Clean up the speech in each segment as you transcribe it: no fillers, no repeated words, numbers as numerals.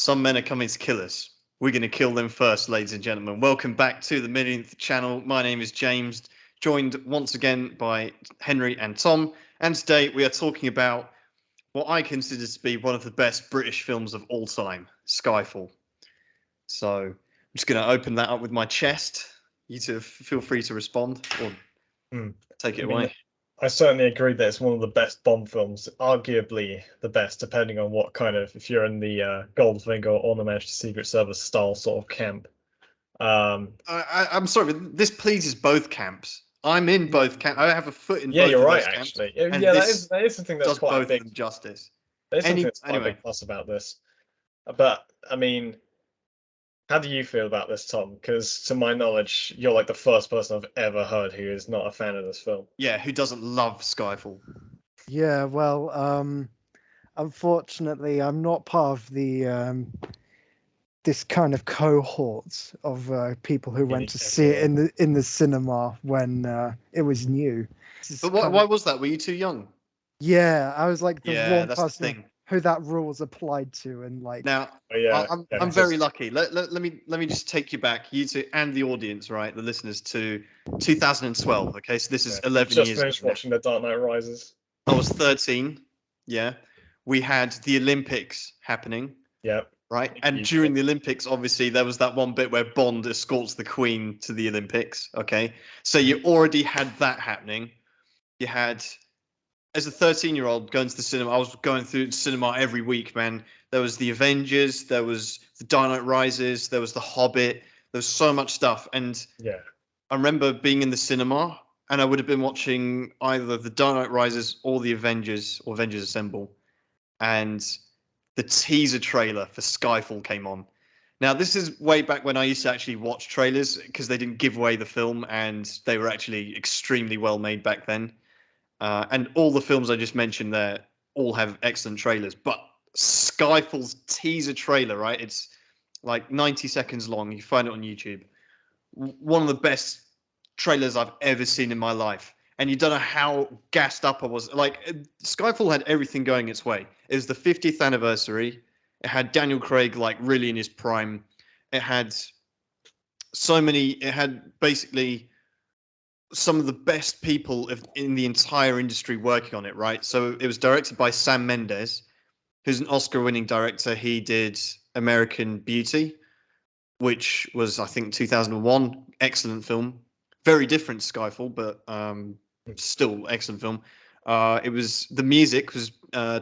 Some men are coming to kill us. We're going to kill them first, ladies and gentlemen. Welcome back to the Millionth channel. My name is James, joined once again by Henry and Tom. And today we are talking about what I consider to be one of the best British films of all time, Skyfall. So I'm just going to open that up with my chest. You two feel free to respond or take it away. I certainly agree that it's one of the best Bond films, arguably the best, depending on what kind of, if you're in the Goldfinger or the Manchester Secret Service style sort of camp. I'm sorry, but this pleases both camps. I'm in both camps. I have a foot in both you're of right, those camps. actually. And Yeah, this that is something that's does quite both a big of them justice. There's something that's quite a Anyway, big plus about this. But I mean, how do you feel about this, Tom? Because to my knowledge, you're like the first person I've ever heard who is not a fan of this film. yeah, who doesn't love Skyfall? Yeah, well, unfortunately, I'm not part of the this kind of cohort of people who went to see it in the cinema when it was new. But why was that? Were you too young? Yeah, I was like the wrong that's the person thing. who that rule's applied to, and like now I'm very lucky. Let me just take you back, you two and the audience, right, the listeners, to 2012. Okay, so this is 11 years ago. Just finished watching The Dark Knight Rises. I was 13. Yeah, we had the Olympics happening. Yeah. Right, and during the Olympics, obviously, there was that one bit where Bond escorts the Queen to the Olympics. Okay, so you already had that happening. You had, as a 13-year-old going to the cinema, I was going through the cinema every week, man. There was the Avengers, there was the Dark Knight Rises, there was the Hobbit. There was so much stuff, and I remember being in the cinema, and I would have been watching either the Dark Knight Rises or the Avengers or Avengers Assemble, and the teaser trailer for Skyfall came on. Now, this is way back when I used to actually watch trailers because they didn't give away the film and they were actually extremely well made back then. And all the films I just mentioned there all have excellent trailers. But Skyfall's teaser trailer, right? It's like 90 seconds long. You find it on YouTube. One of the best trailers I've ever seen in my life. And you don't know how gassed up I was. Like, Skyfall had everything going its way. It was the 50th anniversary. It had Daniel Craig, like, really in his prime. It had it had basically some of the best people in the entire industry working on it, right? So it was directed by Sam Mendes, who's an Oscar-winning director. He did American Beauty, which was, I think, 2001. Excellent film. Very different Skyfall, but still excellent film. The music was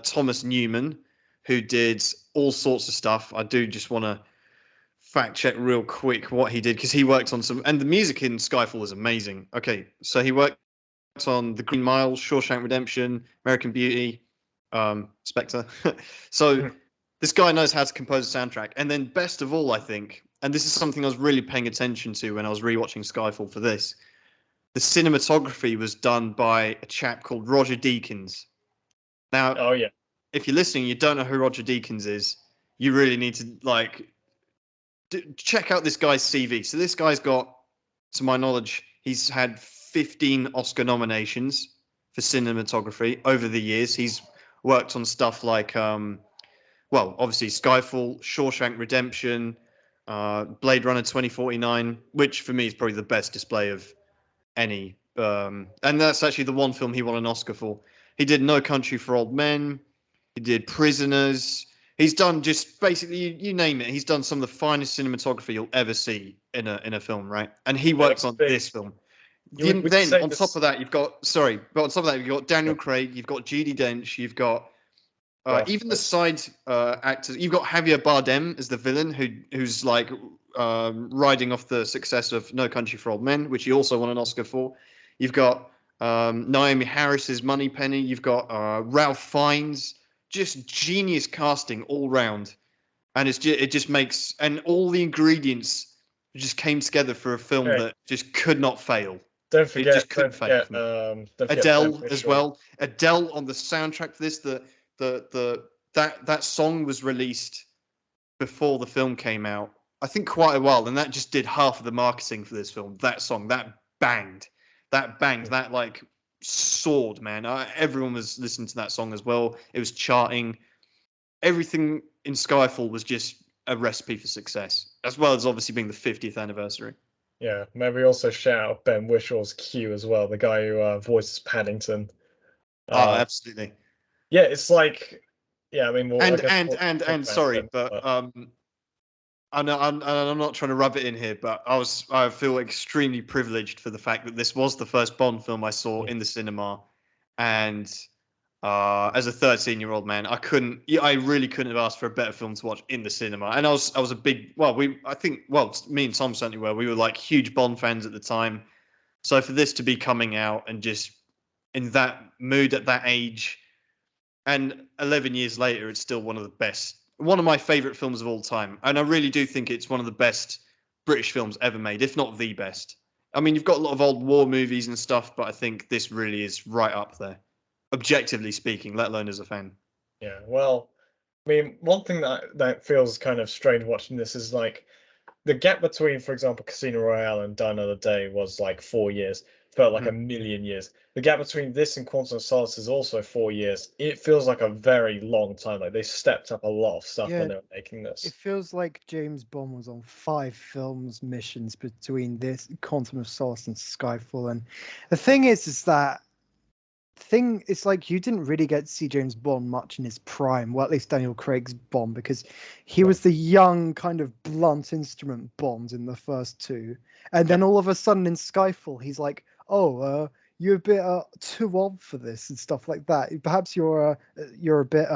Thomas Newman, who did all sorts of stuff. I do just want to fact check real quick what he did, because he worked on some, and the music in Skyfall is amazing. Okay, so he worked on The Green Mile, Shawshank Redemption, American Beauty, Spectre. So this guy knows how to compose a soundtrack. And then best of all, I think, and this is something I was really paying attention to when I was rewatching Skyfall for this, the cinematography was done by a chap called Roger Deakins. Now, if you're listening, you don't know who Roger Deakins is, you really need to check out this guy's CV. So this guy's got, to my knowledge, he's had 15 Oscar nominations for cinematography over the years. He's worked on stuff like, obviously Skyfall, Shawshank Redemption, Blade Runner 2049, which for me is probably the best display of any. And that's actually the one film he won an Oscar for. He did No Country for Old Men. He did Prisoners. He's done just basically, you name it. He's done some of the finest cinematography you'll ever see in a film, right? And he works on this film. Then on top of that, you've got Daniel Craig, you've got Judi Dench, you've got even the side actors. You've got Javier Bardem as the villain, who's like riding off the success of No Country for Old Men, which he also won an Oscar for. You've got Naomi Harris's Moneypenny. You've got Ralph Fiennes. Just genius casting all round, and it just makes, and all the ingredients just came together for a film that just could not fail. Don't forget Adele as well. Adele on the soundtrack for this. That song was released before the film came out, I think, quite a while, and that just did half of the marketing for this film. That song, that banged, that like soared, man. Everyone was listening to that song as well. It was charting. Everything in Skyfall was just a recipe for success, as well as obviously being the 50th anniversary. Yeah, maybe also shout out Ben Wishaw's Q as well, the guy who voices Paddington. Oh, absolutely. Yeah, it's like, yeah, I mean, I guess And sorry, but I'm not trying to rub it in here, but I feel extremely privileged for the fact that this was the first Bond film I saw in the cinema, and as a 13-year-old man, I really couldn't have asked for a better film to watch in the cinema. And I was a big, me and Tom certainly were. We were like huge Bond fans at the time. So for this to be coming out and just in that mood at that age, and 11 years later, it's still one of my favorite films of all time. And I really do think it's one of the best British films ever made, if not the best. I mean, you've got a lot of old war movies and stuff, but I think this really is right up there, objectively speaking, let alone as a fan. Yeah, well, I mean, one thing that feels kind of strange watching this is like the gap between, for example, Casino Royale and Die Another Day was like 4 years. Felt like a million years. The gap between this and Quantum of Solace is also 4 years. It feels like a very long time. Like they stepped up a lot of stuff when they were making this. It feels like James Bond was on 5 films missions between this Quantum of Solace and Skyfall. And the thing is that it's like you didn't really get to see James Bond much in his prime, well, at least Daniel Craig's Bond, because he was the young kind of blunt instrument Bond in the first two, and then all of a sudden in Skyfall he's like, oh, you're a bit too old for this and stuff like that, perhaps you're a bit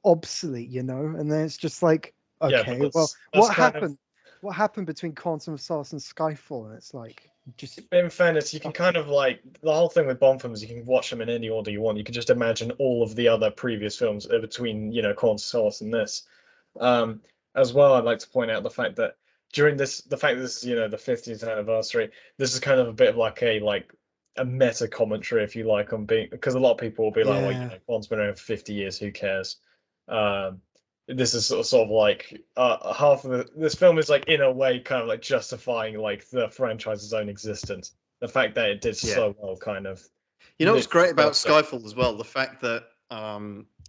obsolete, you know. And then it's just like, okay, well, what happened between Quantum of Solace and Skyfall? And it's like, just in fairness, you can kind of like the whole thing with Bond films. You can watch them in any order you want. You can just imagine all of the other previous films between, Quantum of Solace and this. As well, I'd like to point out the fact that the fact that this is the 50th anniversary. This is kind of a bit of like a meta commentary, if you like, on being, because a lot of people will be like, well, Bond's been around for 50 years. Who cares? This is sort of like half of this film is like in a way kind of like justifying like the franchise's own existence. The fact that it did so well, kind of. You know what's great about Skyfall as well? The fact that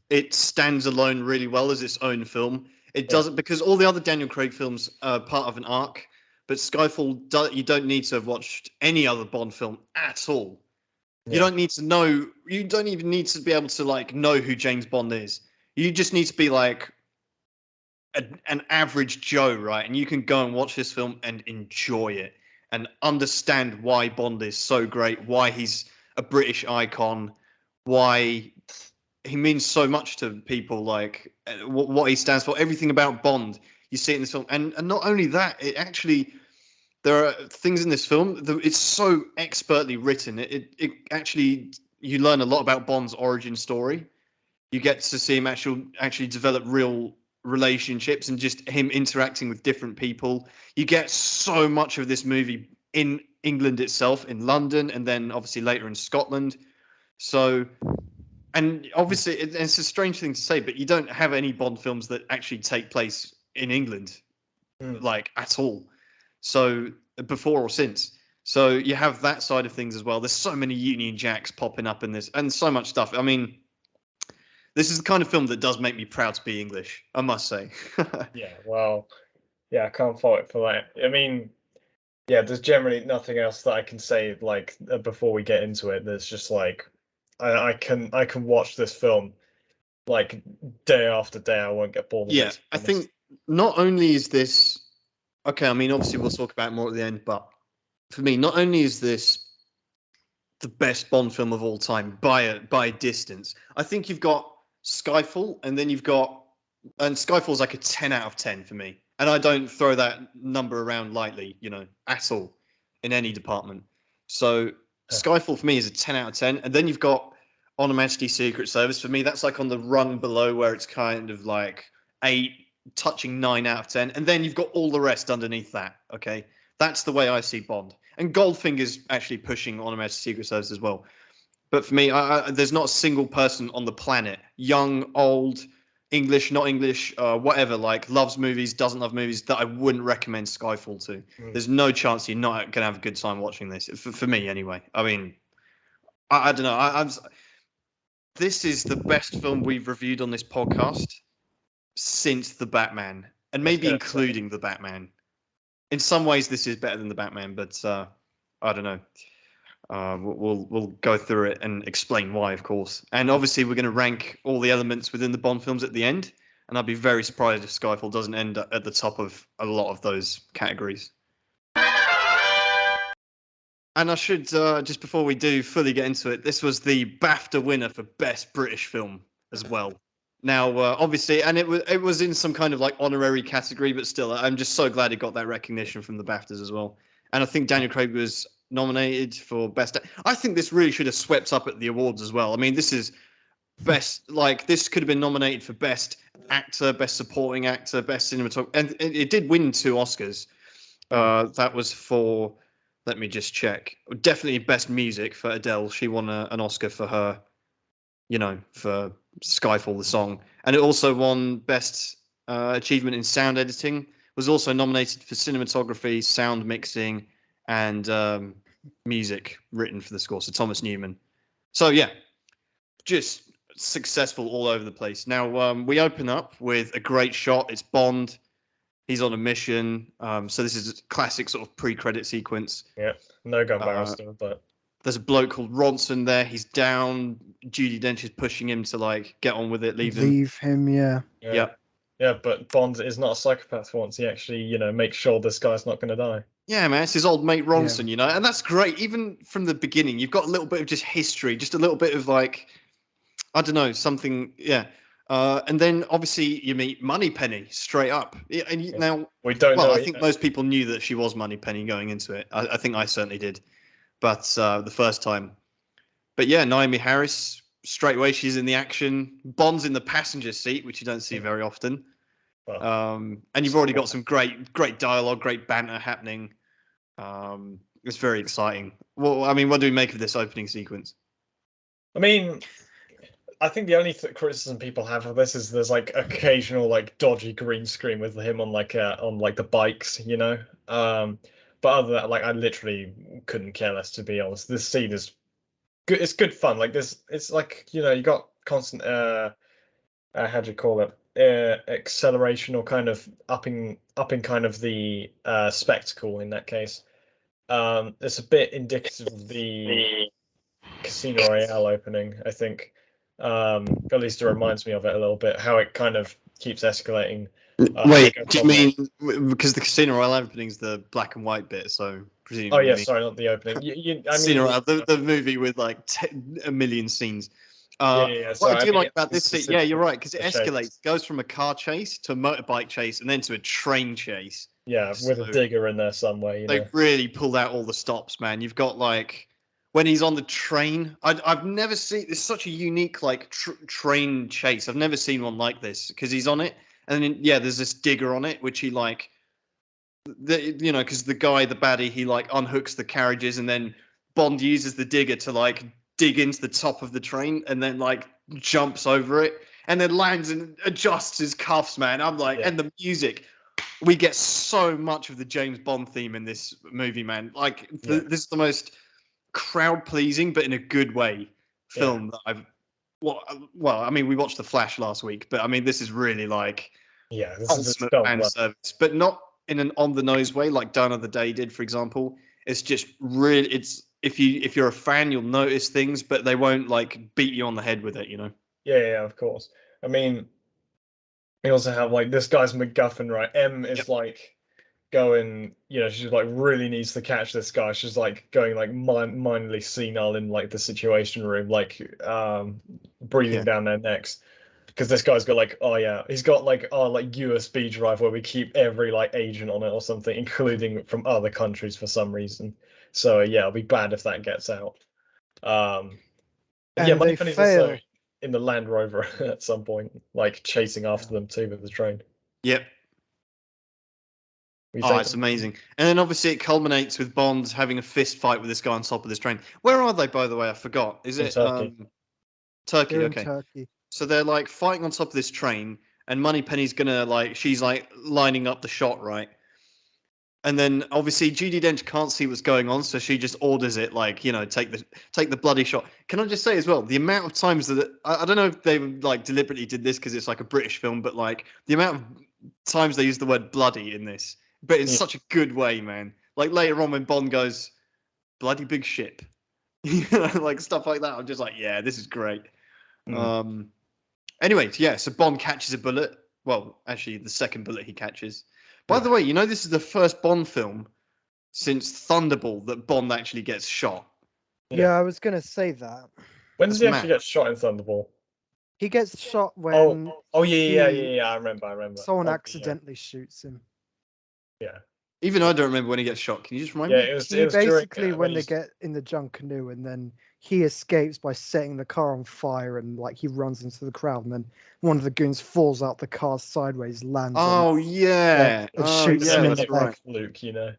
it stands alone really well as its own film. It doesn't, because all the other Daniel Craig films are part of an arc, but Skyfall, you don't need to have watched any other Bond film at all. You don't need to know. You don't even need to be able to like know who James Bond is. You just need to be like an average Joe, right? And you can go and watch this film and enjoy it and understand why Bond is so great, why he's a British icon, why he means so much to people, like what he stands for, everything about Bond. You see it in this film, and not only that, it actually, there are things in this film that it's so expertly written. It actually, you learn a lot about Bond's origin story. You get to see him actually develop real relationships and just him interacting with different people. You get so much of this movie in England itself, in London, and then obviously later in Scotland. So, and obviously it's a strange thing to say, but you don't have any Bond films that actually take place in England, like at all. So before or since. So you have that side of things as well. There's so many Union Jacks popping up in this, and so much stuff. I mean, this is the kind of film that does make me proud to be English, I must say. Yeah, well, yeah, I can't fault it for that. I mean, yeah, there's generally nothing else that I can say like before we get into it. There's just like I can watch this film like day after day. I won't get bored of it. I think not only is this okay, I mean obviously we'll talk about it more at the end, but for me, not only is this the best Bond film of all time by a distance, I think you've got Skyfall, and then Skyfall's like a 10 out of 10 for me. And I don't throw that number around lightly, at all in any department. So Skyfall for me is a 10 out of 10. And then you've got On Her Majesty's Secret Service. For me, that's like on the rung below where it's kind of like 8, touching 9 out of 10. And then you've got all the rest underneath that. Okay. That's the way I see Bond. And Goldfinger's actually pushing On Her Majesty's Secret Service as well. But for me, there's not a single person on the planet, young, old, English, not English, whatever, like loves movies, doesn't love movies, that I wouldn't recommend Skyfall to. There's no chance you're not going to have a good time watching this, for me anyway. I mean, I don't know. This is the best film we've reviewed on this podcast since The Batman. and I was maybe gonna say. including the Batman. In some ways, this is better than the Batman, but I don't know. We'll go through it and explain why, of course. And obviously, we're going to rank all the elements within the Bond films at the end. And I'd be very surprised if Skyfall doesn't end up at the top of a lot of those categories. And I should just before we do fully get into it, this was the BAFTA winner for Best British Film as well. Now, obviously, and it was in some kind of like honorary category, but still, I'm just so glad it got that recognition from the BAFTAs as well. And I think Daniel Craig was nominated for best. I think this really should have swept up at the awards as well. I mean, this is best. Like this could have been nominated for best actor, best supporting actor, best cinematography, and it did win 2 Oscars. That was for. Let me just check. Definitely best music for Adele. She won an Oscar for her, for Skyfall, the song. And it also won best achievement in sound editing. Was also nominated for cinematography, sound mixing, and music written for the score. So Thomas Newman. So yeah, just successful all over the place. Now we open up with a great shot. It's Bond. He's on a mission. So this is a classic sort of pre-credit sequence. Yeah, no gun barrel still, but there's a bloke called Ronson there. He's down. Judi Dench is pushing him to like get on with it, leave him. Yeah. Yeah, but Bond is not a psychopath once he actually, makes sure this guy's not going to die. Yeah, man, it's his old mate Ronson, and that's great. Even from the beginning, you've got a little bit of just history, just a little bit of like, I don't know, something, yeah. And then obviously you meet Moneypenny straight up. And now we don't know. I think most people knew that she was Moneypenny going into it. I think I certainly did, but the first time. But yeah, Naomi Harris straight away. She's in the action. Bond's in the passenger seat, which you don't see very often. And you've already got some great dialogue, great banter happening. It's very exciting. Well, I mean, what do we make of this opening sequence? I mean, I think the only criticism people have of this is there's like occasional like dodgy green screen with him on like the bikes, But other than that, like I literally couldn't care less, to be honest. This scene is good. It's good fun. Like this, it's like you got constant how do you call it? Acceleration or kind of upping kind of the spectacle in that case. It's a bit indicative of the Casino Royale opening, I think. At least it reminds me of it a little bit, how it kind of keeps escalating. Wait, do you mean because the Casino Royale opening is the black and white bit? So presumably. Oh yeah, sorry, not the opening. Casino Royale, the movie with like a million scenes. Yeah. What I do like about this scene, yeah, you're right, because it escalates, goes from a car chase to a motorbike chase, and then to a train chase. Yeah, with a digger in there somewhere. They really pulled out all the stops, man. You've got like when he's on the train. I've never seen. It's such a unique like train chase. I've never seen one like this because he's on it, and then there's this digger on it, which he like, because the guy, the baddie, he like unhooks the carriages, and then Bond uses the digger to like dig into the top of the train, and then like jumps over it, and then lands and adjusts his cuffs, man. I'm like, and the music. We get so much of the James Bond theme in this movie, man. Like this is the most crowd pleasing, but in a good way, film that I've. Well, I mean, we watched The Flash last week, but I mean, this is really like this is fan service, but not in an on the nose way like Dawn of the Day did, for example. It's just really, it's if you're a fan, you'll notice things, but they won't like beat you on the head with it, Yeah, of course. I mean, we also have like this guy's MacGuffin, right? M is like going, she's like really needs to catch this guy. She's like going like mindly senile in like the Situation Room, like breathing down their necks, because this guy's got like he's got like our like USB drive where we keep every like agent on it or something, including from other countries for some reason. So it'll be bad if that gets out. Moneypenny's also in the Land Rover at some point, like chasing after them too with the train. Yep. It's amazing. And then obviously it culminates with Bond having a fist fight with this guy on top of this train. Where are they, by the way? I forgot. Is it Turkey? Turkey, okay. Turkey. So they're like fighting on top of this train, and Moneypenny's gonna like, she's like lining up the shot, right? And then obviously Judi Dench can't see what's going on, so she just orders it like, take the bloody shot. Can I just say as well, the amount of times that I don't know if they like deliberately did this because it's like a British film, but like the amount of times they use the word bloody in this, but in Yeah. such a good way, man. Like later on when Bond goes, bloody big ship, like stuff like that. I'm just like, yeah, this is great. Anyway, yeah, so Bond catches a bullet. Well, actually, the second bullet he catches. By the way, this is the first Bond film since Thunderball that Bond actually gets shot. Yeah, I was gonna say that. When does That's he actually mad. get shot in Thunderball? He gets shot when Yeah. I remember. someone Oh, accidentally shoots him. Yeah. Even I don't remember when he gets shot. Can you just remind Yeah, me? it was He during, basically, when they he's- get in the junk canoe, and then he escapes by setting the car on fire, and like he runs into the crowd, and then one of the goons falls out the car sideways, lands on Oh yeah. and Oh shoots yeah. him in That's the right. leg. Luke, Yeah.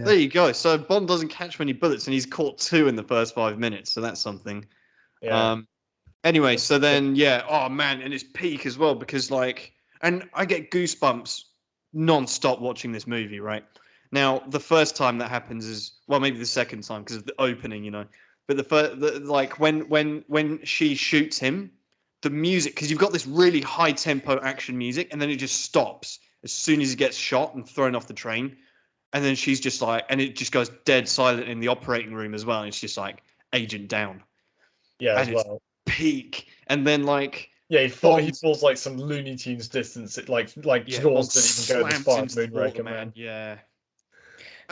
There you go. So Bond doesn't catch many bullets, and he's caught 2 in the first 5 minutes. So that's something. Yeah. Anyway, so then yeah. Oh man, and it's peak as well because like, and I get goosebumps non-stop watching this movie. Right now, the first time that happens is well, maybe the second time because of the opening, But the first, like when she shoots him, the music because you've got this really high tempo action music, and then it just stops as soon as he gets shot and thrown off the train. And then she's just like, and it just goes dead silent in the operating room as well. And it's just like agent down, Yeah, and as it's well. peak. And then like, Yeah, he Bond, falls like some Looney Tunes distance. Like yeah, Jaws Bond didn't even go this slams far into as the water, Moonraker, man. man. Yeah.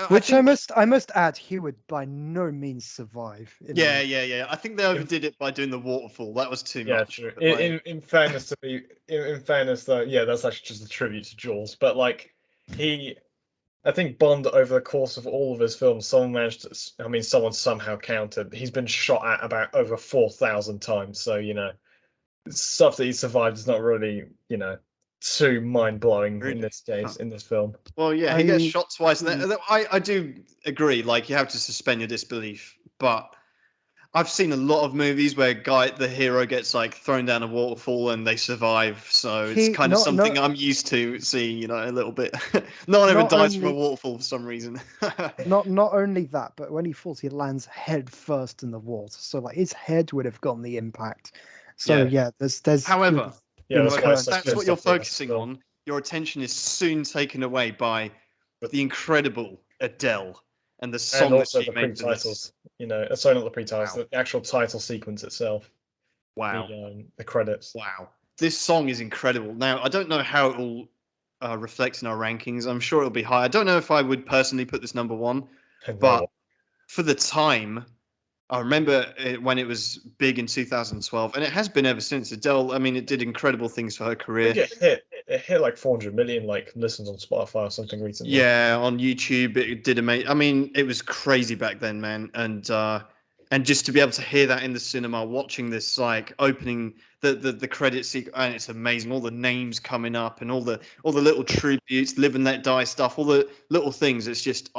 Which I must add, he would by no means survive. Yeah. I think they overdid it by doing the waterfall. That was too Yeah, much. true. But, like, In fairness to be, in fairness though, yeah, that's actually just a tribute to Jaws. But like I think Bond over the course of all of his films, someone managed to. I mean, someone somehow counted. He's been shot at about over 4,000 times. So stuff that he survived is not really too mind blowing in really? this case Huh. in this film. Well, yeah, he gets I shot twice. And I do agree. Like, you have to suspend your disbelief. But I've seen a lot of movies where the hero gets like thrown down a waterfall and they survive. So it's he kind of something not I'm used to seeing, a little bit. No one ever not dies from a only waterfall for some reason. not only that, but when he falls, he lands head first in the water. So like his head would have gotten the impact. So Yeah. there's However, Yeah, that's why if it's such that's good what you're stuff in the rest of the focusing film. on, your attention is soon taken away by the incredible Adele and the And song that also she the made for this. pre-titles. Sorry, not the pre-titles. Wow. The actual title sequence itself. Wow. The credits. Wow. This song is incredible. Now, I don't know how it will reflect in our rankings. I'm sure it'll be high. I don't know if I would personally put this number 1, but No. for the time, I remember when it was big in 2012, and it has been ever since. Adele, I mean, it did incredible things for her I career. think it hit like 400 million listens on Spotify or something recently. Yeah, on YouTube, it did amazing. I mean, it was crazy back then, man. And just to be able to hear that in the cinema, watching this like opening the credit sequence, and it's amazing. All the names coming up and all the little tributes, live and let die stuff, all the little things. It's just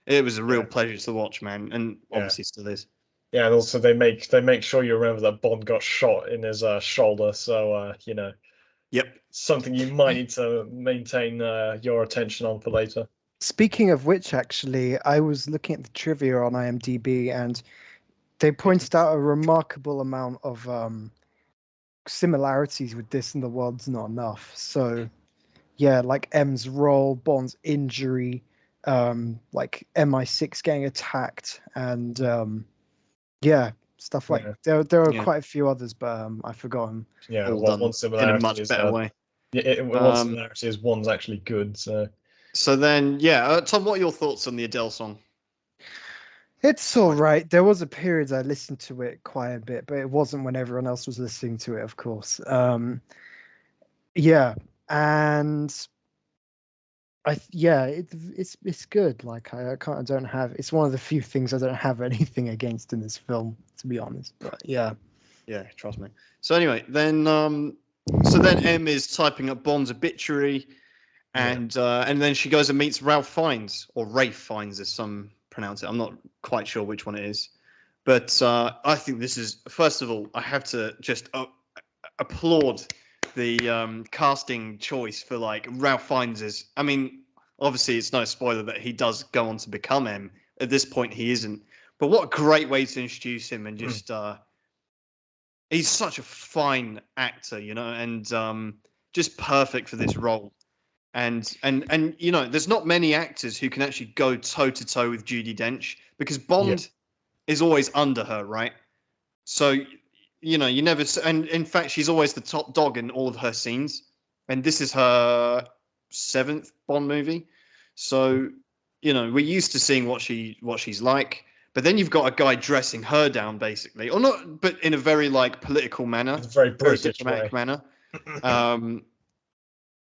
it was a real pleasure to watch, man. And obviously still is. Yeah, and also they make sure you remember that Bond got shot in his shoulder, so Yep. something you might need to maintain your attention on for later. Speaking of which, actually, I was looking at the trivia on IMDb, and they pointed out a remarkable amount of similarities with this and The World's Not Enough. So, yeah, like M's role, Bond's injury, like MI6 getting attacked, and stuff like there are quite a few others, but I've forgotten. Yeah, all done one in a similarity much is better way. one similarity is one's actually good. So then, Tom, what are your thoughts on the Adele song? It's all right. There was a period I listened to it quite a bit, but it wasn't when everyone else was listening to it, of course. Yeah, and it's good. Like I don't have. It's one of the few things I don't have anything against in this film, to be honest. But yeah, trust me. So anyway, then M is typing up Bond's obituary, and then she goes and meets Ralph Fiennes, or Rafe Fiennes, as some pronounce it. I'm not quite sure which one it is, but I think this is, first of all, I have to just applaud the casting choice for like Ralph Fiennes is. I mean, obviously it's no spoiler that he does go on to become M. At this point, he isn't. But what a great way to introduce him, and just he's such a fine actor, and just perfect for this role. And you know, there's not many actors who can actually go toe to toe with Judi Dench, because Bond is always under her, right? So you know, you never and in fact she's always the top dog in all of her scenes, and this is her 7th Bond movie. So you know, we're used to seeing what she's like, but then you've got a guy dressing her down basically, or not, but in a very like political manner, It's a very British diplomatic way. manner.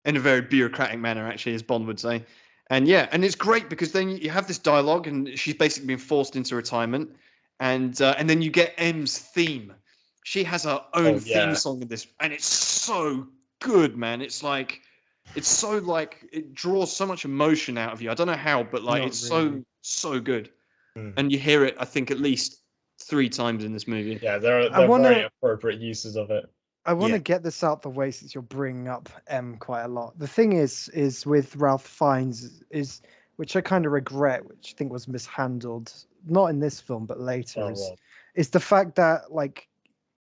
In a very bureaucratic manner, actually, as Bond would say. And yeah, and it's great because then you have this dialogue, and she's basically been forced into retirement, and then you get M's theme. She has her own theme song in this, and it's so good, man. It's so like it draws so much emotion out of you. I don't know how, but like Not it's really. so good, and you hear it, I think, at least 3 times in this movie. Yeah, they're very appropriate uses of it. I want to Yeah. get this out the way since you're bringing up M quite a lot. The thing is with Ralph Fiennes is, which I kind of regret, which I think was mishandled, not in this film but later, is the fact that like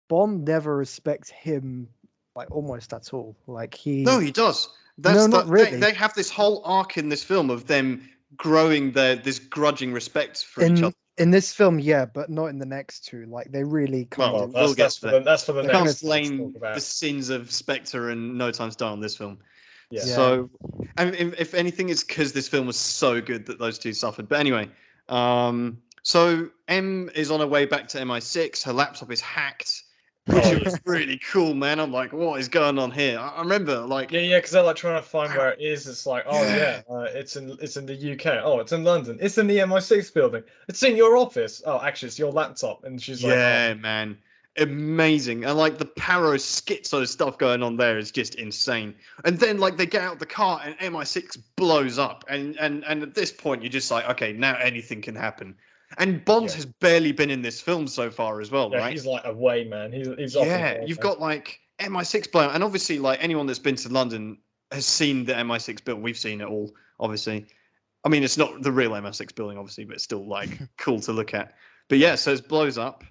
Bond never respects him like almost at all. Like No, he does. No, not really. They have this whole arc in this film of them growing this grudging respect for each other. In this film, yeah, but not in the next two. Like they really kind of. We'll get to that. That's for the I next. can't explain the sins of Spectre and No Time to Die on this film. Yeah. So, I mean, if anything, it's because this film was so good that those two suffered. But anyway, so M is on her way back to MI6. Her laptop is hacked, which was really cool, man. I'm like, what is going on here? I remember, like, because they're like trying to find where it is. It's like, it's in the UK. Oh, it's in London. It's in the MI6 building. It's in your office. Oh, actually, it's your laptop. And she's like, man, amazing. And like the paro schizo stuff going on there is just insane. And then like they get out the car and MI6 blows up, and at this point you're just like, okay, now anything can happen. And Bond has barely been in this film so far as well, right? He's like away, man. He's you've got like MI6 blown, and obviously like anyone that's been to London has seen the MI6 building. We've seen it all, obviously. I mean, it's not the real MI6 building, obviously, but it's still like cool to look at. But yeah, so it blows up,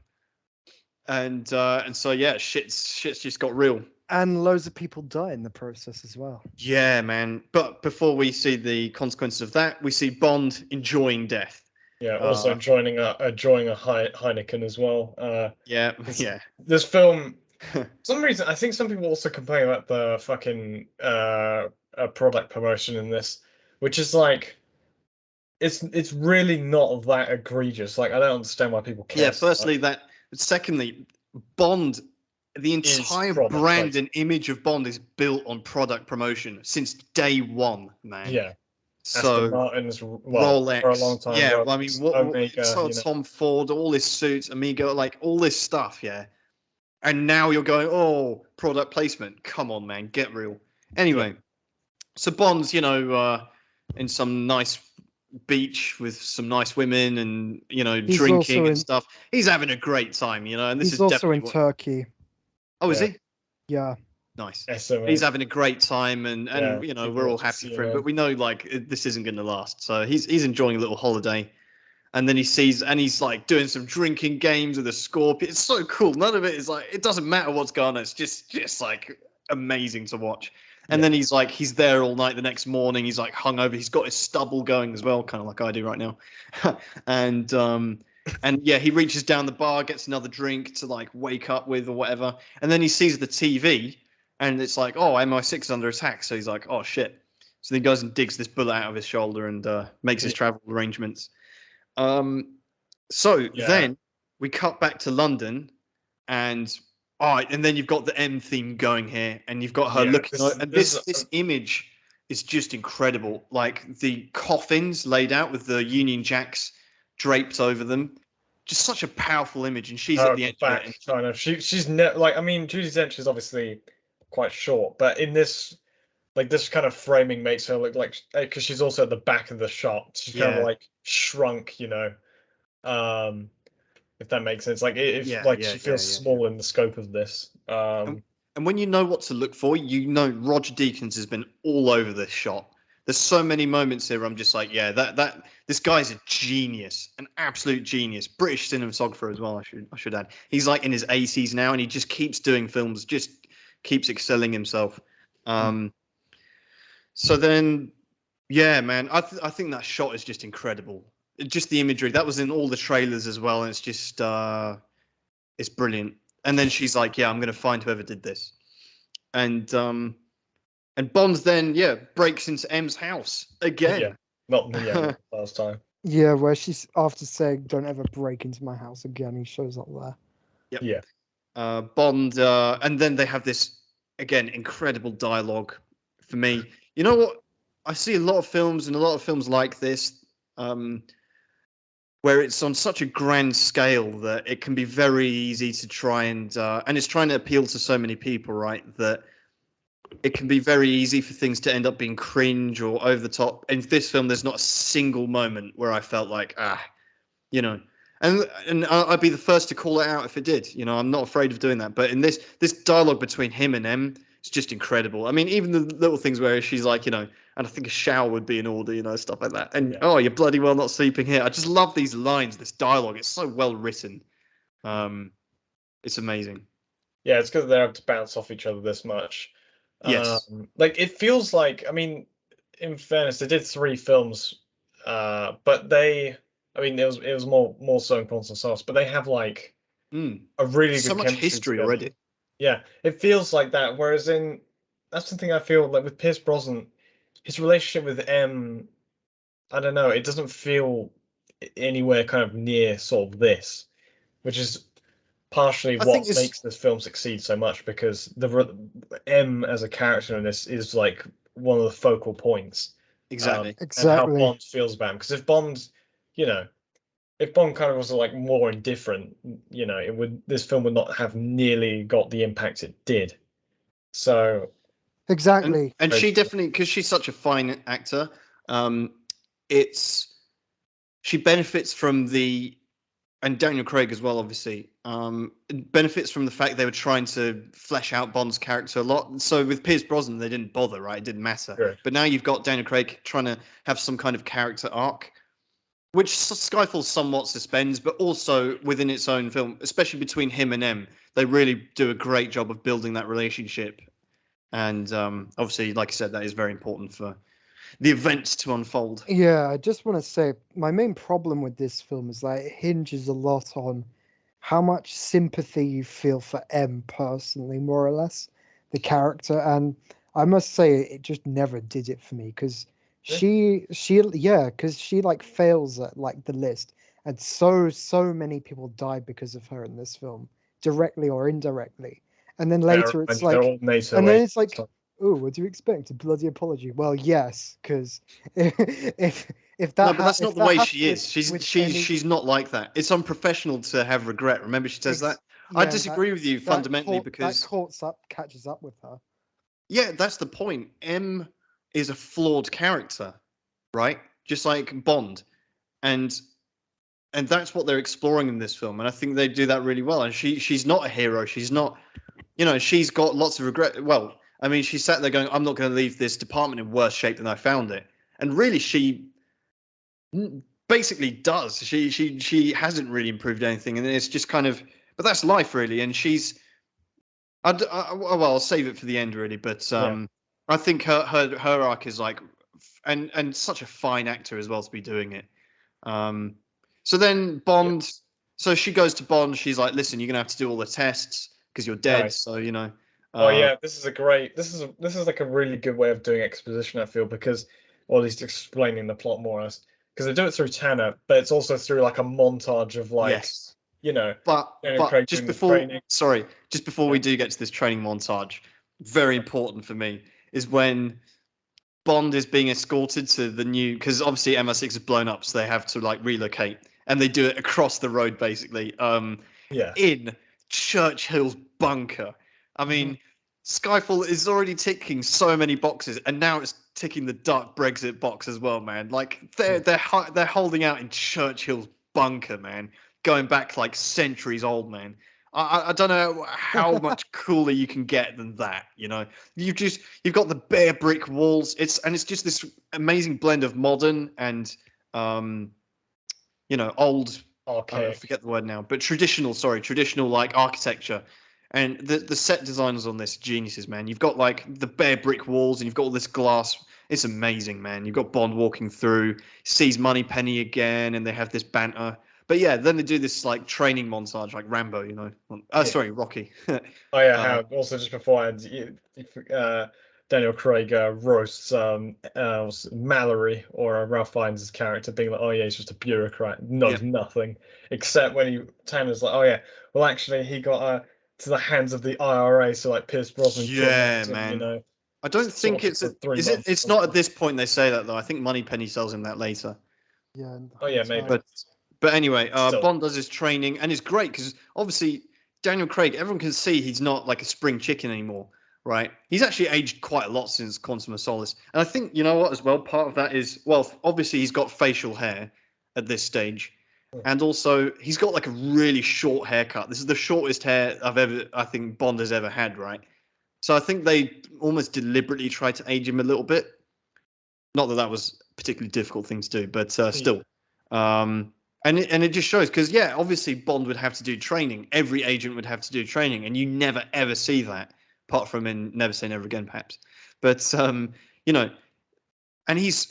and so yeah, shit's just got real. And loads of people die in the process as well. Yeah, man. But before we see the consequences of that, we see Bond enjoying death. Yeah, also enjoying a Heineken as well. Yeah. This film, for some reason, I think some people also complain about the fucking product promotion in this, which is like, it's really not that egregious. Like, I don't understand why people care. Yeah, firstly that. Secondly, Bond, the entire brand and image of Bond is built on product promotion since day one, man. Yeah. So Aston Martin's, Rolex, for a long time. Yeah, Rolex, I mean, Omega, Tom Ford, all his suits, Amiga, like all this stuff, yeah. And now you're going, oh, product placement. Come on, man, get real. Anyway, so Bond's, in some nice beach with some nice women, and he's drinking and stuff. He's having a great time, and this he's is also definitely in Turkey. Oh, is he? Yeah. Nice. SMA. He's having a great time, and we're all happy for him. But we know like this isn't going to last. So he's enjoying a little holiday, and then he's like doing some drinking games with a scorpion. It's so cool. None of it is like, it doesn't matter what's going on. It's just like amazing to watch. And then he's there all night. The next morning he's like hungover. He's got his stubble going as well, kind of like I do right now. And yeah, he reaches down the bar, gets another drink to like wake up with or whatever, and then he sees the TV. And it's like, oh, MI6 is under attack. So he's like, oh, shit. So then he goes and digs this bullet out of his shoulder and makes his travel arrangements. Then we cut back to London, and then you've got the M theme going here, and you've got her looking. This image is just incredible. Like the coffins laid out with the Union Jacks draped over them. Just such a powerful image, and she's at the end back, kind of. She's like, I mean, Judi Dench is obviously quite short, but in this, like, this kind of framing makes her look like, because she's also at the back of the shot, she's kind of like shrunk, if that makes sense. Like, she feels small in the scope of this. And when you know what to look for, Roger Deakins has been all over this shot. There's so many moments here where I'm just like, that this guy's a genius, an absolute genius. British cinematographer as well, I should add. He's like in his 80s now, and he just keeps doing films, just keeps excelling himself. So then, yeah, man, I think that shot is just incredible. Just the imagery that was in all the trailers as well, and it's just it's brilliant. And then she's like, "Yeah, I'm gonna find whoever did this," and Bond then breaks into M's house again. Yeah, not not last time. Yeah, where she's after saying, "Don't ever break into my house again," he shows up there. Yep. Yeah. Bond, and then they have this again incredible dialogue. For me, you know what? I see a lot of films and a lot of films like this, where it's on such a grand scale that it can be very easy to try and it's trying to appeal to so many people, right? That it can be very easy for things to end up being cringe or over the top. In this film, there's not a single moment where I felt like, you know, and I'd be the first to call it out if it did. You know, I'm not afraid of doing that. But in this dialogue between him and M, it's just incredible. I mean, even the little things where she's like, you know, and I think a shower would be in order, you know, stuff like that. And oh, you're bloody well not sleeping here. I just love these lines, this dialogue. It's so well written. It's amazing. Yeah, it's because they're able to bounce off each other this much. Yes. Like it feels like, I mean, in fairness, they did 3 films, but I mean, it was more so in Quantum of Solace, but they have like a really So good much chemistry history together. already. Yeah, it feels like that. Whereas that's the thing I feel like with Pierce Brosnan, his relationship with M, I don't know, it doesn't feel anywhere kind of near sort of this, which is partially I think what makes this film succeed so much, because the M as a character in this is like one of the focal points. Exactly. And how Exactly. Bond feels about him. Because if Bond, you know, if Bond kind of was like more indifferent, you know, this film would not have nearly got the impact it did. So Exactly. And she definitely, because she's such a fine actor, it's she benefits from and Daniel Craig as well, obviously, benefits from the fact they were trying to flesh out Bond's character a lot. So with Pierce Brosnan, they didn't bother, right? It didn't matter. Sure. But now you've got Daniel Craig trying to have some kind of character arc, which Skyfall somewhat suspends, but also within its own film, especially between him and M, they really do a great job of building that relationship. And obviously, like I said, that is very important for the events to unfold. Yeah, I just want to say my main problem with this film is that it hinges a lot on how much sympathy you feel for M personally, more or less, the character. And I must say, it just never did it for me because because she like fails at like the list, and so many people died because of her in this film, directly or indirectly. And then later it's they're like, all NATO and then agents. it's like, oh, what do you expect? A bloody apology? Well, yes, because if that No, but that's not if the that way happened she is. with any She's not like that. It's unprofessional to have regret. Remember, she says that. I yeah, disagree with you fundamentally because catches up with her. yeah, that's the point. M is a flawed character, right? Just like Bond, and that's what they're exploring in this film, and I think they do that really well. And she's not a hero. She's not, you know, she's got lots of regret. Well, I mean, she sat there going, "I'm not going to leave this department in worse shape than I found it," and really, she basically does. She hasn't really improved anything, and it's just kind of. But that's life, really. And she's. Well, I'll save it for the end, really. But I think her arc is like, and such a fine actor as well to be doing it. So then Bond. So she goes to Bond. She's like, "Listen, you're gonna have to do all the tests because you're dead." Right. So you know. Oh yeah, this is like a really good way of doing exposition, I feel, because, or at least explaining the plot more, because they do it through Tanner, but it's also through like a montage of like, Yes. you know, Daniel But Craig just doing the before, training. sorry, just before we Yeah. do get to this training montage, very important for me is when Bond is being escorted to the new, because obviously MI6 is blown up, so they have to like relocate, and they do it across the road basically, Yeah. in Churchill's bunker. I Mhm. mean, Skyfall is already ticking so many boxes, and now it's ticking the dark Brexit box as well, man. Like they're holding out in Churchill's bunker, man, going back like centuries old, man. I don't know how much cooler you can get than that. You know, you've got the bare brick walls. It's just this amazing blend of modern and old. I Archaic. forget the word now, but traditional. Sorry, traditional like architecture. And the set designers on this geniuses, man. You've got like the bare brick walls, and you've got all this glass. It's amazing, man. You've got Bond walking through, sees Moneypenny again, and they have this banter. But yeah, then they do this like training montage, like Rambo, you know. Yeah. Sorry, Rocky. Oh yeah, Uh, how also just beforehand, Daniel Craig roasts Mallory or Ralph Fiennes' character, being like, "Oh yeah, he's just a bureaucrat, knows Yeah. nothing," except when Tanner's like, "Oh yeah, well actually he got to the hands of the IRA, so like Pierce Brosnan yeah, kidnapped him, you man. know, I don't think tortured it's for 3 months." it's not at this point they say that though. I think Moneypenny tells him that later. Yeah. And Oh yeah, maybe. But anyway, Still. Bond does his training, and it's great because obviously Daniel Craig, everyone can see he's not like a spring chicken anymore, right? He's actually aged quite a lot since Quantum of Solace, and I think you know what as well. Part of that is well, obviously he's got facial hair at this stage, and also he's got like a really short haircut. This is the shortest hair I think Bond has ever had, right? So I think they almost deliberately tried to age him a little bit. Not that that was a particularly difficult thing to do, but still. And it just shows because yeah, obviously Bond would have to do training. Every agent would have to do training, and you never ever see that, apart from in Never Say Never Again, perhaps. But you know, and he's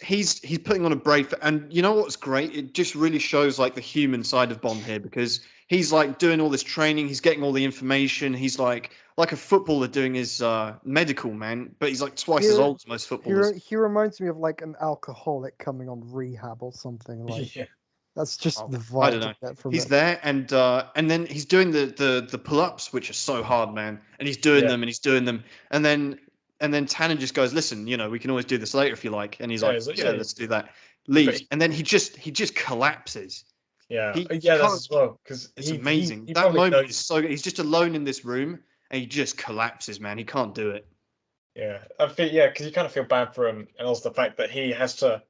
putting on a brave. And you know what's great? It just really shows like the human side of Bond here because he's like doing all this training. He's getting all the information. He's like a footballer doing his medical, man. But he's like twice as old as most footballers. He reminds me of like an alcoholic coming on rehab or something. Like Yeah. that's just the I vibe don't know. you get from He's it. there, and then he's doing the pull-ups, which are so hard, man. And he's doing Yeah. them, and he's doing them, and then Tannen just goes, "Listen, you know, we can always do this later if you like." And he's Yeah, like, he's like, "Yeah, yeah, let's do that." but Leaves, and then he just collapses. yeah, He yeah, that's can't. as well because It's he amazing. he That probably moment is knows. so. He's just alone in this room, and he just collapses, man. He can't do it. Yeah, I feel yeah, because you kind of feel bad for him, and also the fact that he has to.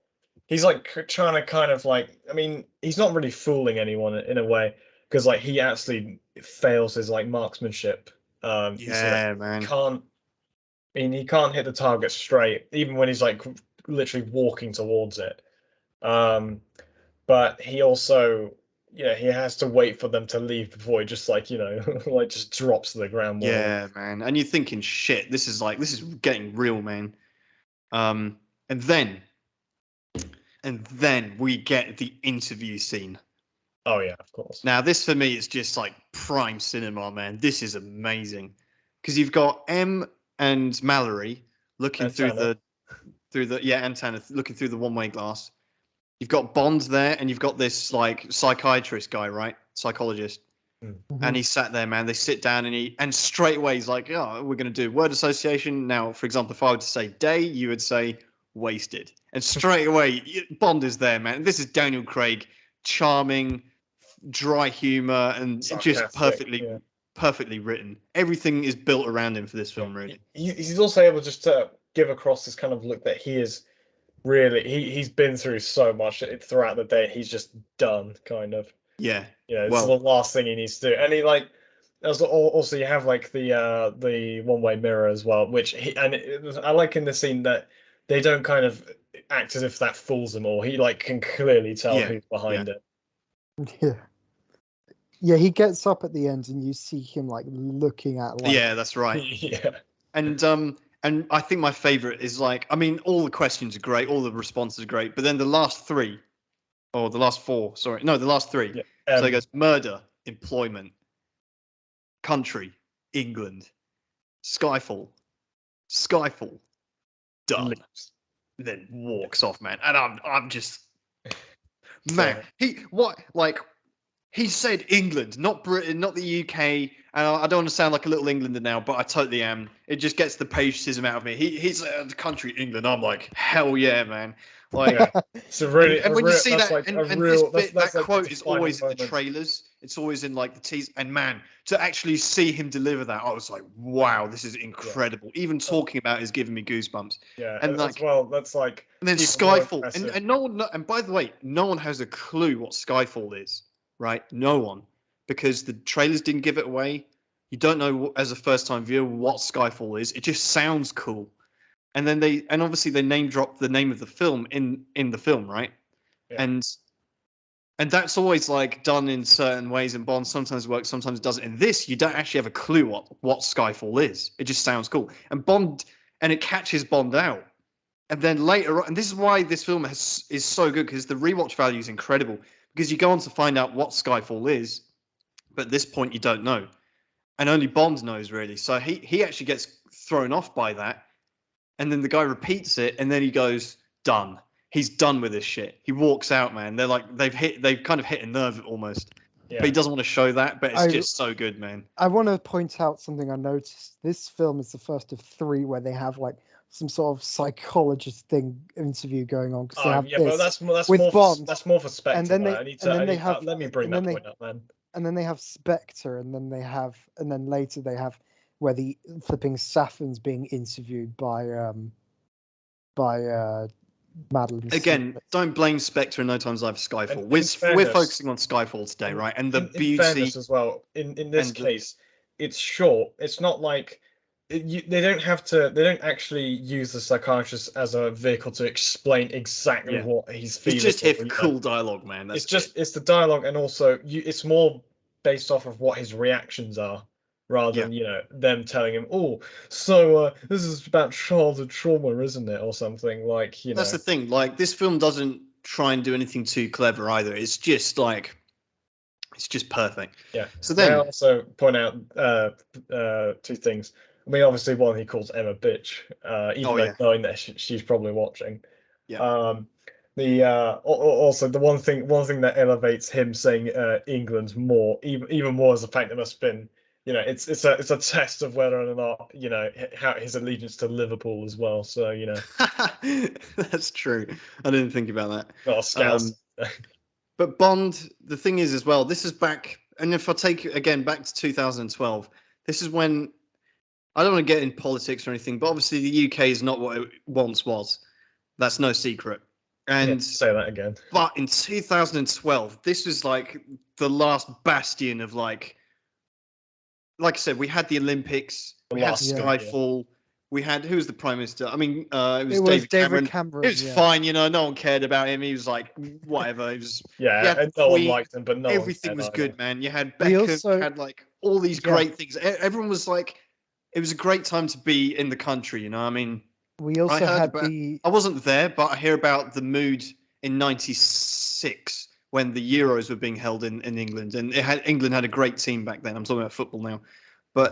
He's like trying to kind of like. I mean, he's not really fooling anyone in a way because like he actually fails his like marksmanship. You see that Yeah, he man. can't. I mean, he can't hit the target straight, even when he's like literally walking towards it. Um, but he also, yeah, he has to wait for them to leave before he just like like just drops to the ground more or less. Yeah, man. And you're thinking, shit, this is getting real, man. Um, and then we get the interview scene. Oh yeah, of course. Now, this for me is just like prime cinema, man. This is amazing because you've got M and Mallory looking And Tanner. and Tanner looking through the one-way glass. You've got Bond there, and you've got this like psychiatrist guy, right? Psychologist. And he sat there, man. They sit down, and straight away he's like, "Oh, we're going to do word association." Now, for example, if I were to say day, you would say wasted. And straight away, Bond is there, man. This is Daniel Craig, charming, dry humor, and just Sarcastic, yeah. perfectly written. Everything is built around him for this Yeah. film, really. He's also able just to give across this kind of look that he is really he's been through so much throughout the day. He's just done, kind of. Yeah. This is the Well, last thing he needs to do. And he like also you have like the one-way mirror as well, which I like in the scene that they don't kind of act as if that fools him all. He like can clearly tell yeah. who's behind it. Yeah. Yeah, he gets up at the end and you see him like looking at like Yeah, that's right. Yeah. And I think my favorite is like, I mean, all the questions are great, all the responses are great, but then the last three, or the last four, sorry, no, the last three. Yeah. So he goes murder, employment, country, England, Skyfall, Skyfall, done. leaves. Then walks off, man. And I'm just, man, So, he said England, not Britain, not the UK. And I don't want to sound like a little Englander now, but I totally am. It just gets the patriotism out of me. He's the country England. I'm like, hell yeah, man. Like, yeah. So really, and when you see that's that, like a and this real bit, that's that like quote the is defining always in the moment. trailers. It's always in like the tease. And man, to actually see him deliver that, I was like, wow, this is incredible. Even talking about it is giving me goosebumps. Yeah, And as like, well, that's like and then even more Skyfall, impressive. and no one, and by the way, no one has a clue what Skyfall is, right? No one, because the trailers didn't give it away. You don't know as a first-time viewer what Skyfall is. It just sounds cool, and then and obviously they name drop the name of the film in the film, right? Yeah. And that's always like done in certain ways, and Bond sometimes works, sometimes doesn't. In this, you don't actually have a clue what Skyfall is. It just sounds cool, and it catches Bond out. And then later on, and this is why this film is so good, because the rewatch value is incredible. Because you go on to find out what Skyfall is, but at this point you don't know, and only Bond knows really. So he actually gets thrown off by that, and then the guy repeats it, and then he goes, done. He's done with this shit. He walks out, man. They're like they've kind of hit a nerve almost. Yeah. But he doesn't want to show that. But it's just so good, man. I want to point out something I noticed. This film is the first of 3 where they have like some sort of psychologist interview going on, because they have yeah, but this that's with more Bond, that's more for Spectre. and then they I need to have let me bring and that then point up, man. and then they have Spectre, and then later they have where the flipping Saffron's being interviewed by Madeline. Again, Smith. don't blame Spectre in No Time to Die for Skyfall. And we're fairness, focusing on Skyfall today, right? And the beauty. In fairness as well, in this case, it's short. It's not like they don't have to. They don't actually use the psychiatrist as a vehicle to explain exactly what he's feeling. It's just here for cool dialogue, man. It's the dialogue, and also it's more based off of what his reactions are, rather than them telling him, "Oh, so this is about childhood trauma, isn't it?" or something like That's the thing. Like, this film doesn't try and do anything too clever either. It's just like, it's just perfect. Yeah. So then, I also point out 2 things. I mean, obviously, one, he calls Emma a bitch, even though knowing that she's probably watching. Yeah. Also the one thing that elevates him saying England more, even more, is the fact that must have been, it's a test of whether or not how his allegiance to Liverpool as well. So that's true. I didn't think about that. Not a scouse. But Bond, the thing is as well, this is back, and if I take it again back to 2012, this is when, I don't want to get in politics or anything, but obviously the UK is not what it once was. That's no secret. And say that again. But in 2012, this was like the last bastion of like I said, we had the Olympics, we had Skyfall, we had, who was the Prime Minister? I mean, it was David Cameron. It was fine, no one cared about him. He was like, whatever. It was and no one liked him, but everything was good, man. You had Beckham, you had like all these great things. Everyone was like, it was a great time to be in the country, I mean, we also had I wasn't there, but I hear about the mood in '96 when the Euros were being held in England, and England had a great team back then. I'm talking about football now,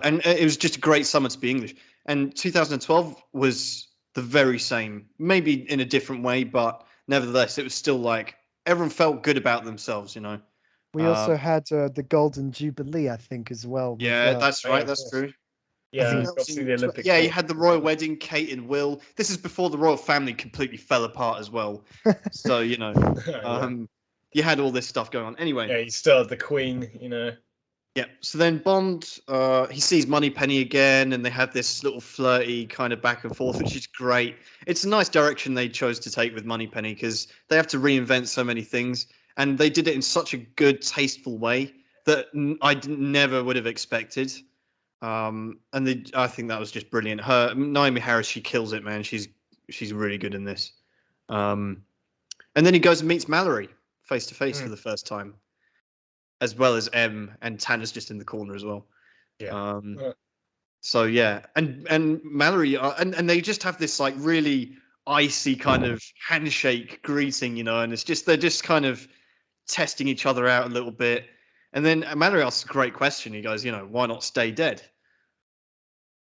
and it was just a great summer to be English. And 2012 was the very same, maybe in a different way, but nevertheless, it was still like everyone felt good about themselves, We also had the Golden Jubilee, I think, as well. Yeah, that's right. That's true. Yeah, the Olympic. Yeah, you had the royal wedding, Kate and Will. This is before the royal family completely fell apart as well. So you had all this stuff going on. Anyway, yeah, you still had the Queen, Yeah. So then Bond, he sees Moneypenny again, and they have this little flirty kind of back and forth, which is great. It's a nice direction they chose to take with Moneypenny, because they have to reinvent so many things, and they did it in such a good, tasteful way that I never would have expected. I think that was just brilliant. Naomi Harris, she kills it, man. She's really good in this. And then he goes and meets Mallory face to face for the first time, as well as M, and Tanner's just in the corner as well. Yeah. So yeah, and Mallory, and they just have this like really icy kind of handshake greeting, and it's just, they're just kind of testing each other out a little bit. And then Mallory asks a great question. He goes, why not stay dead?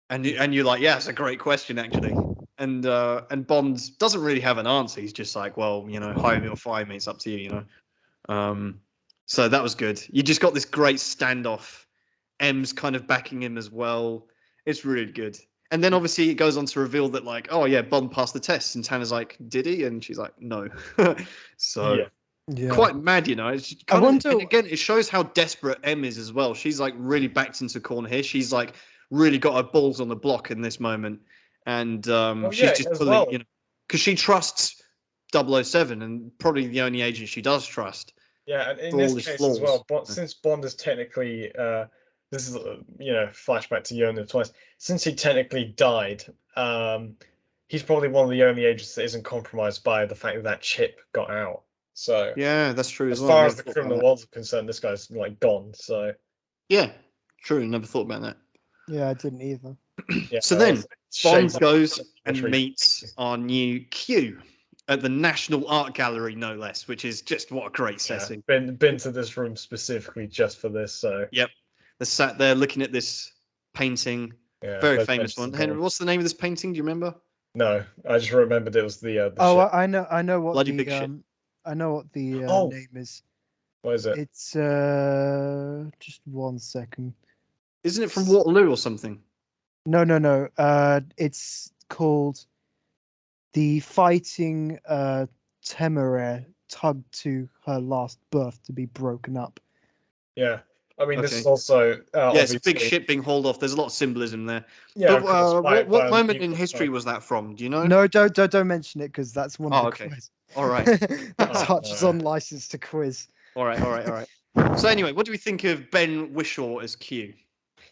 And you're like, yeah, it's a great question actually. And Bond doesn't really have an answer. He's just like, well, hire me or fire me. It's up to you, So that was good. You just got this great standoff. M's kind of backing him as well. It's really good. And then obviously it goes on to reveal that like, oh yeah, Bond passed the test, and Tanner's like, did he? And she's like, no. So quite mad, It's kind and again, it shows how desperate M is as well. She's like really backed into a corner here. She's like really got her balls on the block in this moment, and she's just pulling, because she trusts 007, and probably the only agent she does trust. Yeah, and in this case as well, since Bond is technically, this is flashback to Yeoman twice. Since he technically died, he's probably one of the only agents that isn't compromised by the fact that chip got out. So yeah, that's true. As far as the criminal world is concerned, this guy's like gone. So yeah, true. Never thought about that. Yeah, I didn't either. So then Bond shaped goes and documentary. meets our new Q at the National Art Gallery, no less, which is just what a great setting. Been to this room specifically just for this, so Yep. They're sat there looking at this painting, yeah, very those famous paintings one. are Henry, gone. what's the name of this painting? Do you remember? No, I just remembered it was the Oh, ship. I know what Bloody the big ship. I know what the Oh. name is. What is it? It's just 1 second. Isn't it from Waterloo or something? No. It's called The Fighting Temeraire Tugged to Her Last Berth to Be Broken Up. Yeah, I mean this Okay. is also Yeah, it's a big obviously ship being hauled off. There's a lot of symbolism there. yeah. But Of course, what by moment a in nuclear history strike. was that from? Do you know? No, don't mention it because that's one of Oh, the okay. quiz. All right. That Oh, touches no. on license to quiz. All right. So anyway, what do we think of Ben Whishaw as Q?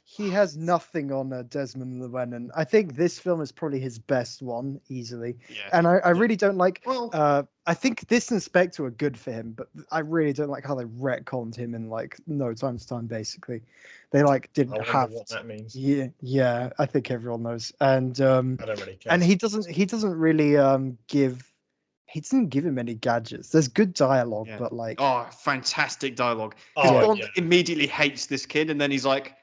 He has nothing on Desmond Llewellyn. I think this film is probably his best one, easily. Yeah. And I really don't like. Well, I think this and Spectre are good for him, but I really don't like how they retconned him in like no time's time. Basically, they like I didn't wonder have. what that means. Yeah. I think everyone knows. And I don't really care. and he doesn't really give. He doesn't give him any gadgets. There's good dialogue, yeah. but like, Oh, fantastic dialogue. Because Oh, Bond yeah. immediately hates this kid, and then he's like,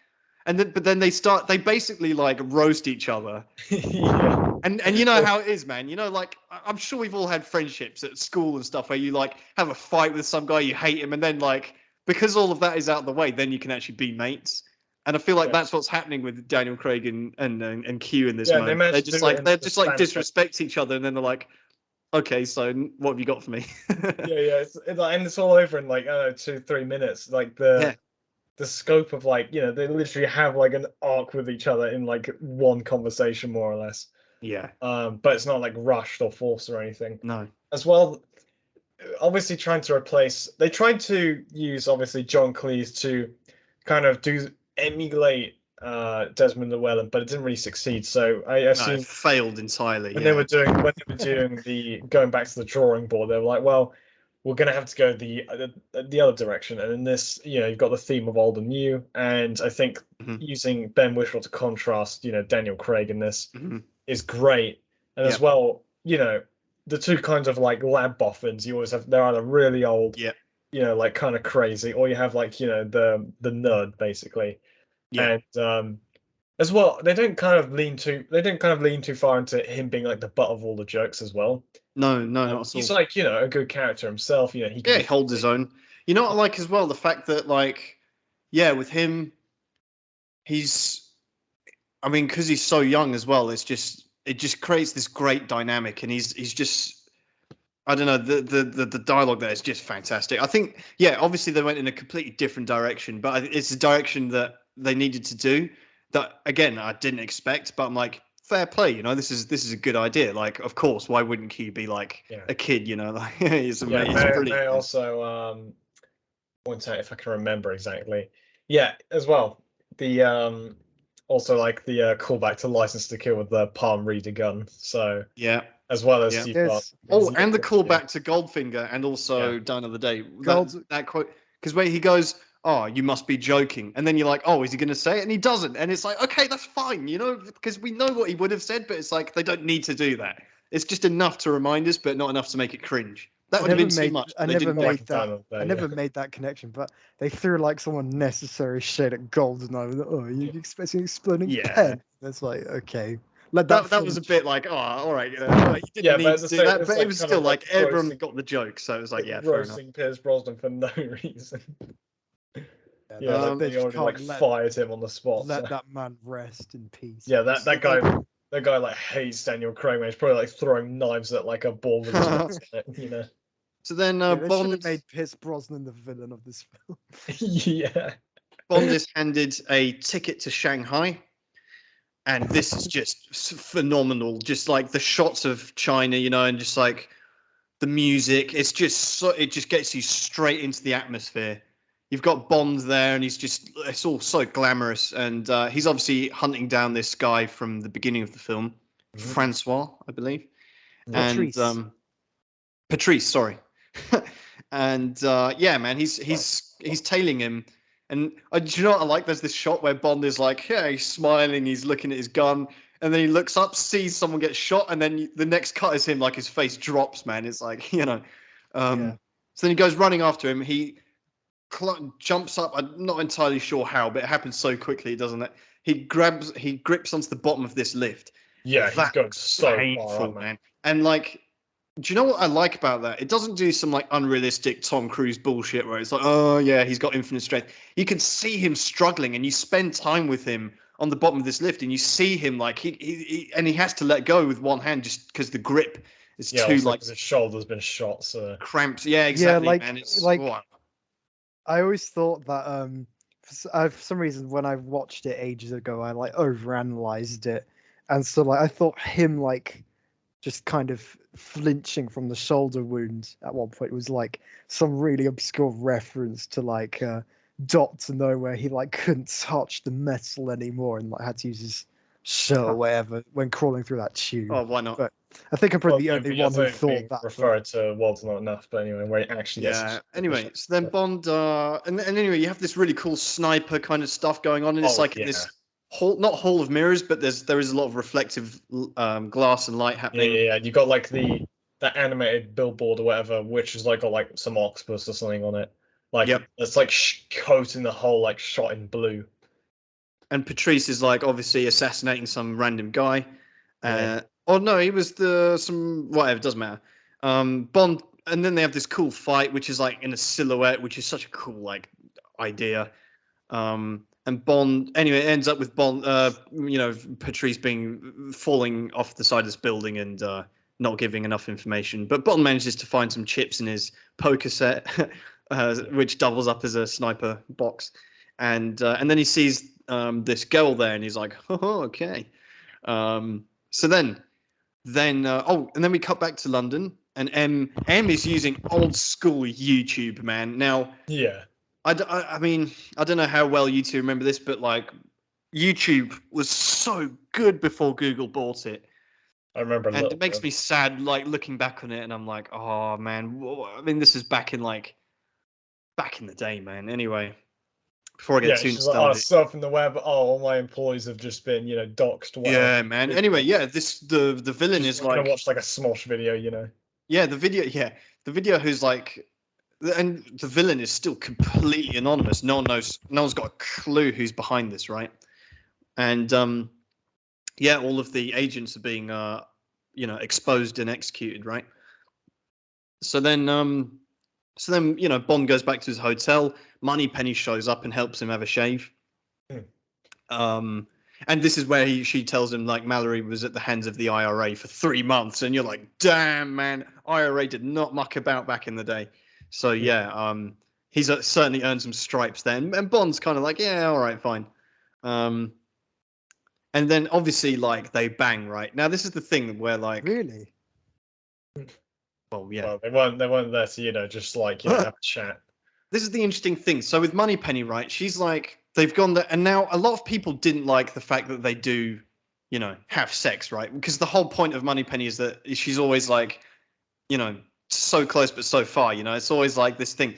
but then they basically like roast each other. Yeah. And you know how it is, man. You know, like I'm sure we've all had friendships at school and stuff where you like have a fight with some guy, you hate him, and then like because all of that is out of the way, then you can actually be mates. And I feel like Yeah. that's what's happening with Daniel Craig and Q in this Yeah, they moment. managed to do it in They're the just like span of, like- disrespect each other, and then they're like, okay, so what have you got for me? Yeah, it's like, and it's all over in like I don't know 2-3 minutes. Like Yeah. the scope of like they literally have like an arc with each other in like one conversation more or less. Yeah. But it's not like rushed or forced or anything. No. As well, obviously they tried to use obviously John Cleese to kind of emulate Desmond Llewellyn, but it didn't really succeed. So I No, assume it failed entirely. when Yeah. they were doing the going back to the drawing board, they were like, well, we're gonna have to go the other direction. And in this, you've got the theme of old and new, and I think Mhm. using Ben Whishaw to contrast, Daniel Craig in this Mhm. is great. And as Yep. well, the two kinds of like lab boffins you always have, they're either really old, Yep. like kind of crazy, or you have like, the nerd basically. Yeah. And as well, they don't kind of lean too far into him being like the butt of all the jokes as well. No, not at He's all. like, a good character himself, he can Yeah, be he holds his own. You know what I like as well? The fact that like, yeah, with him, I mean, because he's so young as well, it just creates this great dynamic, and he's just I don't know, the dialogue there is just fantastic. I think, yeah, obviously they went in a completely different direction, but it's a direction that they needed to do. That again, I didn't expect, but I'm like, fair play, this is a good idea. Like, of course, why wouldn't Q be like Yeah. a kid? Like, it's Yeah, amazing, it's may brilliant. I also point out if I can remember exactly. Yeah, as well. The also like the callback to License to Kill with the palm reader gun. So Yeah, as well as yeah. you've got Oh, and the yeah. callback to Goldfinger, and also Yeah. Dawn of the Day. Gold- That quote, because when he goes, "Oh, you must be joking," and then you're like, "Oh, is he going to say it?" And he doesn't, and it's like, okay, that's fine, because we know what he would have said, but it's like they don't need to do that. It's just enough to remind us, but not enough to make it cringe. That would have been too much. I But they never didn't do made it. that. I never made that connection, but they threw like some unnecessary shade at Goldeneye. Oh, you expecting an exploding Yeah. pen? That's like, okay, let that. That was a bit like, oh, all right, like, you didn't need to do that, but it was still like everyone got the joke, so it was like, yeah, fair enough. Roasting Pierce Brosnan for no reason. Yeah, like they already like fired him on the spot. Let that man rest in peace. Yeah, that guy like hates Daniel Craig, man. He's probably like throwing knives at like a ball with his nuts in it, So then they Bond should have made Pierce Brosnan the villain of this film. Yeah. Bond is handed a ticket to Shanghai, and this is just phenomenal. Just like the shots of China, and just like the music. It just gets you straight into the atmosphere. You've got Bond there, and it's all so glamorous. And he's obviously hunting down this guy from the beginning of the film, Francois, I believe. Patrice. And Patrice, sorry. And yeah, man, he's tailing him. And do you know what I like? There's this shot where Bond is like, yeah, he's smiling, he's looking at his gun, and then he looks up, sees someone get shot, and then the next cut is him, like his face drops, man. It's like, you know. Yeah. So then he goes running after him. He jumps up. I'm not entirely sure how, but it happens so quickly, doesn't it? He grips onto the bottom of this lift. Yeah, he's That's going so painful, far up, man. And like, do you know what I like about that? It doesn't do some like unrealistic Tom Cruise bullshit where it's like, oh yeah, he's got infinite strength. You can see him struggling, and you spend time with him on the bottom of this lift, and you see him like he has to let go with one hand just because the grip is Yeah, too also like 'cause his shoulder's been shot, so cramps. Yeah, exactly, like- man. It's like- oh, I always thought that for some reason when I watched it ages ago, I like overanalyzed it, and so like I thought him like just kind of flinching from the shoulder wound at one point was like some really obscure reference to like Doctor No, where he like couldn't touch the metal anymore and like had to use his shirt or whatever when crawling through that tube. oh, why not? But I think I'm probably Well, the only yeah, one who but thought that. referred to Walter not enough, but anyway, where he actually gets Yeah. his- Anyway, so then Bond, and anyway, you have this really cool sniper kind of stuff going on, and it's Oh, like yeah. this hall, not hall of mirrors, but there is a lot of reflective glass and light Yeah, happening. yeah, yeah. You got like that animated billboard or whatever, which is like got like some octopus or something on it. Like Yep. it's like coating the whole like shot in blue. And Patrice is like obviously assassinating some random guy. Yeah. Oh no, he was some whatever, doesn't matter. Bond, and then they have this cool fight, which is like in a silhouette, which is such a cool like idea. And Bond, anyway, it ends up with Bond, Patrice falling off the side of this building and not giving enough information. But Bond manages to find some chips in his poker set, which doubles up as a sniper box. And then he sees this girl there, and he's like, "Oh, okay." So then, and then we cut back to London, and M is using old school YouTube, man. Now, Yeah. I mean, I don't know how well you two remember this, but like, YouTube was so good before Google bought it, I remember a and little it makes bit. me sad, like looking back on it, and I'm like, oh man. I mean, this is back in the day, man. Anyway, before I get Yeah, too she's like, oh, nostalgic. surfing the web. Oh, all my employees have just been, doxed. Whatever. Yeah, man. Anyway, yeah, the villain Just is gonna like, watch like a Smosh video. yeah, the video who's like, and the villain is still completely anonymous. No one knows. No one's got a clue who's behind this, right? And yeah, all of the agents are being exposed and executed, right? So then Bond goes back to his hotel. Moneypenny shows up and helps him have a shave. And this is where she tells him like Mallory was at the hands of the IRA for 3 months, and you're like, damn, man, IRA did not muck about back in the day. So yeah, he's certainly earned some stripes then, and Bond's kind of like, yeah, all right, fine. And then obviously like they bang, right? Now this is the thing where like, Really? well, yeah, Well, they weren't there to just like have a chat. this is the interesting thing. So with Moneypenny, right? She's like, they've gone there, and now a lot of people didn't like the fact that they do, have sex, right? Because the whole point of Moneypenny is that she's always like, so close but so far. It's always like this thing.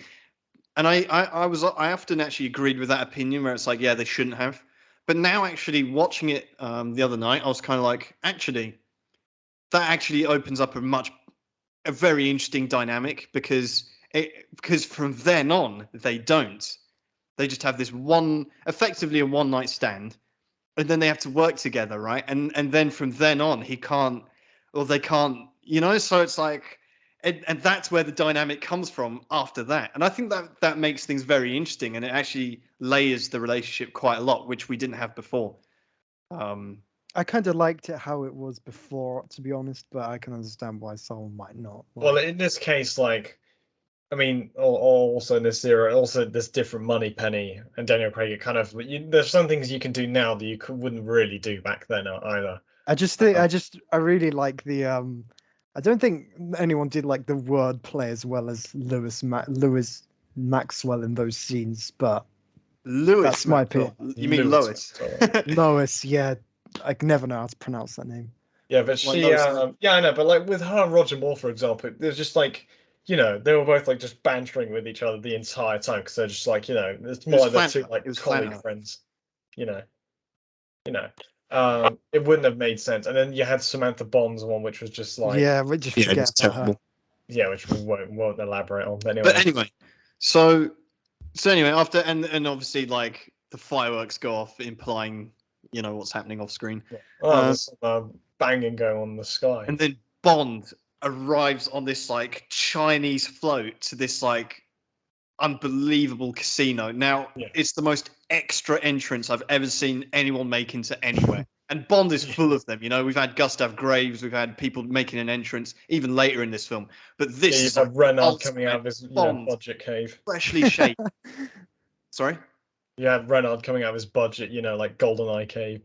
And I often actually agreed with that opinion where it's like, yeah, they shouldn't have. But now actually watching it the other night, I was kind of like, actually, that actually opens up a very interesting dynamic because from then on they don't. They just have this effectively a one night stand, and then they have to work together, right? And then from then on he can't, or they can't, So it's like, and that's where the dynamic comes from after that. And I think that makes things very interesting, and it actually layers the relationship quite a lot, which we didn't have before. I kind of liked it how it was before, to be honest, but I can understand why someone might not. Well, in this case, like, I mean, also in this era, also this different Moneypenny and Daniel Craig, it kind of there's some things you can do now that you wouldn't really do back then either. I just think I really like the I don't think anyone did like the word play as well as Lewis Maxwell in those scenes, but Lewis, that's my Maxwell. opinion. You mean Lois? Lois, yeah, I never know how to pronounce that name. Yeah, but Like she, I know, but like with her and Roger Moore, for example, there's just like, they were both like just bantering with each other the entire time because they're just like, it's more like they're two like colleague friends, you know. It wouldn't have made sense. And then you had Samantha Bond's one, which was just like, yeah, we just Yeah, forget it's about her. terrible. yeah, which we won't elaborate on. But But anyway, so anyway, after and obviously like the fireworks go off, implying what's happening off screen. there's some banging going on in the sky. And then Bond arrives on this like Chinese float to this like unbelievable casino. Now Yeah. it's the most extra entrance I've ever seen anyone make into anywhere. And Bond is full of them. We've had Gustav Graves, we've had people making an entrance even later in this film. But this Yeah, is you've had Renard ultimate coming out of his Bond, budget cave. freshly shaved. Sorry? You had Renard coming out of his budget, like GoldenEye cave.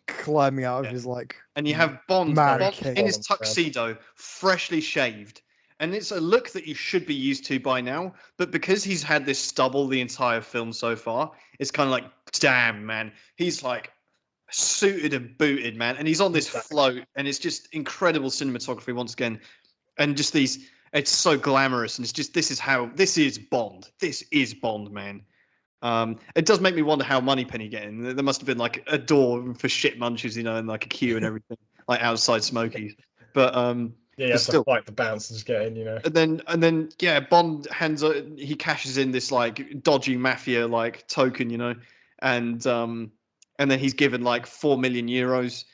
Climbing out of Yeah. his like. And you have Bond Man in his cave. tuxedo, freshly shaved. And it's a look that you should be used to by now. But because he's had this stubble the entire film so far, it's kind of like, damn, man. He's like suited and booted, man. And he's on this float. And it's just incredible cinematography once again. And just it's so glamorous. And it's just, this is Bond. This is Bond, man. It does make me wonder how Moneypenny get in. There must have been like a door for shit munchers, and like a queue and everything, like outside Smokies. But Yeah, you have still, to fight the bouncers get in, And then yeah, Bond he cashes in this like dodgy mafia like token, and then he's given like 4 million euros.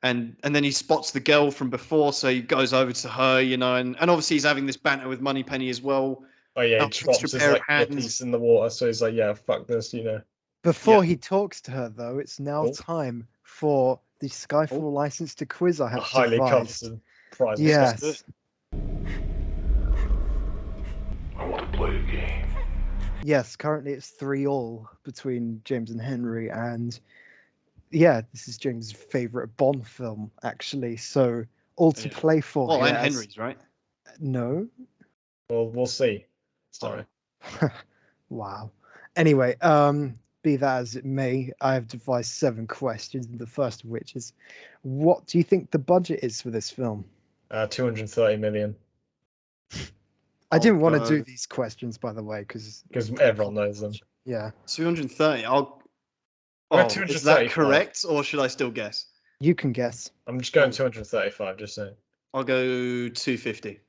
And then he spots the girl from before, so he goes over to her, and obviously he's having this banter with Moneypenny as well. Oh yeah, he Extra drops his pair of like hands. piece in the water, so he's like, yeah, fuck this, Before he talks to her, though, it's now Oh. time for the Skyfall license to quiz I A have highly devised. coveted prize. Yes. I want to play a game. Yes, currently it's 3-3 between James and Henry, and yeah, this is James' favorite Bond film, actually. So all to play for. Well, here and as- Henry's, right? No. Well, we'll see. Sorry. Wow. Anyway, be that as it may, I have devised 7 questions. The first of which is, what do you think the budget is for this film? 230 million. I didn't want to go- do these questions, by the way, because everyone knows them. yeah, 230. We're Is 235. that correct, or should I still guess? you can guess. I'm just going 235, just saying. I'll go 250.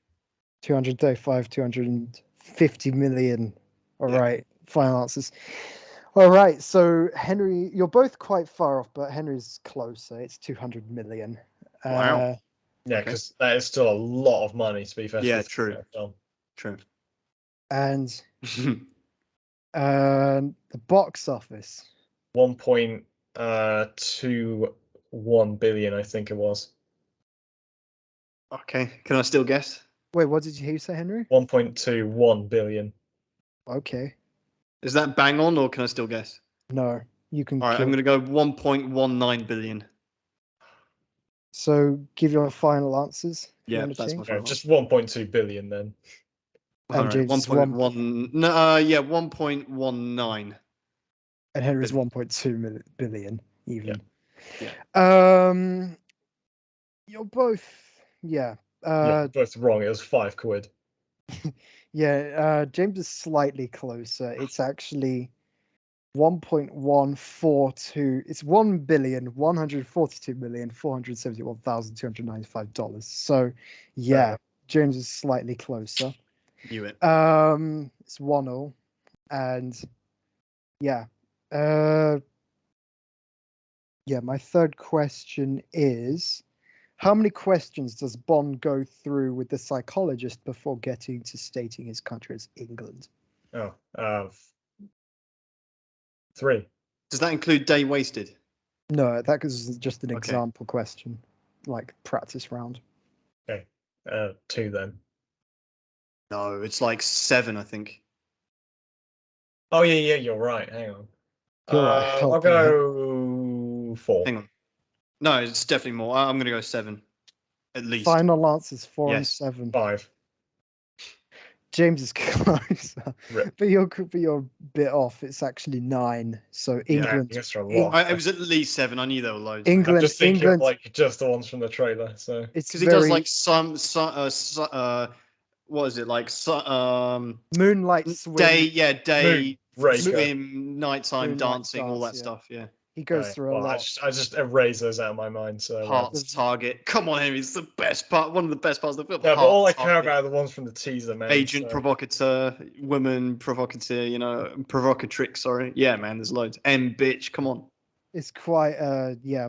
235, 250 million. All Yeah. right, final answers. All right, so Henry, you're both quite far off, but Henry's closer. It's 200 million. Wow. Yeah, Okay. because that is still a lot of money, to be fair. Yeah, for a true. film. True. And the box office. 1.21 billion, I think it was. Okay. Can I still guess? Wait, what did you hear you say, Henry? 1.21 billion. Okay, Is that bang on, or can I still guess? no, you can. All right, I'm going to go 1.19 billion. So give your final answers. if you Yeah, wanna that's my change. final. Just 1.2 billion then. All right, James is 1.1. No, yeah, 1.19. And Henry's Billion. 1.2 billion even. Yeah. You're both. Yeah. Yeah, both wrong. It was £5. Yeah. James is slightly closer. It's actually 1.142. It's $1,142,471,295. So, yeah, James is slightly closer. Knew it. It's 1-0, and yeah. Yeah, my third question is, how many questions does Bond go through with the psychologist before getting to stating his country as England? 3. Does that include day wasted? No, that is just an Okay. example question, like practice round. Okay. 2 then. No, it's like 7, I think. Oh yeah, you're right. Hang on. You're right, help I'll me. go 4. Hang on. No, it's definitely more. I'm going to go 7, at least. Final answers 4 and Yes. 7. 5. James is closer, Rip. but you're a bit off. It's actually 9. So Yeah, England. You guessed a lot. It was at least 7. I knew there were loads. I'm England. just thinking England. of like just the ones from the trailer. So It's Because he very does like what is it like? moonlight swim. Day, Moon, Raker. swim, nighttime Moonlight dancing, all dance, that yeah. stuff. Yeah. He goes Right, through a well, lot. I just erase those out of my mind. So Heart's Target. Come on, Henry. It's the best part. One of the best parts of the film. no, but all I Heart care Target. about are the ones from the teaser, man. Agent so- provocateur, woman provocateur, provocatrix, sorry. Yeah, man, there's loads. M bitch, come on. It's quite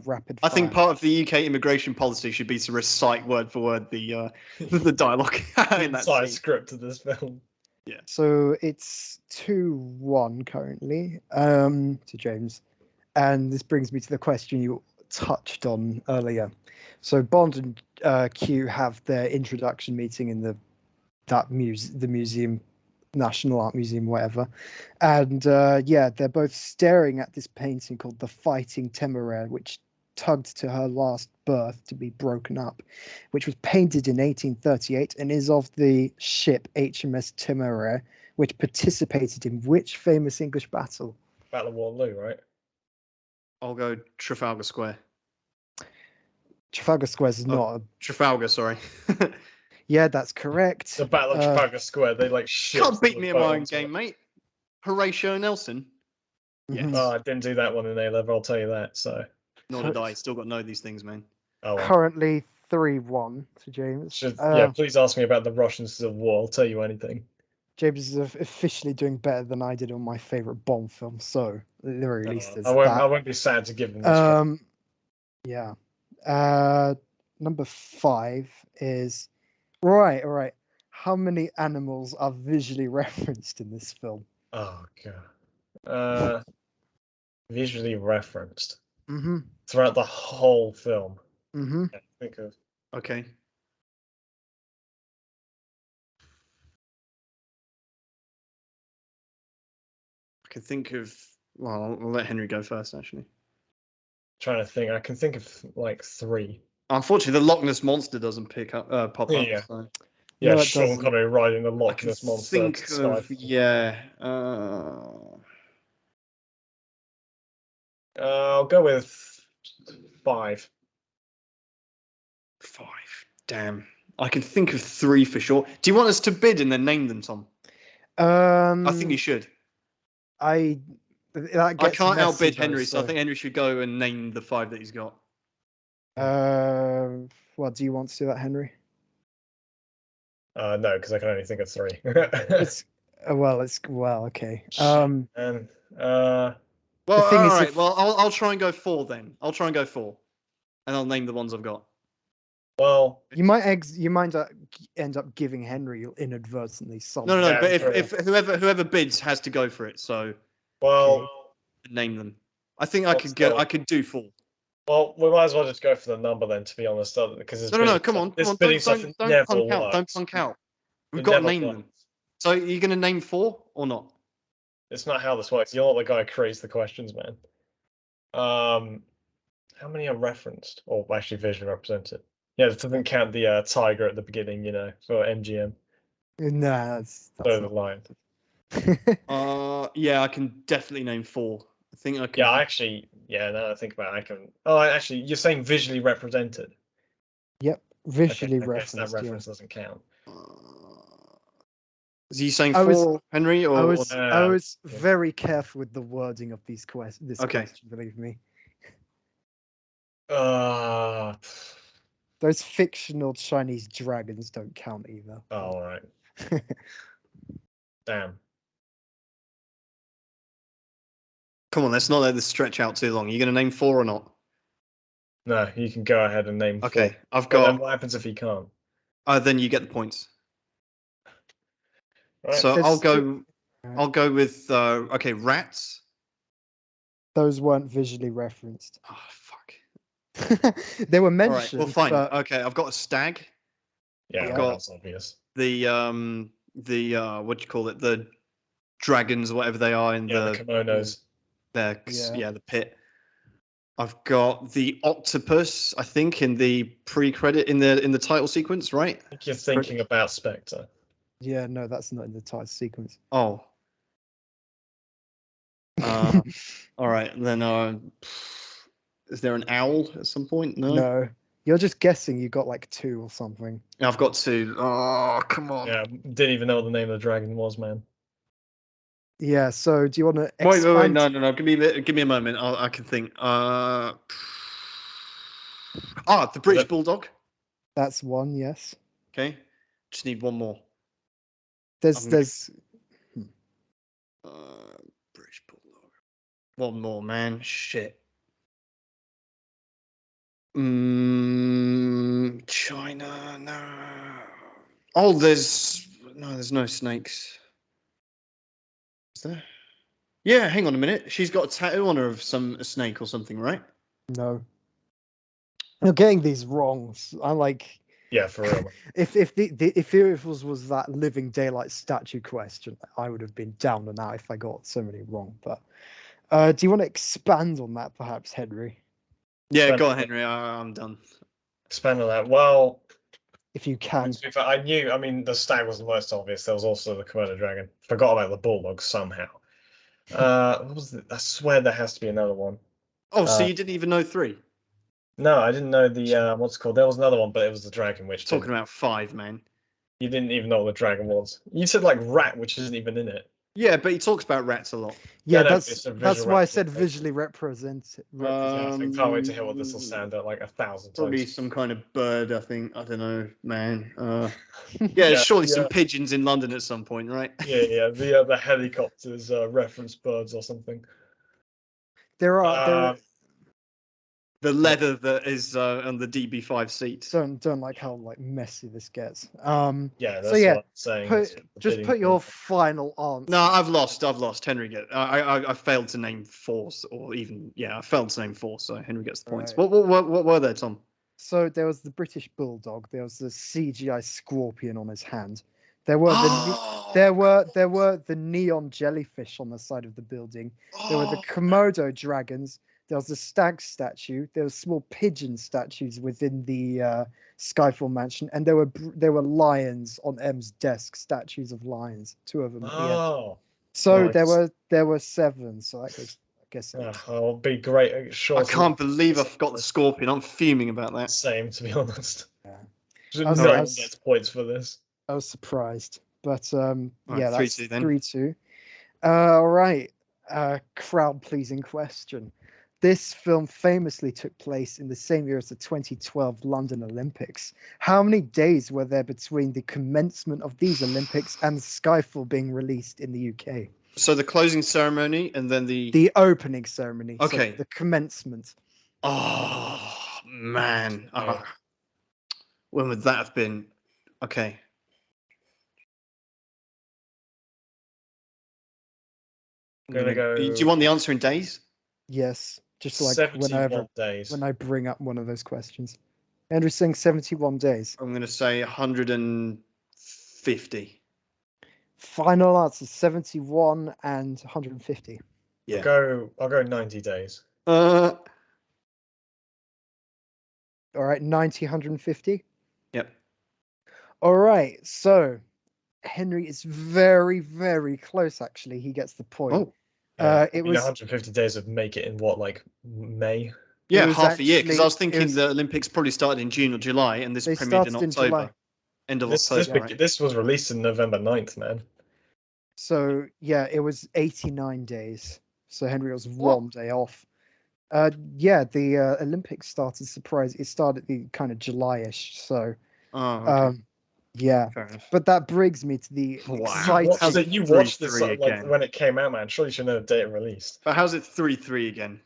rapid I think fire. part of the UK immigration policy should be to recite word for word the the dialogue the in that entire scene. script of this film. So it's 2-1 currently to James. And this brings me to the question you touched on earlier. So Bond and Q have their introduction meeting in the museum, National Art Museum, whatever. And they're both staring at this painting called The Fighting Temeraire, which tugged to her last berth to be broken up, which was painted in 1838 and is of the ship HMS Temeraire, which participated in which famous English battle? Battle of Waterloo, right? I'll go Trafalgar Square. Trafalgar Square is not a... Trafalgar, sorry. Yeah, that's correct. The Battle of Trafalgar Square. They like ships. Can't beat that me in were my built own onto game, it. mate. Horatio Nelson. Yes. Mhm. Oh, I didn't do that one in A level. I'll tell you that. So. Nor did I. Still got to know these things, man. Oh, well. Currently 3-1 to James. Please ask me about the Russian Civil War. I'll tell you anything. James is officially doing better than I did on my favorite Bond film, so at the very least there's I that. won't be sad to give them this. Yeah. Number 5 is all right. How many animals are visually referenced in this film? Oh god. Visually referenced Mm-hmm. throughout the whole film. Mm-hmm. I think of Okay. I can think of. Well, I'll let Henry go first, actually. trying to think. I can think of like 3. Unfortunately, the Loch Ness monster doesn't pop up. Yeah. So. Yeah, No, it Sean doesn't. Connery riding the I Loch can Ness monster. think to of Skyfall. I'll go with 5. 5. Damn. I can think of 3 for sure. Do you want us to bid and then name them, Tom? I think you should. I I gets can't messy, outbid though, Henry, so I think Henry should go and name the 5 that he's got. Well, do you want to do that, Henry? No, because I can only think of 3. It's okay. And Well, thing all is, right. if- Well, I'll try and go 4 then. I'll try and go 4, and I'll name the ones I've got. well, you might end up giving Henry inadvertently some. No. Yeah, But true. if whoever bids has to go for it, so well, name them. I think I Well, could still. I could do 4. well, we might as well just go for the number then, to be honest, because this No. Come on. this bidding stuff Don't never punk out. Don't works. punk out. We've It got to never name them. works. So you're going to name 4 or not? It's not how this works. You're not the guy who creates the questions, man. How many are referenced or actually visually represented? Yeah, it doesn't count the tiger at the beginning, for MGM. Nah, that's So the not. line. Yeah, I can definitely name 4. I think I can. Yeah, actually, now that I think about it, I can. Oh, actually, you're saying visually represented. Yep, Okay, visually I guess referenced. that reference doesn't count. Is he saying I 4, was- Henry? Or I was Yeah. very careful with the wording of this question. Okay. Believe me. Uh, Those fictional Chinese dragons don't count either. oh, all right. Damn. Come on, let's not let this stretch out too long. Are you going to name 4 or not? No, you can go ahead and name 4. Okay, I've But then got. what happens if he can't? Then you get the points. Right. So There's I'll still- go with okay, rats. Those weren't visually referenced. Oh fuck. They were All right. mentioned. Well, fine. But Okay, I've got a stag. Yeah, Yeah. well, that's obvious. The what do you call it? The dragons, whatever they are in Yeah, the kimonos. Yeah. the pit. I've got the octopus. I think in the pre-credit in the title sequence, right? I think you're thinking about Spectre. Yeah, no, that's not in the title sequence. Oh. All right. Then is there an owl at some point? No. No, you're just guessing. You got like 2 or something. I've got 2. Oh, come on. Yeah, didn't even know what the name of the dragon was, man. Yeah. So do you want to Wait, expand? no. Give me a moment. I can think. The British Bulldog. That's one. Yes. Okay, just need one more. There's I'm gonna- there's British Bulldog. One more, man. Shit. China. No. Oh, there's no snakes. Is there? Yeah, hang on a minute. She's got a tattoo on her of a snake or something, right? no. You're getting these wrong. I like. Yeah, for real. If it was that living daylight statue question, I would have been down and out if I got so many wrong. But do you want to expand on that, perhaps, Henry? Yeah, Expand go on on, Henry. I'm done. Expand on that. Well, If you I can. mean, to be fair, I knew. I mean, the stag was the most obvious. There was also the Komodo dragon. Forgot about the bulldog somehow. What was I swear there has to be another one. Oh, so you didn't even know 3? No, I didn't know the what's it called. There was another one, but it was the dragon, which Talking about 5, man. you didn't even know what the dragon was. You said like rat, which isn't even in it. Yeah, but he talks about rats a lot. Yeah, no, it's a that's visual why I said representation. visually represent. Yeah, so I can't wait to hear what this will sound at like 1,000 Probably times. some kind of bird, I think. I don't know, man. Yeah, surely some pigeons in London at some point, right? Yeah. The helicopters reference birds or something. There are The leather that is on the DB5 seat. don't like how like messy this gets. Yeah, that's so yeah, what I'm saying. just put your final answer. No, I've lost. Henry I failed to name 4, or even I failed to name 4. So Henry gets the points. Right. What were there, Tom? So there was the British Bulldog. There was the CGI scorpion on his hand. There were there were the neon jellyfish on the side of the building. There were the Komodo dragons. There was the stag statue. There were small pigeon statues within the Skyfall mansion, and there were lions on M's desk. Statues of lions, 2 of them at the end. Oh, So nice. there were 7. So that goes, I guess. I'll be great. Sure, I can't believe I forgot the scorpion. I'm fuming about that. Same, to be honest. Yeah. No one gets points for this. I was surprised, but Right, yeah, that's 3-2 then. 3-2. All right, crowd-pleasing question. This film famously took place in the same year as the 2012 London Olympics. How many days were there between the commencement of these Olympics and Skyfall being released in the UK? So the closing ceremony and then the opening ceremony. Okay. So the commencement. Oh man. When would that have been? Okay. Gonna go. Do you want the answer in days? Yes, just like 71 days. when I bring up one of those questions. Andrew's saying 71 days. I'm going to say 150. Final answer 71 and 150. Yeah. I'll go 90 days. All right, 90, 150. Yep. All right, so Henry is very, very close. Actually, he gets the point. Oh. Yeah, it was 150 days would make it in what, like May? Yeah, was half a year. Because I was actually- it thinking was- the Olympics probably started in June or July, and this They premiered in started in October. July. End of This October. Right? this was released in November 9th, man. So yeah, it was 89 days. So Henry was What? 1 day off. Yeah, the Olympics started It started the kind of July-ish. So Oh, okay. yeah. Fair enough. But that brings me to the Wow. exciting. How's it You watched this 3-3 like again? when it came out, man. Surely you should know the date it released. But how's it 3-3 again?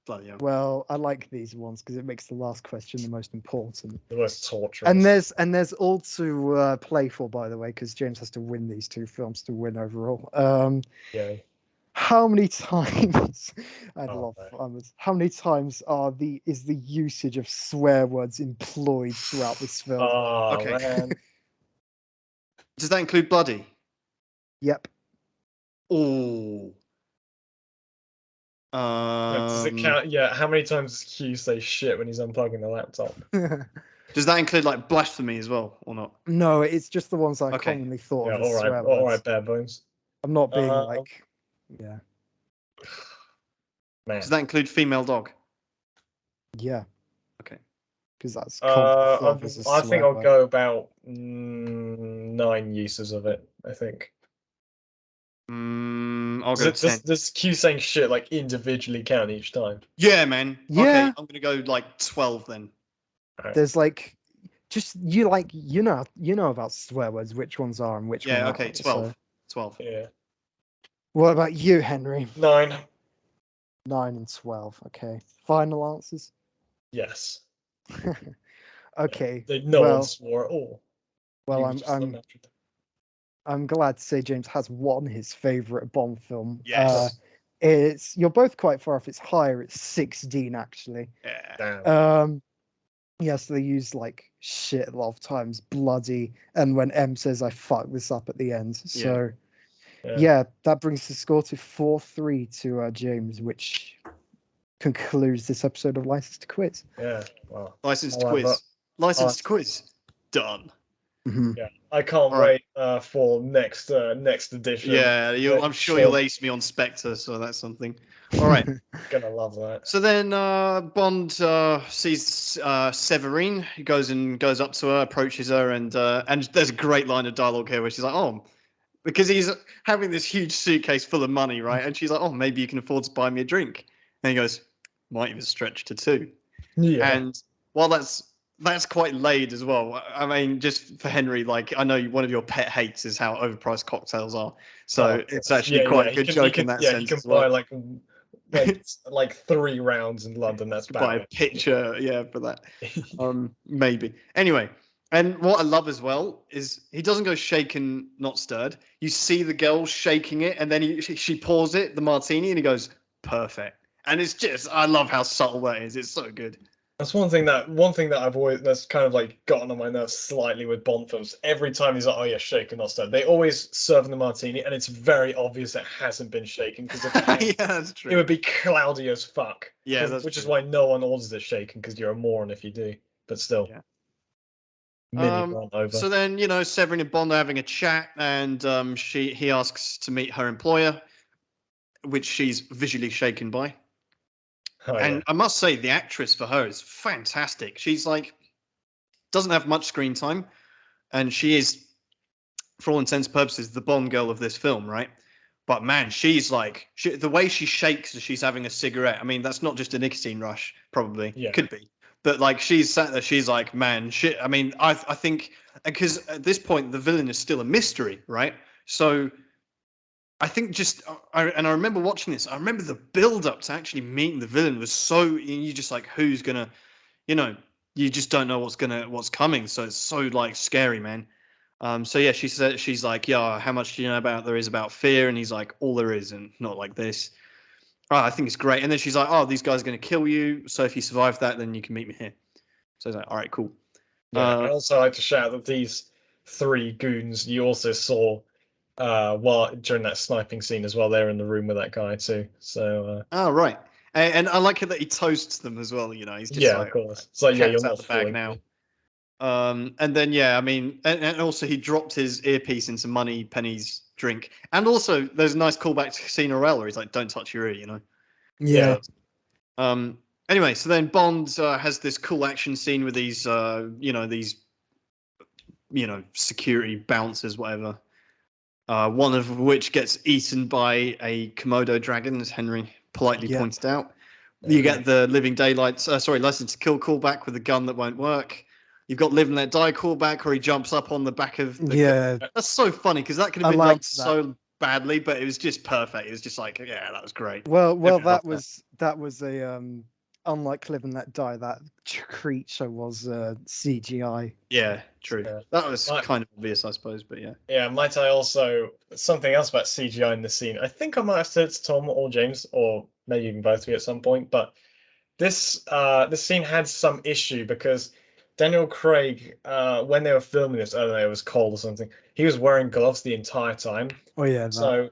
Bloody hell. Well, I like these ones because it makes the last question the most important. The most torturous. And there's all to play for, by the way, because James has to win these 2 films to win overall. Yeah. How many times? I'd Oh, love no. farmers. How many times is the usage of swear words employed throughout this film? Oh Okay. man. Does that include bloody? Yep. Oh. Does it count? Yeah. How many times does Q say shit when he's unplugging the laptop? Does that include like blasphemy as well, or not? No, it's just the ones I Okay. commonly thought Yeah. of as All right. swear All words. right. Bare bones. I'm not being like, yeah, Man. Does that include female dog? yeah, Okay. because that's commonly thought of as a I think swear I'll word. go about 9 uses of it. I think. I'll go 10. Does Q saying shit like individually count each time? Yeah, man. Yeah. Okay, I'm gonna go like 12 then. There's like, just you know about swear words, which ones are and which Yeah, ones okay, aren't. 12. So, 12. Yeah. what about you, Henry? 9. 9 and 12. Okay. Final answers. Yes. Okay. No one well, swore at all. well, You I'm just I'm imagined. I'm glad to say James has won his favorite Bond film. Yes. You're both quite far off. It's higher. It's 16 actually. Yeah. Damn. Yes, they use like shit a lot of times, bloody, and when M says I fucked this up at the end. So yeah, that brings the score to 4-3 to James, which concludes this episode of License to Quiz. Yeah. Wow. Licensed I'll have quiz. Licensed quiz. Done. Mhm. Yeah. I can't All right. wait for next edition. Yeah, I'm sure you'll ace me on Spectre, so that's something. All right. Gonna love that. So then Bond sees Severine. He goes up to her, approaches her, and there's a great line of dialogue here where she's like, "Oh," because he's having this huge suitcase full of money, right? And she's like, "Oh, maybe you can afford to buy me a drink." And he goes, "Might even stretch to 2." Yeah. And while that's quite laid as well. I mean, just for Henry, like I know one of your pet hates is how overpriced cocktails are. So it's actually quite a good joke in that sense You can as well. buy like 3 rounds in London. That's Buy a bad. picture, yeah, for that. Maybe. Anyway, and what I love as well is he doesn't go shaken, not stirred. You see the girl shaking it, and then she pours it, the martini, and he goes, perfect. And it's just, I love how subtle that is. It's so good. That's one thing that I've always that's kind of like gotten on my nerves slightly with Bond films. Every time he's like, "Oh yeah, shaken, not stirred." They always serve the martini, and it's very obvious it hasn't been shaken because if it had, Yeah, that's true. it would be cloudy as fuck. Yeah, that's which is true. why no one orders it shaken because you're a moron if you do. But still, Yeah. mini run over. So then, Severin and Bond are having a chat, and he asks to meet her employer, which she's visually shaken by. Oh, And yeah. I must say, the actress for her is fantastic. She's like, doesn't have much screen time, and she is, for all intents and purposes, the Bond girl of this film, right? But man, she's like, the way she shakes as she's having a cigarette. I mean, that's not just a nicotine rush, probably. Yeah. Could be. But like, she's sat there, she's like, man, shit. I mean, I think, because at this point, the villain is still a mystery, right? So I think I remember watching this. I remember the build up to actually meeting the villain was so, you just like, who's gonna, you just don't know what's coming. So it's so like scary, man. So yeah, she's like, yeah, how much do you know about fear? And he's like, all there is, and not like this. Oh, I think it's great. And then she's like, oh, these guys are going to kill you. So if you survive that, then you can meet me here. So he's like, all right, cool. Yeah. I also like to shout that these 3 goons you also saw during that sniping scene as well. They're in the room with that guy too. So Oh, right. And I like it that he toasts them as well. He's just yeah, like, of course. It's like, yeah, you're cat's out not the bag fooling now. me. And then yeah, I mean, and also he dropped his earpiece into Money Penny's drink, and also there's a nice callback to Casino Royale where he's like, "Don't touch your ear," Yeah. Anyway, so then Bond has this cool action scene with these, security bouncers, whatever. One of which gets eaten by a Komodo dragon, as Henry politely Yep. pointed out. You get the Living Daylights, License to Kill callback with a gun that won't work. You've got Live and Let Die callback where he jumps up on the back of the Yeah. That's so funny because that could have I been done liked that. so badly, but it was just perfect. It was just like, yeah, that was great. Well, Everyone that loved was a unlike Live and Let Die, that creature was CGI. Yeah, true. Yeah. That was kind of obvious, I suppose, but yeah. Yeah, might I also something else about CGI in the scene? I think I might have said it to Tom or James, or maybe even both of you at some point, but this scene had some issue because Daniel Craig, when they were filming this, I don't know, it was cold or something. He was wearing gloves the entire time. Oh yeah, So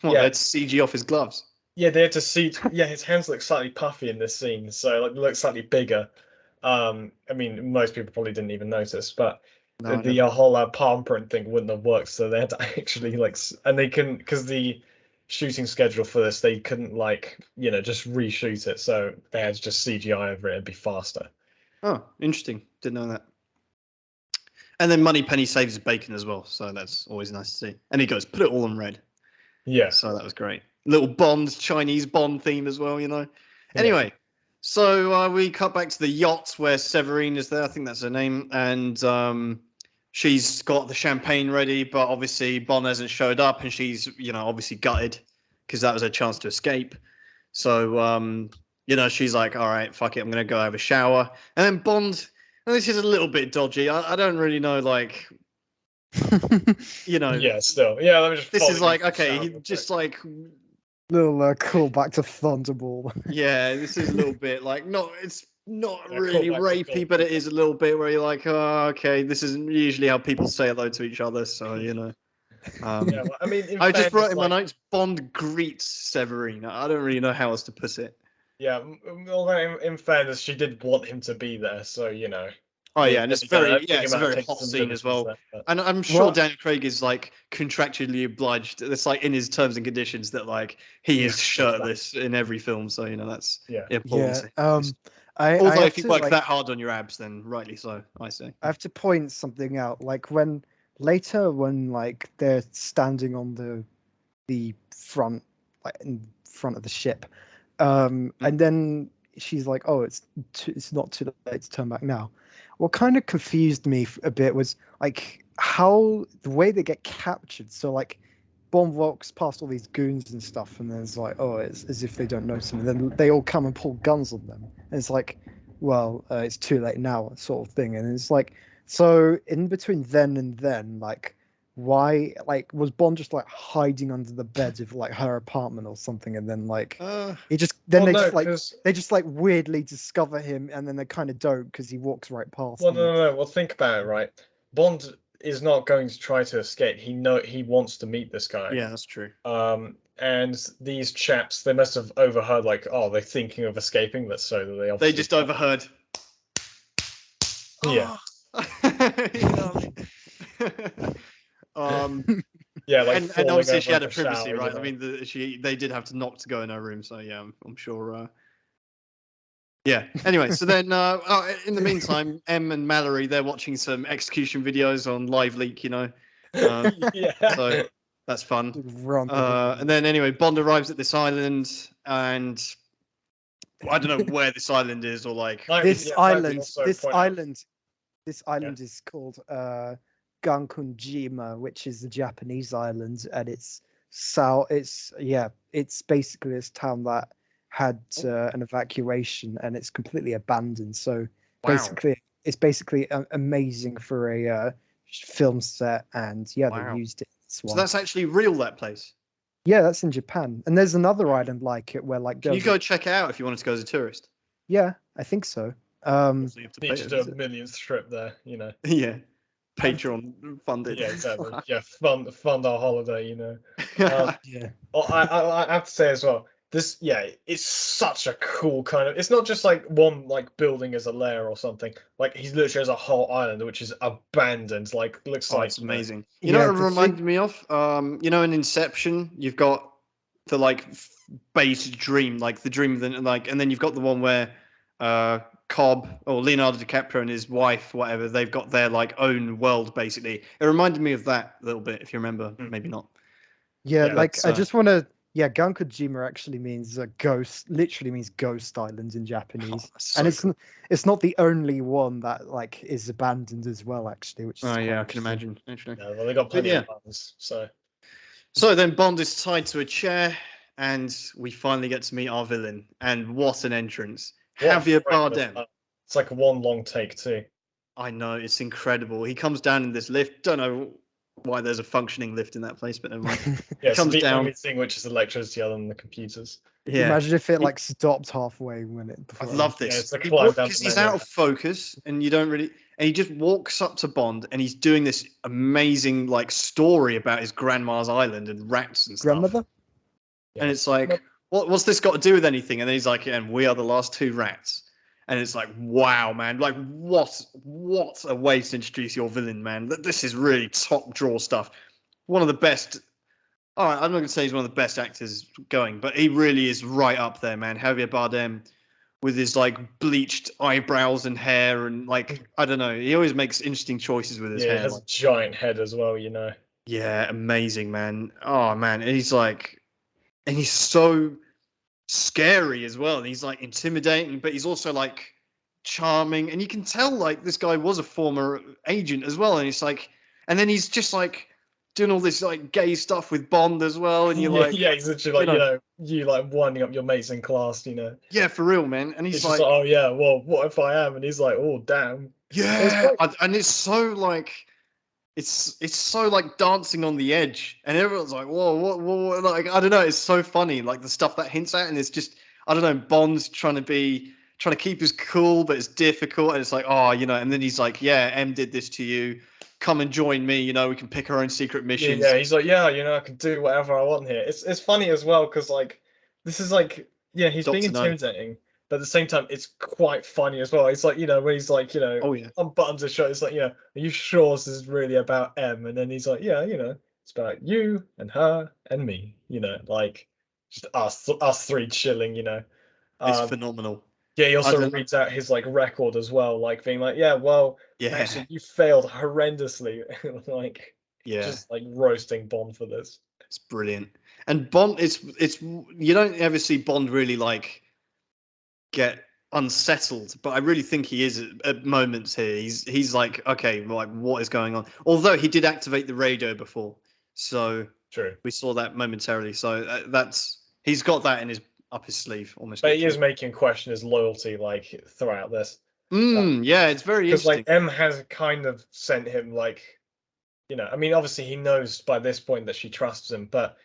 What, yeah, they had CG off his gloves? yeah, they had to see. Yeah, his hands look slightly puffy in this scene, so like they look slightly bigger. I mean, most people probably didn't even notice, but No, the whole palm print thing wouldn't have worked. So they had to actually and they couldn't because the shooting schedule for this they couldn't just reshoot it. So they had to just CGI over it and be faster. Oh, interesting. Didn't know that. And then Moneypenny saves his bacon as well, so that's always nice to see. And he goes, put it all on red. Yeah. So that was great. Little Bond, Chinese Bond theme as well, you know. Yeah. Anyway, so we cut back to the yacht where Severine is there. I think that's her name, and she's got the champagne ready, but obviously Bond hasn't showed up, and she's obviously gutted because that was her chance to escape. So she's like, all right, fuck it, I'm gonna go have a shower, and then Bond. And this is a little bit dodgy. I don't really know, like, Yeah, still. Yeah, let me just. This is like, okay, he he just like, Little call back to Thunderball. yeah, this is a little bit like, it's not Yeah, really call back to rapey, but it is a little bit where you're like, oh, okay, this isn't usually how people say hello to each other, so Yeah, well, I mean, I just fairness, wrote in my like, notes, Bond greets Severine. I don't really know how else to put it. yeah, although in fairness, she did want him to be there, so Oh Yeah, yeah, and it's then again, I very, think yeah, he it's a might have very taken hot some scene as liberties well. there, but- And I'm sure Well- Daniel Craig is like contractually obliged. It's like in his terms and conditions that like he is Yeah, shirtless in every film. So that's Yeah. important. Yeah. I Although have if you to, work like, that hard on your abs, then rightly so, I say. I have to point something out. Like when like they're standing on the front, like in front of the ship, and then she's like, "Oh, it's not too late to turn back now." What kind of confused me a bit was like how the way they get captured. So like Bond walks past all these goons and stuff, and then it's like, oh, it's as if they don't notice him, and then they all come and pull guns on them, and it's like, well, it's too late now, sort of thing, and it's like, so in between then and then, like, why, like, was Bond just like hiding under the bed of like her apartment or something, and then like he just then Well, they no, just like 'cause- they just like weirdly discover him, and then they kind of don't because he walks right past Well, them. no. Well, think about it, right? Bond is not going to try to escape. He wants to meet this guy. Yeah, that's true. And these chaps, they must have overheard, like, oh, they're thinking of escaping. That's so that they They obviously. just overheard. Yeah. You know what I mean? Yeah, like and falling obviously over she had in a the privacy, shower, right? I mean, they did have to knock to go in her room, so yeah, I'm sure. Yeah. Anyway, so then in the meantime, Em and Mallory, they're watching some execution videos on Live Leak, yeah. so that's fun. Run And then anyway, Bond arrives at this island, and I don't know where this island is, or like this Yeah, might be island, also this point out- island, this island is called Gankunjima, which is the Japanese island, and it's south. It's basically this town that had an evacuation, and it's completely abandoned. So Wow. it's basically amazing for a film set, and yeah, Wow. they used it. In this So one. that's actually real, that place. Yeah, that's in Japan, and there's another island like it where like Can you there's go check it out if you wanted to go as a tourist? yeah, I think so. So you have to Need pay to a do a visit. millionth trip there, Yeah. Patreon funded. Yeah, exactly. Yeah, fund our holiday, Yeah. Well, I have to say as well, this it's such a cool kind of. It's not just like one like building as a lair or something. Like he's literally has a whole island which is abandoned. Like looks Oh, like it's amazing. You Yeah, know what it the reminded me of? In Inception, you've got the like base dream, like the dream, and then you've got the one where Cobb or Leonardo DiCaprio and his wife, whatever, they've got their like own world basically. It reminded me of that a little bit, if you remember, maybe not. Yeah, Yeah, like but, I just want to. Yeah, Gankojima actually means ghost. Literally means ghost island in Japanese, that's and so it's not the only one that like is abandoned as well. Actually, which is Oh quite yeah, I can interesting. imagine actually. yeah, well they got plenty yeah. of funds, so So then Bond is tied to a chair, and we finally get to meet our villain. And what an entrance! what a Javier friend of- Bardem. It's like one long take too. I know, it's incredible. He comes down in this lift. Don't know why there's a functioning lift in that place, but never mind. Yeah, so comes the down. only thing which is electricity other than the computers. Yeah, Imagine if it like stopped halfway when it. I Before love Yeah, this. it's the climb down Because the he's manual out of focus, and you don't really. And he just walks up to Bond, and he's doing this amazing like story about his grandma's island and rats and stuff. grandmother. And it's like, what's this got to do with anything? And then he's like, and we are the last two rats. And it's like, wow, man! Like, what a way to introduce your villain, man! This is really top draw stuff. One of the best. All right, I'm not going to say he's one of the best actors going, but he really is right up there, man. Javier Bardem, with his like bleached eyebrows and hair, and like I don't know, he always makes interesting choices with his Yeah, hair. it has a giant head as well, Yeah, amazing, man. Oh man, and he's so scary as well. And he's like intimidating, but he's also like charming, and you can tell like this guy was a former agent as well. And it's like, and then he's just like doing all this like gay stuff with Bond as well, and you're Yeah, like, yeah, he's literally like, you know, you like winding up your mates in class, yeah, for real, man. And He's he's just like, like, oh yeah, well, what if I am? And he's like, oh damn. It's yeah, quite and it's so like. It's so like dancing on the edge, and everyone's like, "Whoa, what?" Like I don't know. It's so funny, like the stuff that hints at, and it's just I don't know. Bond's trying to keep his cool, but it's difficult, and it's like, oh, and then he's like, "Yeah, M did this to you. Come and join me. We can pick our own secret missions." yeah, he's like, yeah, I can do whatever I want here. It's funny as well because like this is like yeah, he's being Doctor No. intimidating, but at the same time it's quite funny as well. It's like, when he's like, Oh yeah, unbuttons his shirt, it's like, are you sure this is really about M? And then he's like, yeah, it's about you and her and me, like just us three chilling, it's Um phenomenal. yeah, he I also don't. reads out his like record as well, like being like, yeah, well, Yeah, actually you failed horrendously, like yeah, just like roasting Bond for this. it's brilliant. And Bond, it's you don't ever see Bond really like get unsettled, but I really think he is at moments here. He's like, okay, like what is going on? Although he did activate the radio before, so True. we saw that momentarily. So he's got that in his up his sleeve, almost But he is literally. making question his loyalty like throughout this. Yeah, it's very Because like interesting. M has kind of sent him like, I mean obviously he knows by this point that she trusts him, but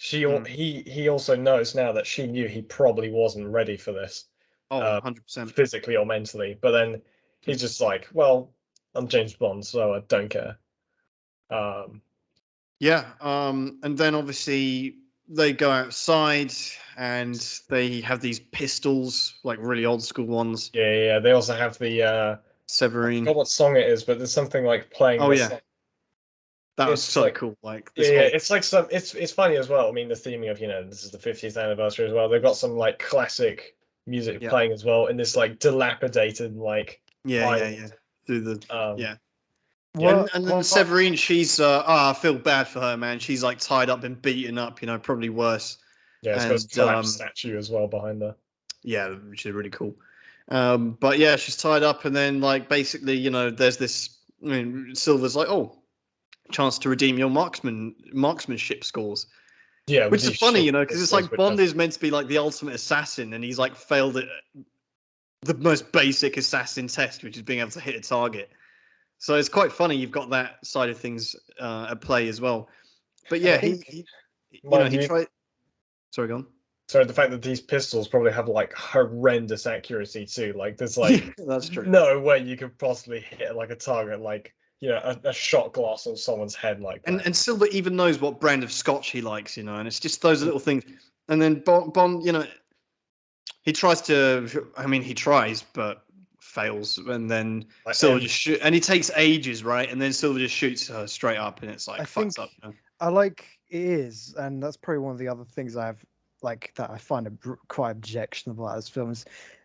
Mm. he also knows now that she knew he probably wasn't ready for this. Oh, uh, 100%. Physically or mentally. But then he's just like, well, I'm James Bond, so I don't care. Um, Yeah. And then obviously they go outside and they have these pistols, like really old school ones. yeah. They also have the I Severine. forgot what song it is, but there's something like playing Oh this. yeah, that was It's so like cool. Like yeah, this yeah. whole It's like some. It's funny as well. I mean, the theming of this is the 50th anniversary as well. They've got some like classic music yeah. playing as well in this like dilapidated like Yeah. island. Through the Um, yeah, yeah, and then Severine, she's I feel bad for her, man. She's like tied up and beaten up, probably worse. yeah. It's got this And collapsed statue as well behind her. yeah, which is really cool. But yeah, she's tied up, and then like basically, there's this. I mean, Silver's like, oh, chance to redeem your marksmanship scores, Yeah, with which is these funny, shit because it's pistols, like which Bond is meant to be like the ultimate assassin, and he's like failed at the most basic assassin test, which is being able to hit a target. So it's quite funny. You've got that side of things at play as well. But and yeah, I think, he mind you, tried. Sorry, go on. so the fact that these pistols probably have like horrendous accuracy too. Like there's Yeah, like that's true. no way you could possibly hit like a target like a shot glass on someone's head like that. And Silver even knows what brand of scotch he likes, and it's just those little things. And then Bond, he tries to. I mean, he tries, but fails. And then Like Silver M, just shoot, and it takes ages, right? And then Silver just shoots her straight up, and it's I like think fucked up. I like it is, and that's probably one of the other things I've like that I find quite objectionable about this film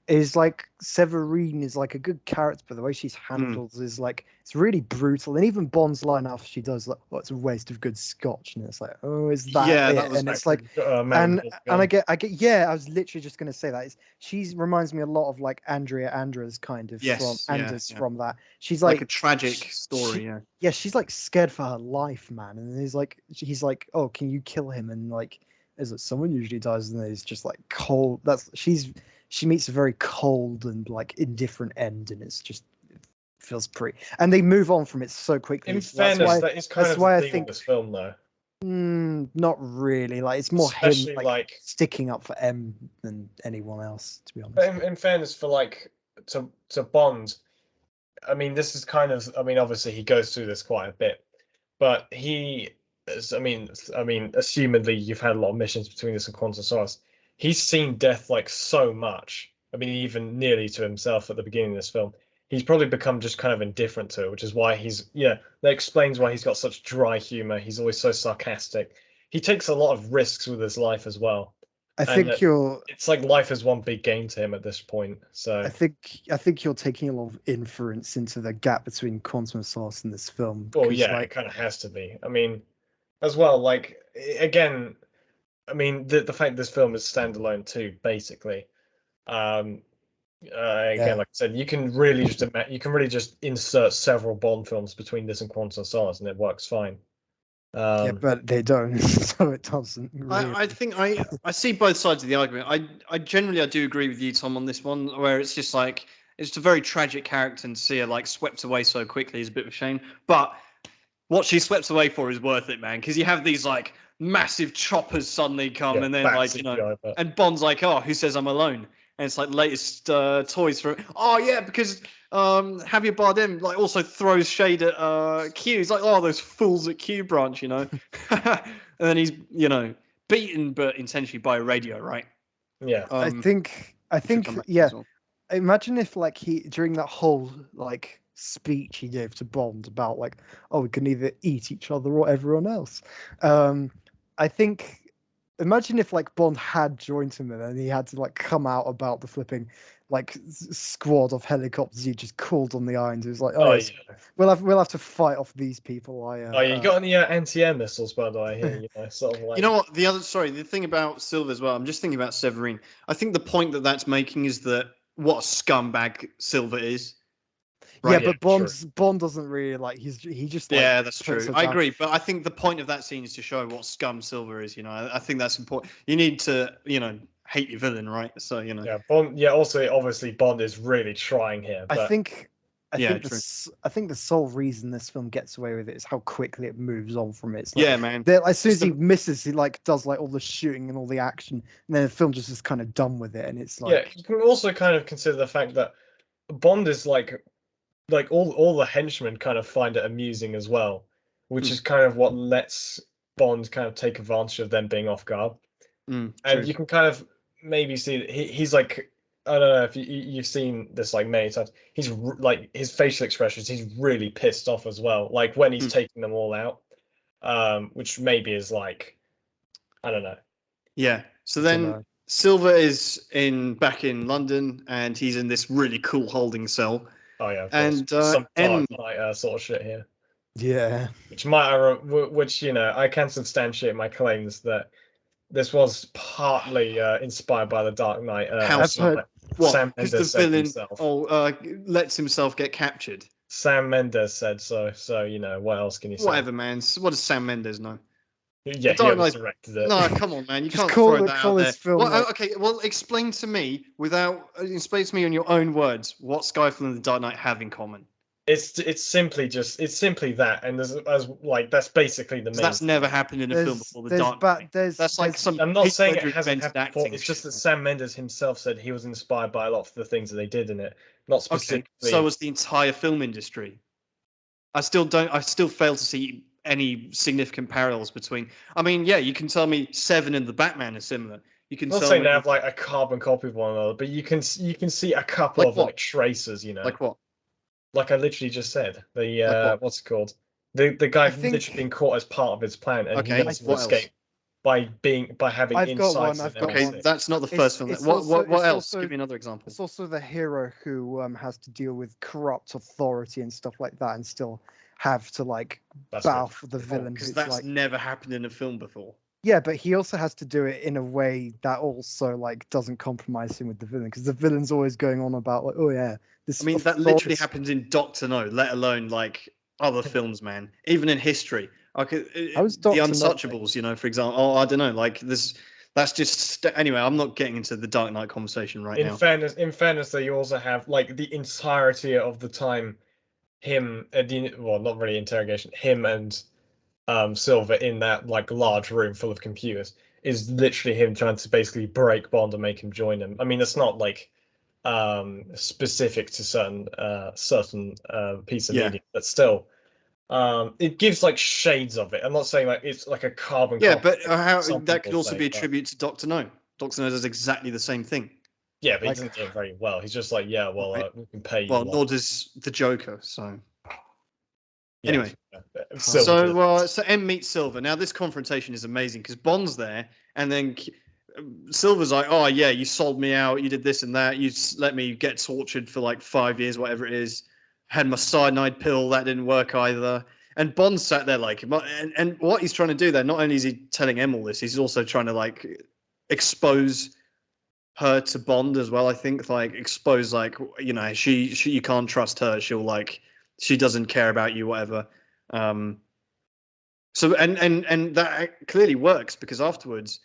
is like Severine is like a good character, but the way she's handled is like it's really brutal. And even Bond's line after she does like, "Oh, it's a waste of good scotch," and it's like, "Oh, is that Yeah, it?" that was And it's like, man, and I get, yeah, I was literally just gonna say that she reminds me a lot of like Andrea's kind of from yes, yeah, Anders yeah. from that. She's Like like a tragic story. she, Yeah. yeah, she's like scared for her life, man. And he's like, "Oh, can you kill him?" And like, is it someone usually does? And he's just like cold. She meets a very cold and like indifferent end, and it feels pretty. And they move on from it so quickly. in So that's fairness, why that is kind of the I theme of think this film, though. not really. Like it's more him Especially like like, sticking up for M than anyone else, to be honest. but in fairness, for like to Bond, I mean, this is kind of, I mean, obviously he goes through this quite a bit, but assumedly you've had a lot of missions between this and Quantum Solace. He's seen death like so much. I mean, even nearly to himself at the beginning of this film. He's probably become just kind of indifferent to it, which is why that explains why he's got such dry humor. He's always so sarcastic. He takes a lot of risks with his life as well. I And think you're it's like life is one big game to him at this point. So I think you're taking a lot of inference into the gap between Quantum of Solace and this film well, because yeah, it like kind of has to be. I mean, as well. Like again, I mean, the fact this film is standalone too, basically. Um, again, Yeah. like I said, you can really just insert several Bond films between this and Quantum of Solace, and it works fine. Yeah, but they don't, so it doesn't really. I think I see both sides of the argument. I generally I do agree with you, Tom, on this one, where it's just like it's a very tragic character, and to see her like swept away so quickly is a bit of a shame. But what she swept away for is worth it, man, because you have these like massive choppers suddenly come, Yeah, and then bad like you know, CGI, but and Bond's like, oh, who says I'm alone? And it's like latest toys for oh yeah, because Javier Bardem like also throws shade at Q. He's like, oh, those fools at Q branch, you know. And then he's beaten but intentionally by a radio, right? yeah, I Which we'll come think, back to yeah. as well. Imagine if like he during that whole like speech he gave to Bond about like, oh, we can either eat each other or everyone else. I think imagine if like Bond had joined him and then he had to like come out about the flipping like squad of helicopters he just called on the irons. He was like, oh oh yes, yeah. we'll have to fight off these people. Oh, you got any anti-air missiles, by the way? Here, sort of like. You know what? The thing about Silva as well. I'm just thinking about Severine. I think the point that that's making is that what a scumbag Silva is. Yeah, Right? but true. Bond doesn't really like he just like Yeah, that's puts true. her I down. agree, but I think the point of that scene is to show what scum Silver is. I think that's important. You need to, hate your villain, right? So, Yeah, Bond. Yeah, also obviously Bond is really trying here, I but think yeah, true. I think the sole reason this film gets away with it is how quickly it moves on from it. It's like, Yeah, man. as soon as Just he the- misses, he like does like all the shooting and all the action, and then the film just is kind of done with it, and it's yeah, like you can also kind of consider the fact that Bond is like all the henchmen kind of find it amusing as well, which is kind of what lets Bond kind of take advantage of them being off guard. And true. you can kind of maybe see that he's like, I don't know if you've seen this like many times. He's like his facial expressions. He's really pissed off as well. Like when he's taking them all out, which maybe is like, I don't know. Yeah. So I then dunno. Silver is back in London, and he's in this really cool holding cell. Oh yeah, of And course. Some M, Dark Knight sort of shit here. Yeah, Which which I can substantiate my claims that this was partly inspired by the Dark Knight. how I've so? heard. What? Sam Because the Mendes said villain himself. lets himself get captured. Sam Mendes said so. So what else can you say? Whatever, man. What does Sam Mendes know? Yeah, he Dark only Knight- directed it. No, come on, man. You Just can't call throw that out there. this film Well, like- okay, well, explain to me in your own words what Skyfall and the Dark Knight have in common. It's simply that, and that's basically the 'Cause main. that's never happened in a film before. The Dark Knight. That's like some. I'm not Heath saying it Ledger hasn't invented happened before. acting It's just that shit. Sam Mendes himself said he was inspired by a lot of the things that they did in it, not Okay, specifically. so was the entire film industry. I still fail to see any significant parallels between. I mean, yeah, you can tell me Seven and the Batman are similar. You can I'm not tell saying me they have like a carbon copy of one another, but you can see a couple Like of what? like traces, like what? Like I literally just said, the Like what? what's it called? The guy I think- literally being caught as part of his plan, and Okay, he wants to what else? escape by having I've got insights. one, and I've got Okay, one. that's not the first film. It's What also- what it's else? also- Give me another example. It's also the hero who has to deal with corrupt authority and stuff like that, and still have to like That's bow what- for the villain. Because who's that's like, never happened in a film before. yeah, but he also has to do it in a way that also like doesn't compromise him with the villain, because the villain's always going on about like, oh yeah, this. I mean, that literally authority- happens in Doctor No, let alone like other films, man. Even in history, like How is the Dr. No- Untouchables, for example. Oh, I don't know, like this. That's just anyway. I'm not getting into the Dark Knight conversation right in now. fairness, though, you also have like the entirety of the time, him well, not really interrogation, him and Silver in that like large room full of computers is literally him trying to basically break Bond and make him join him. I mean, it's not like specific to certain piece of Yeah. media, but still. It gives like shades of it. I'm not saying like it's like a carbon Yeah, copy, but like how some that could people also say, be a but- tribute to Doctor No. Doctor No does exactly the same thing. Yeah, but Like- he doesn't do it very well. He's just like, yeah, well, Right. we can pay you. Well, like- nor does the Joker. So yeah, anyway. Silver does. So M meets Silver. Now this confrontation is amazing because Bond's there, and then Silver's like, "Oh yeah, you sold me out. You did this and that. You let me get tortured for like 5 years, whatever it is. Had my cyanide pill. That didn't work either." And Bond sat there like, and what he's trying to do there, not only is he telling M all this, he's also trying to like expose her to Bond as well. I think like expose like, you know, she you can't trust her. She'll like, she doesn't care about you, whatever. So and that clearly works because afterwards,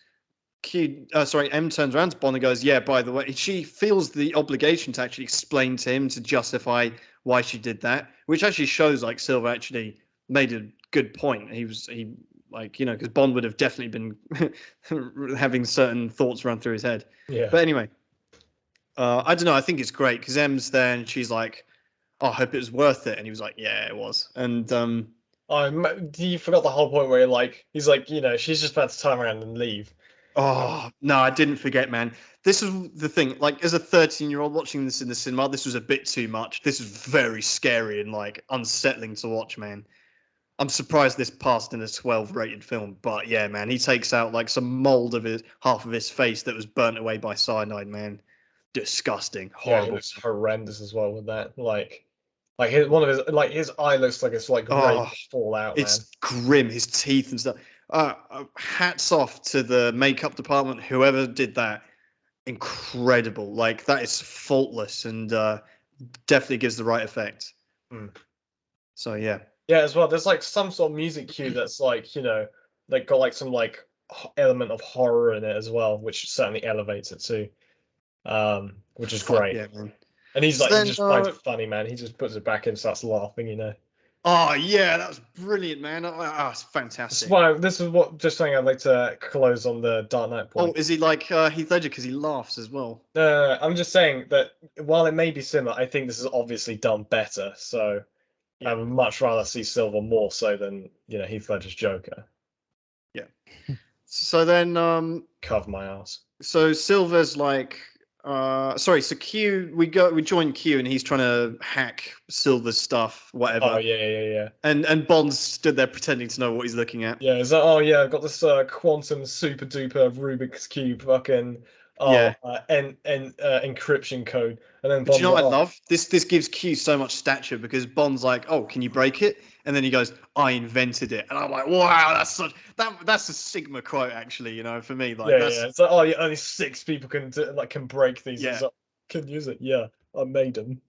M turns around to Bond and goes, "Yeah, by the way," she feels the obligation to actually explain to him to justify why she did that, which actually shows like Silver actually made a good point. He like, you know, because Bond would have definitely been having certain thoughts run through his head. Yeah. But anyway, I don't know. I think it's great because M's there and she's like, "Oh, I hope it was worth it," and he was like, "Yeah, it was." And You forgot the whole point where he's like, you know, she's just about to turn around and leave. oh no, I didn't forget, man. This is the thing. Like, as a 13-year-old watching this in the cinema, this was a bit too much. This was very scary and like unsettling to watch, man. I'm surprised this passed in a 12 rated film, but yeah, man, he takes out like some mold of his half of his face that was burnt away by cyanide, man. Disgusting, Yeah, horrible. it looks horrendous as well with that. Like his eye looks like it's like ready Oh, to fall out, man. it's grim. His teeth and stuff. Hats off to the makeup department, whoever did that. Incredible. Like that is faultless and definitely gives the right effect. Mm. So yeah. Yeah, as well. There's like some sort of music cue that's like, you know, like got like some like element of horror in it as well, which certainly elevates it too. Which is Fuck great. yeah, man. And he's So like, then, he just finds it funny, man. He just puts it back in, starts laughing, you know. oh yeah, that was brilliant, man. Oh, it's This is fantastic. why this is what just something I'd like to close on the Dark Knight Oh, point. is he like Heath Ledger because he laughs as well? I'm just saying that while it may be similar, I think this is obviously done better. So I would much rather see Silver more so than, you know, Heath Ledger's Joker. Yeah. So then Cover my ass. so Silver's like sorry, so Q we join Q and he's trying to hack Silver's stuff, whatever. Oh yeah. And Bond stood there pretending to know what he's looking at. Yeah, it's like, oh yeah, I've got this quantum super duper Rubik's cube fucking Yeah. encryption code, and then But you Bond's know like, what I oh, love? This gives Q so much stature because Bond's like, "Oh, can you break it?" And then he goes, "I invented it," and I'm like, "Wow, that's a Sigma quote, actually." You know, for me, like yeah. It's like, oh yeah, only 6 people can break these. yeah, It's like, can use it. Yeah, I made them.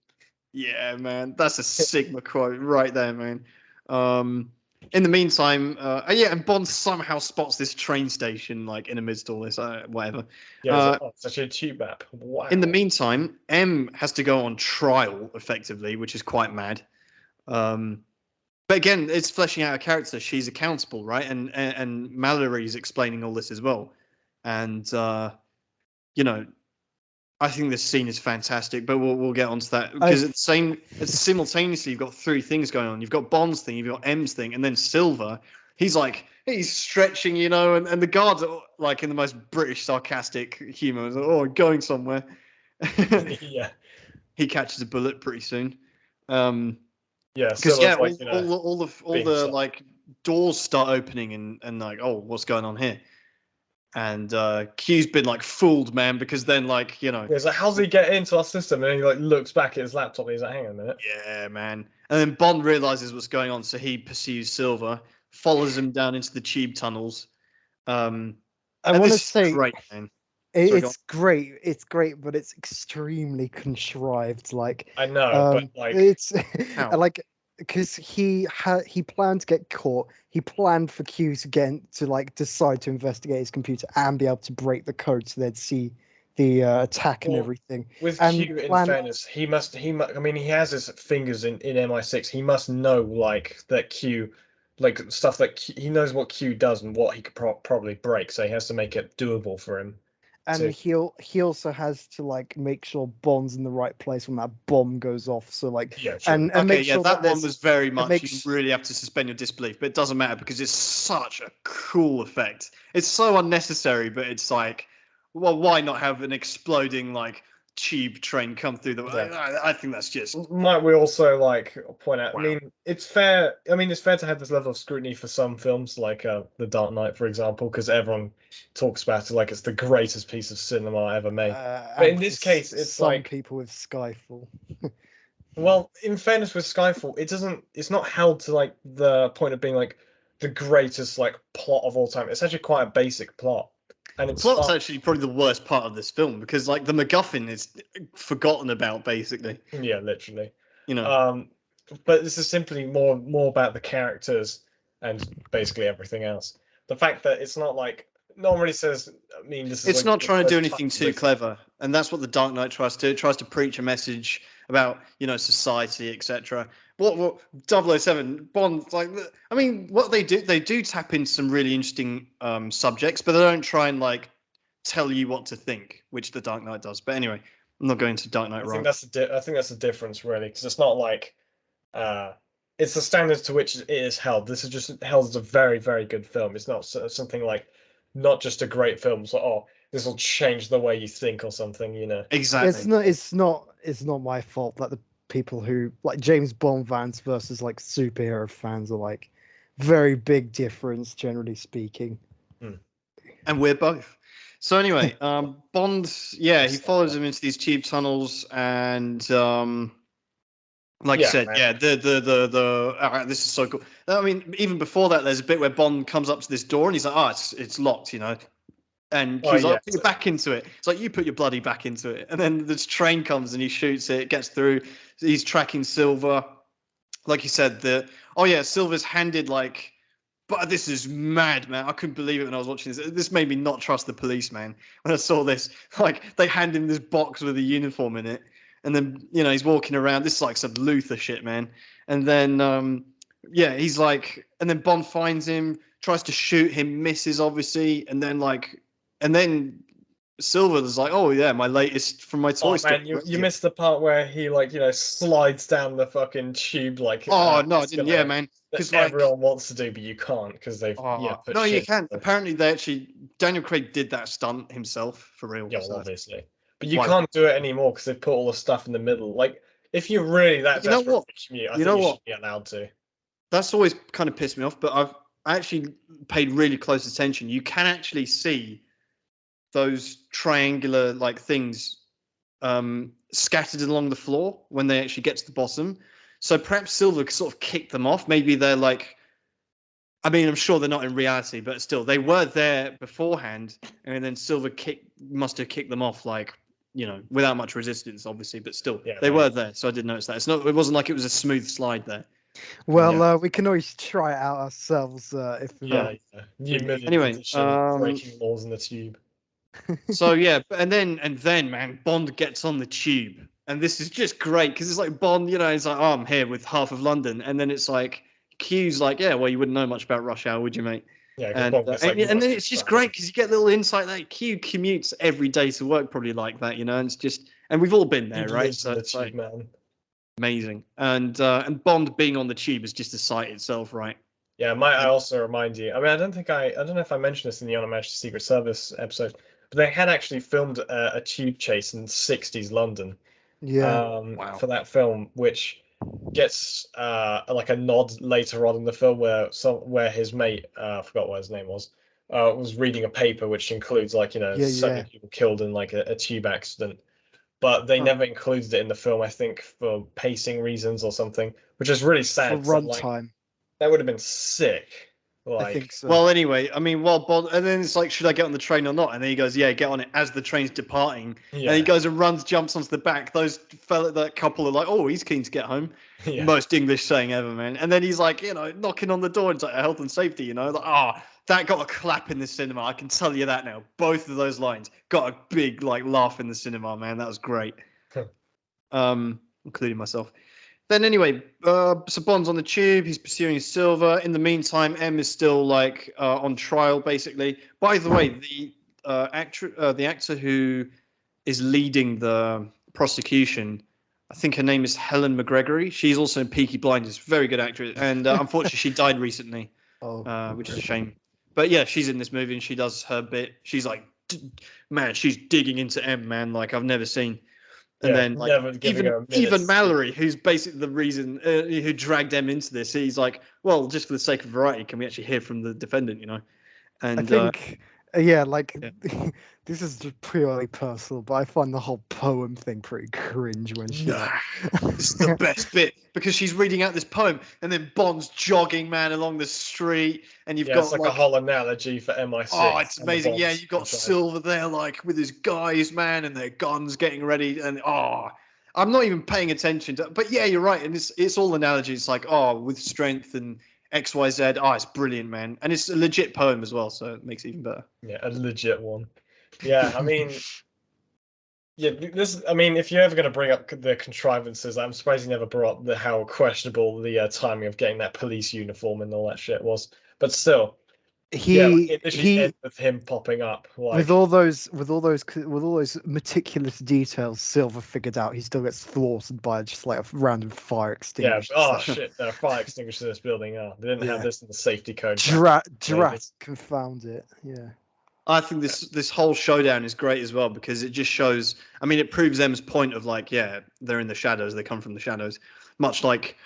yeah, man, that's a Sigma quote right there, man. In the meantime, yeah, and Bond somehow spots this train station like in the midst of all this, whatever. Yeah, it's like, oh, it's actually a tube map. Wow. In the meantime, M has to go on trial effectively, which is quite mad. But again, it's fleshing out a character. She's accountable, right? And Mallory's explaining all this as well. And you know, I think this scene is fantastic. But we'll get onto that because it's simultaneously you've got three things going on. You've got Bond's thing, you've got M's thing, and then Silver. He's stretching, you know, and the guards are like in the most British sarcastic humor. Like, oh, going somewhere. Yeah. He catches a bullet pretty soon. Yeah, Because so yeah, like, you know, all being the sucked. like doors start opening and like, oh, what's going on here? And Q's been like fooled, man, because then like, you know, Yeah, it's like, how's he get into our system? And then he like looks back at his laptop and he's like, hang on a minute. yeah, man. And then Bond realizes what's going on, so he pursues Silver, follows him down into the tube tunnels. I And want to this is say great, man. Sorry, go on. it's great, but it's extremely contrived. Like, I know, but like, it's How? like because he planned to get caught. He planned for Q to like decide to investigate his computer and be able to break the code so they'd see the attack and Well, everything. with And Q, in plan- fairness, I mean, he has his fingers in MI6. He must know like that Q, like stuff that he knows what Q does and what he could probably break. So he has to make it doable for him. And he also has to like make sure Bond's in the right place when that bomb goes off. So like, Yeah, sure. and Okay, make yeah, sure that one there's- was very much. makes- You really have to suspend your disbelief, but it doesn't matter because it's such a cool effect. It's so unnecessary, but it's like, well, why not have an exploding like tube train come through the? Yeah. I think that's just Might we also like point out? Wow. I mean, it's fair. I mean, it's fair to have this level of scrutiny for some films, like The Dark Knight, for example, because everyone talks about it like it's the greatest piece of cinema ever made. But in and this for case, it's some like, people with Skyfall. Well, in fairness with Skyfall, it's not held to like the point of being like the greatest like plot of all time. It's actually quite a basic plot. And The it's plot's fun. actually probably the worst part of this film because like the MacGuffin is forgotten about basically. Yeah, literally. You know, Um, but this is simply more about the characters and basically everything else. The fact that it's not like no one really says. I mean, this is it's like not the trying to do first time anything too this- clever, and that's what the Dark Knight tries to do. It tries to preach a message about society, etc. What 007 Bond like? I mean, what they do tap into some really interesting subjects, but they don't try and like tell you what to think, which the Dark Knight does. But anyway, I'm not going to Dark Knight I think right. I think that's the difference really, because it's not like uh, it's the standards to which it is held. This is just held as a very very good film. It's not something like not just a great film. So oh, this will change the way you think or something. You know. Exactly. It's not my fault that the people who like James Bond fans versus like superhero fans are like very big difference, generally speaking. And we're both. So anyway, Bond, yeah, he follows him into these tube tunnels, and like you Yeah, said, man. yeah, this is so cool. I mean, even before that, there's a bit where Bond comes up to this door, and he's like, "Oh, it's locked," And Oh he's yeah. like, "Put your back into it." It's like, "You put your bloody back into it." And then this train comes and he shoots it, gets through. He's tracking Silver. Like you said, Silver's handed like, but this is mad, man. I couldn't believe it when I was watching this. This made me not trust the police, man. When I saw this, like they hand him this box with a uniform in it, and then he's walking around. This is like some Luther shit, man. And then he's like, and then Bond finds him, tries to shoot him, misses obviously, and then Silver's like, "Oh yeah, my latest from my toy Oh store." man, you missed the part where he like slides down the fucking tube like Oh no, I didn't. Yeah, escalator man, that because like. everyone wants to do, but you can't because they've Oh put no, you shit. can't. Apparently, Daniel Craig did that stunt himself for real. Yeah, well, So obviously, but you why? can't do it anymore because they've put all the stuff in the middle. Like, if you're really that You know desperate what? for commute, I You think know you what? should be allowed to. That's always kind of pissed me off. But I actually paid really close attention. You can actually see those triangular like things scattered along the floor when they actually get to the bottom. So perhaps Silver sort of kicked them off. Maybe they're like. I mean, I'm sure they're not in reality, but still, they were there beforehand, and then Silver must have kicked them off, like without much resistance, obviously, but still, Yeah, they maybe. were there, so I did notice that. It wasn't like it was a smooth slide there. Well, we can always try it out ourselves if Yeah, new millionth Anyway, edition breaking laws in the tube. so yeah, and then man, Bond gets on the tube, and this is just great because it's like Bond, he's like, "Oh, I'm here with half of London," and then it's like Q's like, "Yeah, well, you wouldn't know much about rush hour, would you, mate?" Yeah, because And Bond gets like and then rushed it's just back. great because you get little insight that Q commutes every day to work, probably like that, and it's just, and we've all been there, He right? lives So in the it's tube, like man. amazing, and Bond being on the tube is just a sight itself, right? Yeah, might I And also remind you? I mean, I don't know if I mentioned this in the Unmatched Secret Service episode, but they had actually filmed a tube chase in '60s London, yeah. wow, for that film, which gets like a nod later on in the film where his mate, I forgot what his name was reading a paper which includes like Yeah, so many yeah. people killed in like a tube accident, but they Huh. never included it in the film. I think for pacing reasons or something, which is really For sad. 'Cause I'm like, runtime, that would have been sick. I think Like, so. well, anyway, I mean, while Bond, and then it's like, should I get on the train or not? And then he goes, yeah, get on it as the train's departing. And he yeah, goes and runs, jumps onto the back. That couple are like, oh, he's keen to get home. yeah, Most English saying ever, man. And then he's like, knocking on the door. It's like health and safety, like, that got a clap in the cinema. I can tell you that now. Both of those lines got a big like laugh in the cinema, man. That was great. Including myself. Then anyway, so Bond's on the tube. He's pursuing Silver. In the meantime, M is still like on trial, basically. By the way, the actor who is leading the prosecution, I think her name is Helen McGregory. She's also in Peaky Blinders. Very good actress, and unfortunately, she died recently, Oh, which is a shame. But yeah, she's in this movie and she does her bit. She's like, man, she's digging into M, man, like I've never seen. And yeah. then like Never giving her a minute. even Mallory, who's basically the reason who dragged them into this, he's like, well, just for the sake of variety, can we actually hear from the defendant? I And think Yeah, like Yeah. this is just purely personal, but I find the whole poem thing pretty cringe when she Nah, this is the best bit because she's reading out this poem, and then Bond's jogging man along the street, and you've Yeah, it's got like a whole analogy for MI6. oh, it's and the amazing. Bond Yeah, you've got franchise. Silver there, like with his guys, man, and their guns getting ready, and I'm not even paying attention to. But yeah, you're right, and it's all analogies. It's like with strength and X, Y, Z. Oh, it's brilliant, man, and it's a legit poem as well, so it makes it even better. Yeah, a legit one. Yeah, I mean, yeah, this. I mean, if you're ever going to bring up the contrivances, I'm surprised you never brought up how questionable the timing of getting that police uniform and all that shit was. But still, yeah, like, it literally ends with him popping up. Like, with all those meticulous details, Silver figured out he still gets thwarted by just like a random fire yeah, extinguisher. oh so- shit, there are fire extinguishers in this building. Oh, they didn't have Yeah. this in the safety code. Drat, confound it. Yeah. I think this whole showdown is great as well because it just shows. I mean, it proves M's point of like, yeah, they're in the shadows. They come from the shadows, much like,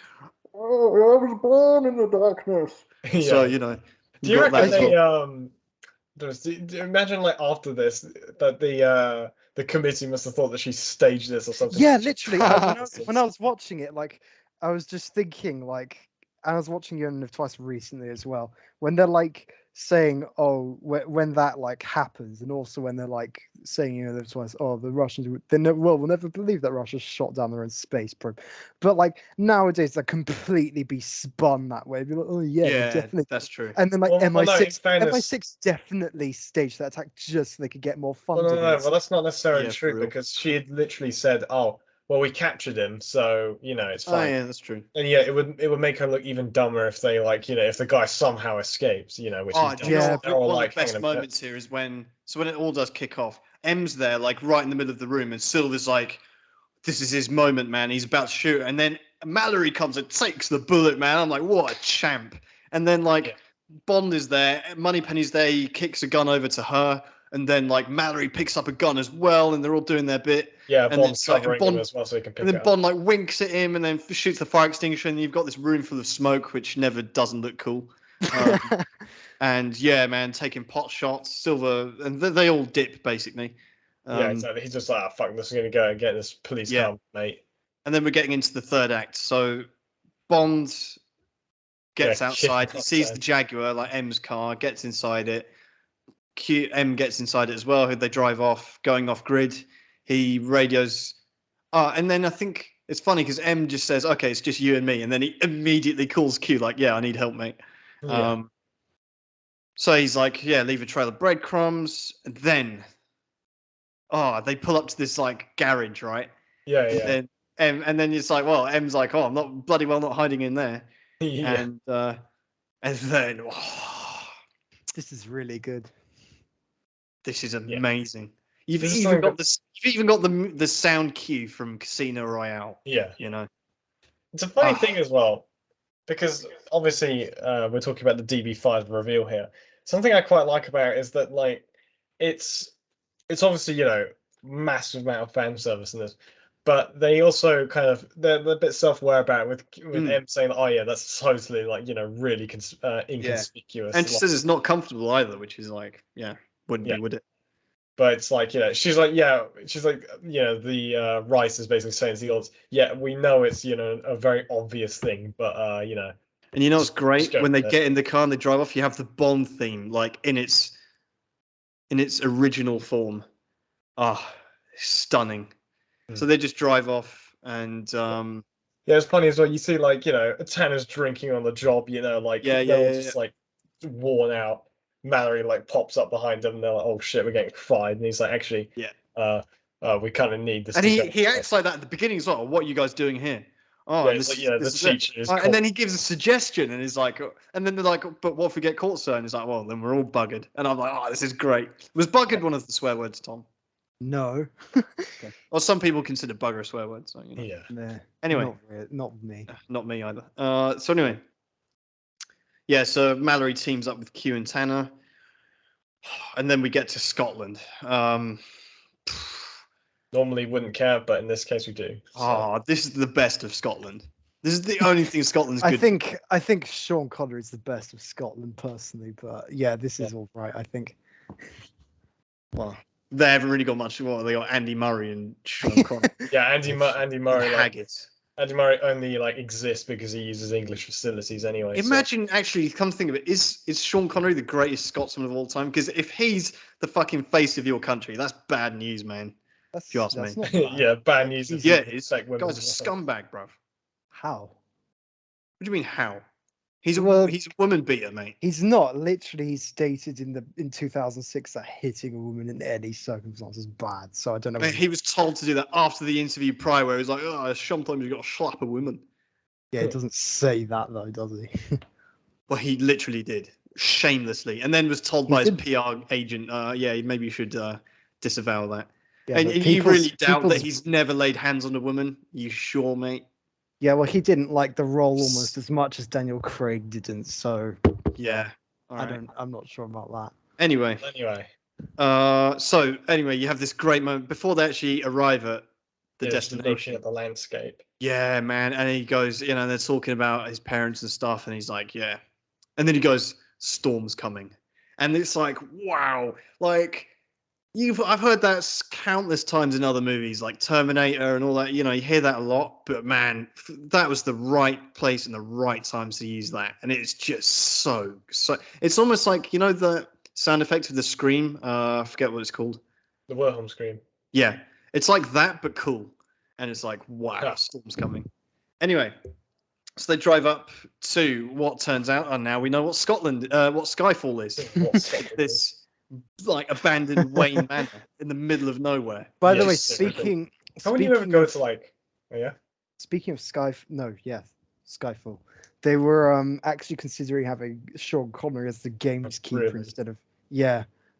oh, I was born in the darkness. Yeah. So you know, Do you got reckon that as they well. do you imagine like after this that the committee must have thought that she staged this or something? Yeah, literally. When I Nonsense. was watching it, like I was just thinking, like I was watching Untitled twice recently as well. When they're like saying, "Oh," when that like happens, and also when they're like saying, you know, twice, "Oh, the Russians," we'll never believe that Russia shot down their own space probe. But like nowadays, that completely be spun that way. Be like, "Oh yeah, they Yeah, definitely." that's true. And then like Well, no, in MI6, fairness- MI6 definitely staged that attack just so they could get more Well, funding. no, well, that's not necessarily Yeah, for true real. because she had literally said, "Oh, well, we captured him, so you know it's Oh fine." yeah, that's true. And yeah, it would make her look even dumber if they like, you know, if the guy somehow escapes, you know, which he Oh, does. do you know Yeah, what? They're all One like, of the best hang on a minute. moments here is when it all does kick off. M's there, like right in the middle of the room, and Silver's like, "This is his moment, man. He's about to shoot." And then Mallory comes and takes the bullet, man. I'm like, "What a champ!" And then like Yeah. Bond is there, Moneypenny's there. He kicks a gun over to her, and then like Mallory picks up a gun as well, and they're all doing their bit. Yeah, And then Bond's it's like, covering him as well, so he can pick and it then up. Bond like winks at him, and then shoots the fire extinguisher, and you've got this room full of smoke, which never doesn't look cool. And yeah, man, taking pot shots, Silver, and they all dip basically. Yeah, exactly. He's just like, oh, fuck, this is gonna go and get this police Yeah. car, mate. And then we're getting into the third act. So Bond gets Yeah, outside, he sees outside. the Jaguar, like M's car, gets inside it. M gets inside it as well. They drive off, going off grid. He radios. And then I think it's funny because M just says, "Okay, it's just you and me," and then he immediately calls Q, like, "Yeah, I need help, mate." Yeah. So he's like, "Yeah, leave a trail of breadcrumbs." And then, they pull up to this like garage, right? Yeah, And yeah. then and then it's like, well, M's like, "Oh, I'm not bloody well not hiding in there." Yeah. And then, this is really good. this is amazing. You've This is even something got this. You've even got the sound cue from Casino Royale. Yeah. You know. It's a funny thing as well, because obviously we're talking about the DB5 reveal here. Something I quite like about it is that like it's obviously, you know, massive amount of fan service in this, but they also kind of they're a bit self-aware about it with M saying, "Oh yeah, that's totally like, you know, really inconspicuous." And she like, says it's not comfortable either, which is like, wouldn't Yeah. be, would it? but it's like, you know, she's like, you know, the Rice is basically saying to the odds, yeah, we know it's, you know, a very obvious thing, but you know. And you know what's Just great? go When they with it. get in the car and they drive off, you have the Bond theme like in its original form. Stunning. So they just drive off and Yeah, it's funny as well. You see, like, you know, Tanner's drinking on the job, you know, like they're all just like worn out. Mallory like pops up behind them and they're like, "Oh shit, we're getting fried." And he's like, "Actually, we kind of need this." And to he go. acts like that at the beginning as well. "What are you guys doing here?" Oh, Yeah, and it's this, like, you know, this the is it. teacher is And then he gives a suggestion, and he's like, and then they're like, "But what if we get caught, sir?" And he's like, "Well, then we're all buggered." And I'm like, "Oh, this is great." Was buggered one of the swear words, Tom? No. Okay. Or some people consider bugger a swear word, so you know. Yeah. Nah, Anyway, not me. not me either. So anyway, yeah. So Mallory teams up with Q and Tanner, and then we get to Scotland. Normally wouldn't care, but in this case we do. So. This is the best of Scotland. This is the only thing Scotland's good. I think Sean Connery is the best of Scotland personally, but yeah, this is all right. I think. Well, they haven't really got much. Well, they got Andy Murray and Sean Connery. Yeah, Andy Murray, and like Haggis. Andy Murray only like exists because he uses English facilities anyway. So. Imagine, actually, come to think of it, is Sean Connery the greatest Scotsman of all time? Because if he's the fucking face of your country, that's bad news, man. If you ask me. Not bad. Yeah, bad Like, news. he's- Yeah, it is. Respect women Guy's a as well. scumbag, bruv. What How? do you mean, how? He's a Well- he's a woman beater, mate. He's not. Literally, he stated in 2006 that hitting a woman in any circumstance is bad. So I don't know. Mate, he was told to do that after the interview prior, where he was like, "Oh, sometimes you got to slap a woman." Yeah, he doesn't say that though, does he? Well, he literally did, shamelessly, and then was told He by his did. PR agent, "Yeah, maybe you should disavow that." Yeah, and but you really doubt that people's- he's never laid hands on a woman? You sure, mate? Yeah, well, he didn't like the role almost as much as Daniel Craig didn't. So Yeah. All I right. don't. I'm not sure about that. Anyway, Anyway, so anyway, you have this great moment before they actually arrive at the yeah, just looking destination. at the landscape. Yeah, man. And he goes, they're talking about his parents and stuff, and he's like, yeah. And then he goes, storm's coming. And it's like, wow. Like, I've heard that countless times in other movies, like Terminator and all that. You hear that a lot. But man, that was the right place and the right times to use that. And it's just so. It's almost like, the sound effect of the scream. I forget what it's called. The Wilhelm scream. Yeah. It's like that, but cool. And it's like, wow, Yeah. storm's coming. Anyway, so they drive up to what turns out, and now we know what Skyfall is. This like abandoned Wayne Manor in the middle of nowhere. By the way, Yes, speaking. How would you ever speaking go of- to like? Oh, yeah. Speaking of Skyfall. They were actually considering having Sean Connery as the gamekeeper really? instead of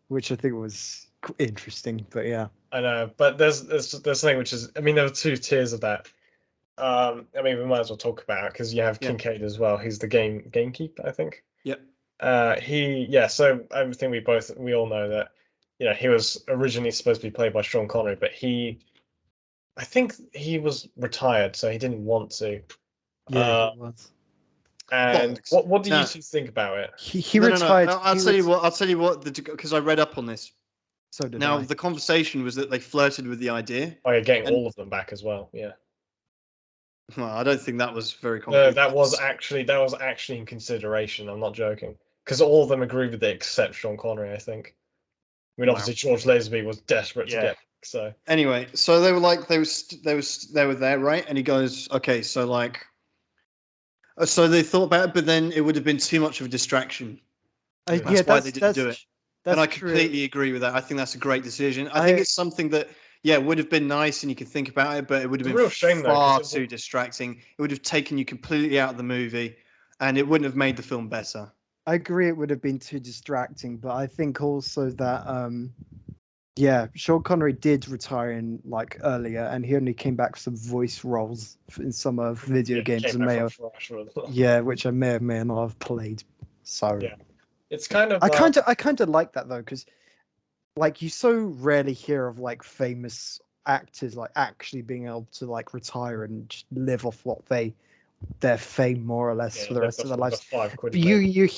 which I think was interesting. But yeah, I know, but there's something which is. I mean, there were two tiers of that. I mean, we might as well talk about it because you have Yeah. Kincaid as well. He's the gamekeeper, I think. Yep. So I think we all know that, he was originally supposed to be played by Sean Connery, but I think he was retired, so he didn't want to. yeah, it was. And Bollocks. what do you No. two think about it? He No. retired. I'll tell you what. I'll tell you what. Because I read up on this. So did Now I. the conversation was that they flirted with the idea. Oh, you're getting And- all of them back as well. Yeah. Well, I don't think that was very No, concrete. that was actually in consideration. I'm not joking, because all of them agreed with it except Sean Connery. I think. I mean, Wow. obviously George Lazenby was desperate to Yeah. get. So Anyway, so they were like they were there, right? And he goes, okay, so like, so they thought about it, but then it would have been too much of a distraction. That's why they didn't do it. That's And I true. completely agree with that. I think that's a great decision. I think it's something that, would have been nice and you could think about it, but it would have It's a been real shame, though, 'cause far it too would- distracting. It would have taken you completely out of the movie, and it wouldn't have made the film better. I agree it would have been too distracting, but I think also that Sean Connery did retire in like earlier, and he only came back for some voice roles in some video games came and back may from have, Flash. which I may or may not have played. So Yeah. It's kind of. I kind of like that though, because like you so rarely hear of like famous actors like actually being able to like retire and just live off their fame more or less for the rest of their lives. £5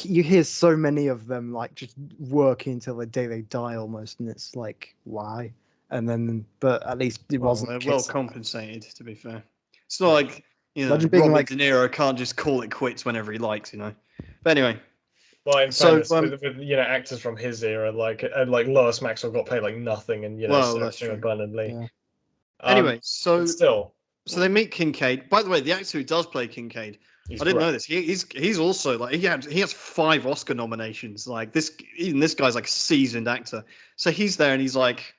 You hear so many of them like just working until the day they die almost, and it's like why? And then, but at least it wasn't. They're the well case. compensated, to be fair. It's not like Imagine being Robert like- De Niro can't just call it quits whenever he likes, But anyway, Well, in So, fairness, with actors from his era, like Lois Maxwell got paid like nothing, and Well, Sarah that's true. Bernard Lee. Yeah. Anyway, but still, so they meet Kincaid. By the way, the actor who does play Kincaid, he's I didn't know great. this. He's also like he has 5 Oscar nominations. Like even this guy's like a seasoned actor. So he's there and he's like,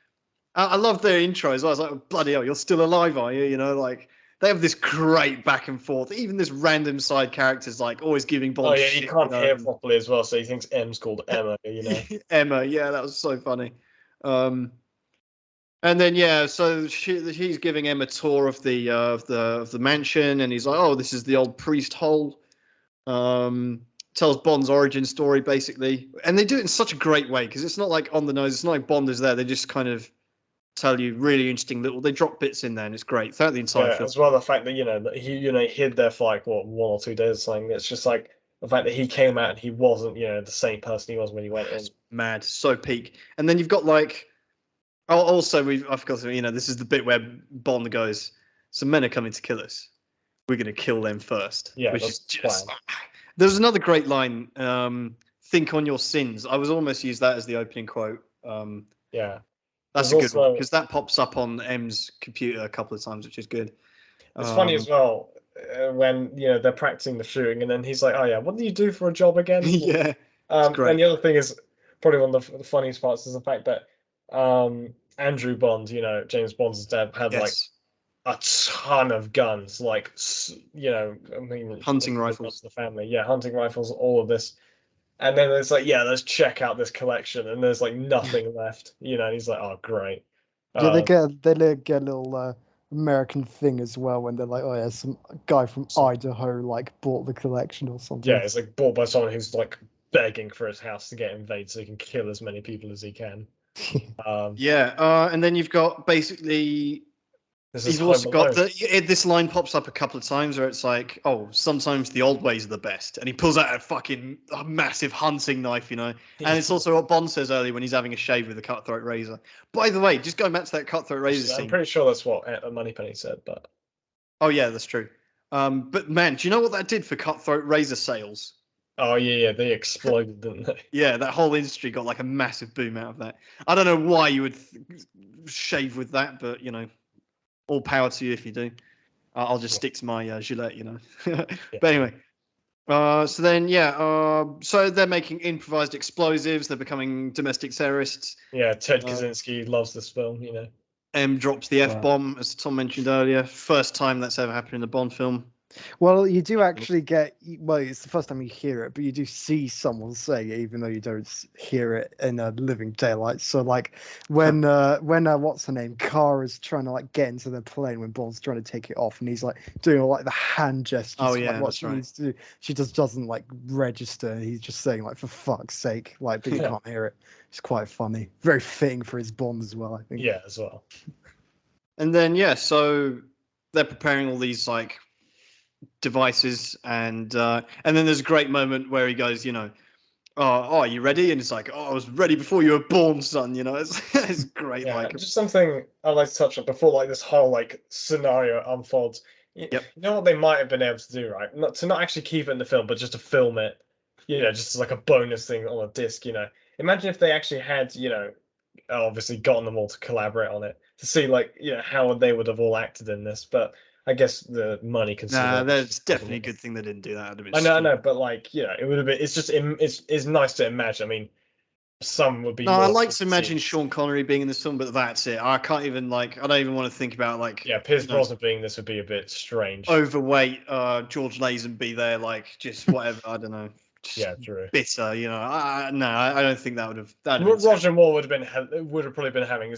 I love their intro as well. I was like, bloody hell, you're still alive, are you? Like they have this great back and forth. Even this random side character's like always giving Bond. Oh yeah, shit, he can't hear and- properly as well, so he thinks M's called Emma. Emma, yeah, that was so funny. And then so he's giving Em a tour of the mansion, and he's like, "Oh, this is the old priest hole." Tells Bond's origin story basically, and they do it in such a great way because it's not like on the nose. It's not like Bond is there. They just kind of tell you really interesting little. They drop bits in there, and it's great throughout the entire Yeah, film. as well the fact that that he hid there for like what 1 or 2 days or something. It's just like the fact that he came out and he wasn't, the same person he was when he went in. It's mad, so peak. And then you've got like, also I forgot to, this is the bit where Bond goes, "Some men are coming to kill us. We're gonna kill them first." Yeah, which that's is the just. plan. There's another great line. Think on your sins. I was almost used that as the opening quote. Yeah. That's There's a good one also- because that pops up on M's computer a couple of times, which is good. It's funny as well when they're practicing the shooting, and then he's like, "Oh yeah, what do you do for a job again?" Yeah, it's great. And the other thing is probably one of the funniest parts is the fact that Andrew Bond, James Bond's dad, had like Yes, a ton of guns, like I mean, hunting all the rifles. guns of the family, yeah, hunting rifles, all of this, and then it's like, yeah, let's check out this collection, and there's like nothing left, and he's like, "Oh great." Yeah, they get a little American thing as well when they're like, "Oh yeah, some guy from Idaho like bought the collection or something." Yeah, it's like bought by someone who's like begging for his house to get invaded so he can kill as many people as he can. Yeah, and then you've got basically. This is You've also got Alone. this line pops up a couple of times where it's like, "Oh, sometimes the old ways are the best," and he pulls out a massive hunting knife, And it's also what Bond says earlier when he's having a shave with a cutthroat razor. By the way, just going back to that cutthroat razor I'm scene. pretty sure that's what Moneypenny said, but Oh yeah, that's true. But man, do you know what that did for cutthroat razor sales? oh yeah, they exploded, didn't they? Yeah, that whole industry got like a massive boom out of that. I don't know why you would shave with that, but all power to you if you do. I'll just stick to my Gillette, But anyway, so then so they're making improvised explosives. They're becoming domestic terrorists. Yeah, Ted Kaczynski loves this film, M drops the F-bomb, as Tom mentioned earlier. First time that's ever happened in a Bond film. Well, you do actually get. Well, it's the first time you hear it, but you do see someone say it, even though you don't hear it in a living daylight. So, like when what's her name, Kara's trying to like get into the plane when Bond's trying to take it off, and he's like doing all like the hand gestures. Oh yeah, like, what that's she right. needs to do. She just doesn't like register. He's just saying like, for fuck's sake, like, but you can't hear it. It's quite funny. Very fitting for his Bond as well, I think. Yeah, as well. And then so they're preparing all these like devices, and then there's a great moment where he goes, "Oh, are you ready?" And it's like, "Oh, I was ready before you were born, son." It's great. Yeah, Like, just something I'd like to touch on before like this whole like scenario unfolds. Yep. You know what they might have been able to do, right? Not actually keep it in the film, but just to film it, just as like a bonus thing on a disc, Imagine if they actually had, obviously gotten them all to collaborate on it to see like, how they would have all acted in this. But I guess the money consideration. that's definitely a good thing they didn't do that. That'd have been I know, but like, it would have been. It's just, it's nice to imagine. I mean, some would be. No, I more like to imagine serious. Sean Connery being in this film, but that's it. I can't even I don't even want to think about like. Yeah, Pierce Brosnan being this would be a bit strange. Overweight George Lazenby be there, like just whatever. I don't know. Yeah, true. Bitter, no, I don't think that would have. Roger Moore would have probably been having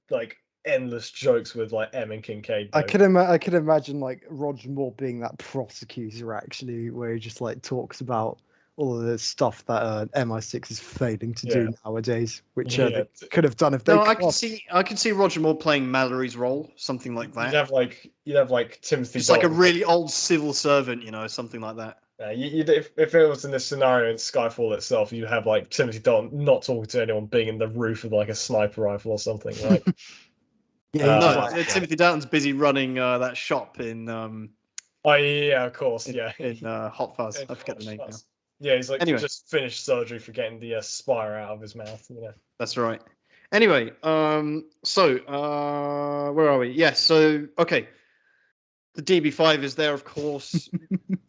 like endless jokes with like M and Kincaid. I could imagine like Roger Moore being that prosecutor actually, where he just like talks about all of the stuff that MI6 is failing to do nowadays, which they could have done if they. No, I can see Roger Moore playing Mallory's role, something like that. You'd have like Timothy. It's like a really old civil servant, something like that. If it was in this scenario in Skyfall itself, you'd have like Timothy Dalton not talking to anyone, being in the roof with like a sniper rifle or something, right? Timothy Dalton's busy running that shop in. Oh yeah, of course, in Hot Fuzz. I forget the name now. Yeah, he's like anyway. just finished surgery for getting the spire out of his mouth. That's right. Anyway, so where are we? Yes. So okay, the DB5 is there, of course.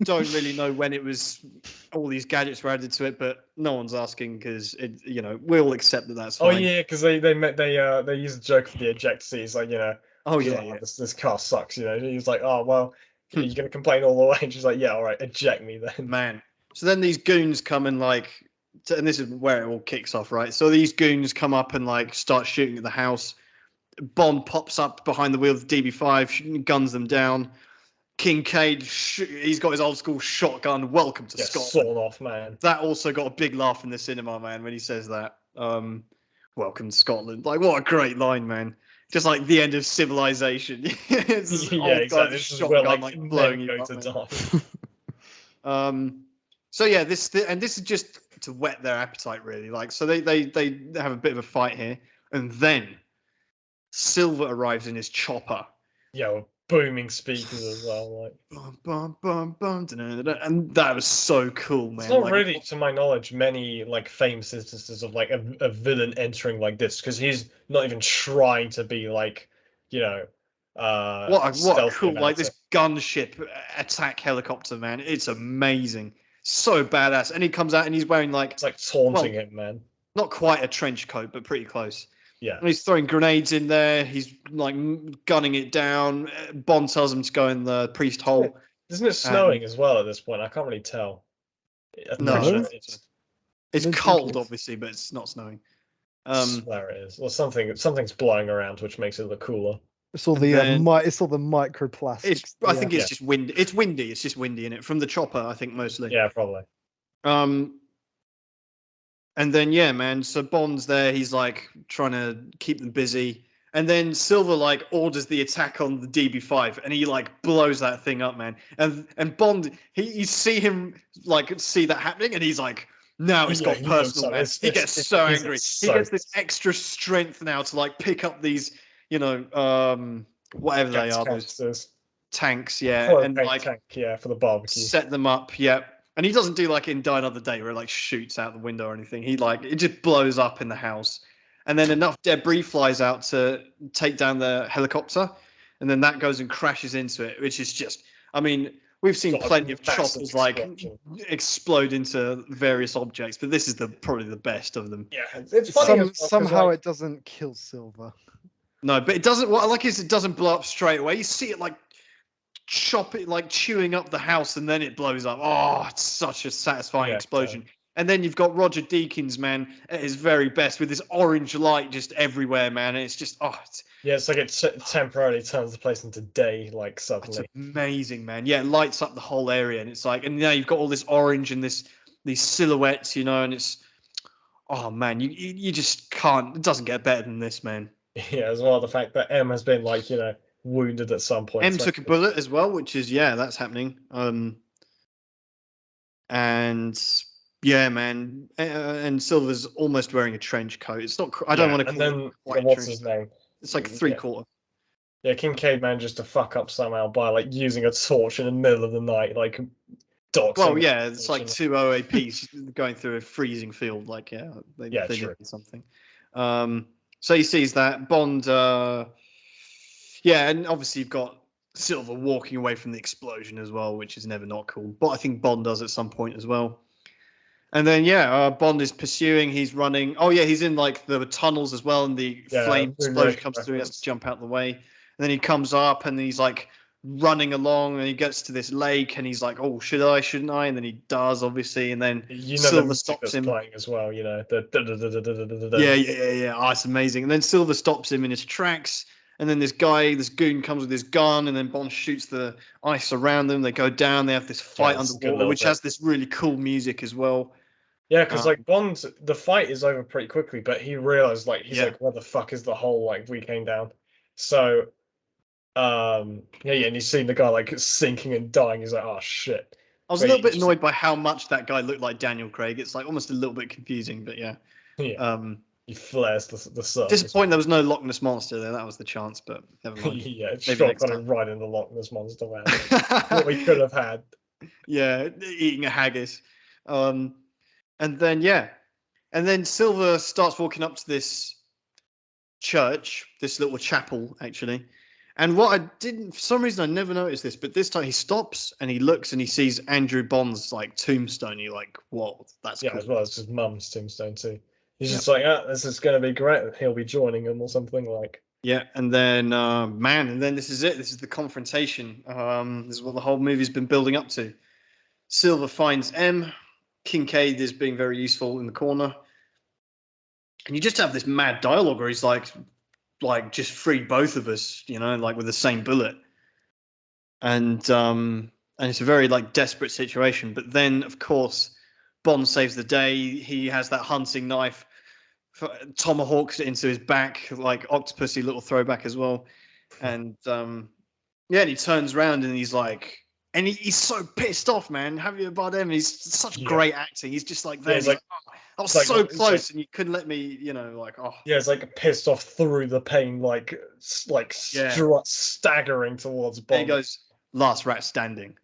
Don't really know when it was. All these gadgets were added to it, but no one's asking because we'll accept that that's fine. Oh yeah, because they use a joke for the eject seat. It's like oh yeah, this car sucks. He's like, oh well, you're gonna complain all the way. And she's like, yeah, all right, eject me then. Man. So then these goons come and and this is where it all kicks off, right? So these goons come up and start shooting at the house. Bond pops up behind the wheel of the DB5, guns them down. Kincaid, he's got his old school shotgun. Welcome to Scotland. Sawn off, man. That also got a big laugh in the cinema, man, when he says that. Welcome to Scotland. Like, what a great line, man. Just like the end of civilization. It's yeah, exactly. This is where blowing you go up, to die. So yeah, this is just to whet their appetite, really. Like, so they have a bit of a fight here, and then Silver arrives in his chopper. Yeah, with booming speakers as well. Like, Bum, bum, bum, bum, da-da-da-da. And that was so cool, man. it's not Like, really, to my knowledge, many like famous instances of like a villain entering like this, because he's not even trying to be like, you know, what a stealthy cool, about like it. this gunship attack helicopter, man. It's amazing, so badass. And he comes out and he's wearing like, It's like taunting him, man. not quite a trench coat, but pretty close. Yeah. And he's throwing grenades in there. He's like gunning it down. Bond tells him to go in the priest hole. Isn't it snowing as well at this point? I can't really tell. I'm No, pretty sure it's- it's I don't think cold, it's- obviously, but it's not snowing. I swear it is. Or something's blowing around, which makes it look cooler. It's all And the then- it's all the microplastics. It's. I think yeah. it's just windy. It's windy. It's just windy in it from the chopper. I think mostly. Yeah, probably. And then yeah, man. So Bond's there. He's like trying to keep them busy. And then Silver like orders the attack on the DB5, and he like blows that thing up, man. And Bond, you see him like see that happening, and he's like, now it's got he looks personal, like- man. He gets so he's angry. so He gets this extra strength now to like pick up these, whatever they are, those Canisters. tanks, yeah, Oh, and paint like tank, yeah, for the barbecue. set them up, yeah. And he doesn't do like in Die Another Day where it like shoots out the window or anything. He like it just blows up in the house, and then enough debris flies out to take down the helicopter, and then that goes and crashes into it, which is just, I mean, we've seen Got a plenty of massive choppers like explosion. explode into various objects, but this is probably the best of them. Yeah, it's funny as well, 'cause, Somehow like, it doesn't kill Silver. No, but it doesn't. What I like is it doesn't blow up straight away. You see it like chop it, like chewing up the house, and then it blows up. Oh, it's such a satisfying Yeah, explosion. And then you've got Roger Deakins, man, at his very best with this orange light just everywhere, man. And it's just, yeah, it's like it temporarily turns the place into day, like it's suddenly. amazing, man. Yeah, it lights up the whole area, and it's like, and now you've got all this orange and these silhouettes, and it's, oh man, you just can't. It doesn't get better than this, man. Yeah, as well the fact that M has been like, wounded at some point. M so- took a bullet as well, which is, yeah, that's happening. And yeah, man, and Silver's almost wearing a trench coat. It's not. I don't Yeah, want to and call then it quite what's trench his name? It's like Yeah. 3/4. Yeah, Kincaid manages to fuck up somehow by like using a torch in the middle of the night, like doxing. Well, the yeah, it's like torch 2 OAPs going through a freezing field. Like, yeah, they true. did something. So he sees that Bond. Yeah, and obviously you've got Silver walking away from the explosion as well, which is never not cool. But I think Bond does at some point as well. And then yeah, Bond is pursuing. He's running. Oh yeah, he's in like the tunnels as well, and the flame explosion comes through. He has to jump out the way. And then he comes up, and he's like running along, and he gets to this lake, and he's like, "Oh, should I? Shouldn't I?" And then he does, obviously, and then Silver stops him. Playing as well, Yeah. Oh, it's amazing. And then Silver stops him in his tracks. And then this goon comes with his gun, and then Bond shoots the ice around them. They go down. They have this fight underwater, which has this really cool music as well. Yeah, because like Bond, the fight is over pretty quickly, but he realized like he's Yeah. like, where the fuck is the hole? Like we came down. So, and you see the guy like sinking and dying. He's like, oh shit. I was But a little he bit annoyed by how much that guy looked like Daniel Craig. It's like almost a little bit confusing, but yeah. Yeah, he flares the sun. Disappointing there was no Loch Ness monster there. That was the chance, but never mind. Yeah, it's Maybe shot next got time. him right in the Loch Ness monster van. What we could have had. Yeah, eating a haggis. And then Silver starts walking up to this church, this little chapel, actually. And what I didn't, for some reason, I never noticed this, but this time he stops and he looks and he sees Andrew Bond's like tombstone. You're like, whoa, that's Yeah, cool. as well as his mum's tombstone too. He's just like, this is going to be great. He'll be joining him or something like. Yeah, and then and then this is it. This is the confrontation. This is what the whole movie's been building up to. Silver finds M. Kincaid is being very useful in the corner. And you just have this mad dialogue where he's like just free both of us, like with the same bullet. And it's a very like desperate situation. But then, of course, Bond saves the day. He has that hunting knife, tomahawks it into his back, like Octopussy little throwback as well. And and he turns around and he's like, And he's so pissed off, man. Javier Bardem, he's such great acting. He's just like, there. Yeah, He's he's like, oh, I was like- so he's close, and you couldn't let me, like, oh. Yeah, it's like pissed off through the pain, Yeah. staggering towards There he Bond. goes, last rat standing.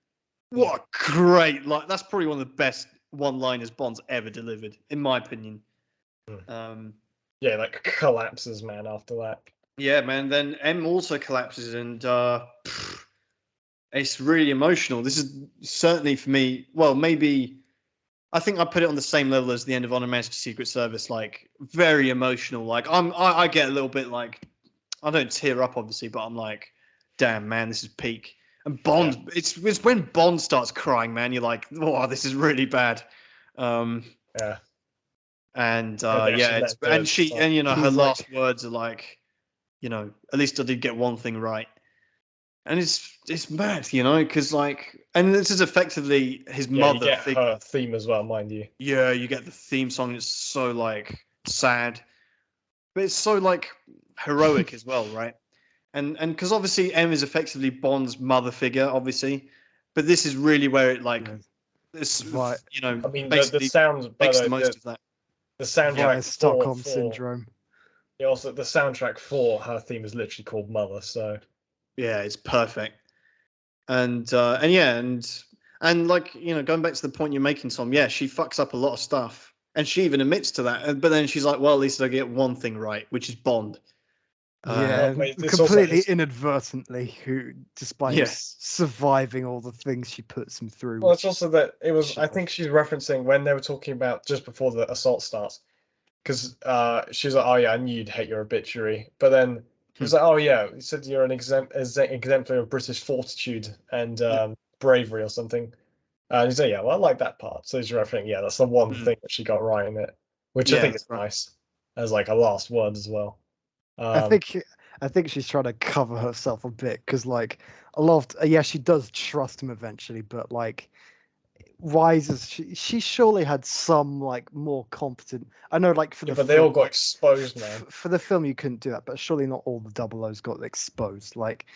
What a great, like, that's probably one of the best one-liners Bond's ever delivered, in my opinion. Yeah, like collapses, man, after that. Yeah, man. Then M also collapses, and it's really emotional. This is certainly for me. Well, maybe I think I put it on the same level as the end of On Her Majesty's Secret Service. Like very emotional. Like I get a little bit like I don't tear up obviously, but I'm like, damn man, this is peak. And Bond, it's when Bond starts crying, man. You're like, oh, this is really bad. Yeah. And Yeah, her last words are like, at least I did get one thing right. And it's mad, because and this is effectively his mother. You get her theme as well, mind you. Yeah, you get the theme song. It's so like sad, but it's so like heroic as well, right? And because obviously M is effectively Bond's mother figure, obviously, but this is really where it this, Right. I mean, basically the sound makes the most of that. The soundtrack Stockholm Syndrome. Yeah, also the soundtrack for her theme is literally called Mother, so yeah, it's perfect. And like going back to the point you're making, Tom. Yeah, she fucks up a lot of stuff, and she even admits to that. But then she's like, "Well, at least I get one thing right, which is Bond." Yeah, completely inadvertently, despite him surviving all the things she puts him through. Well, it's also that it was. I think she's referencing when they were talking about just before the assault starts, because she's like, "Oh yeah, I knew you'd hate your obituary," but then he was like, "Oh yeah, you said you're an exemplar of British fortitude and bravery or something." And he's like, "Yeah, well, I like that part." So he's referencing, yeah, that's the one thing that she got right in it, which I think is nice as like a last word as well. I think she's trying to cover herself a bit because like a lot of she does trust him eventually, but like she surely had some like more competent. I know like for the but they all got exposed, man. For the film you couldn't do that, but surely not all the double O's got exposed. Like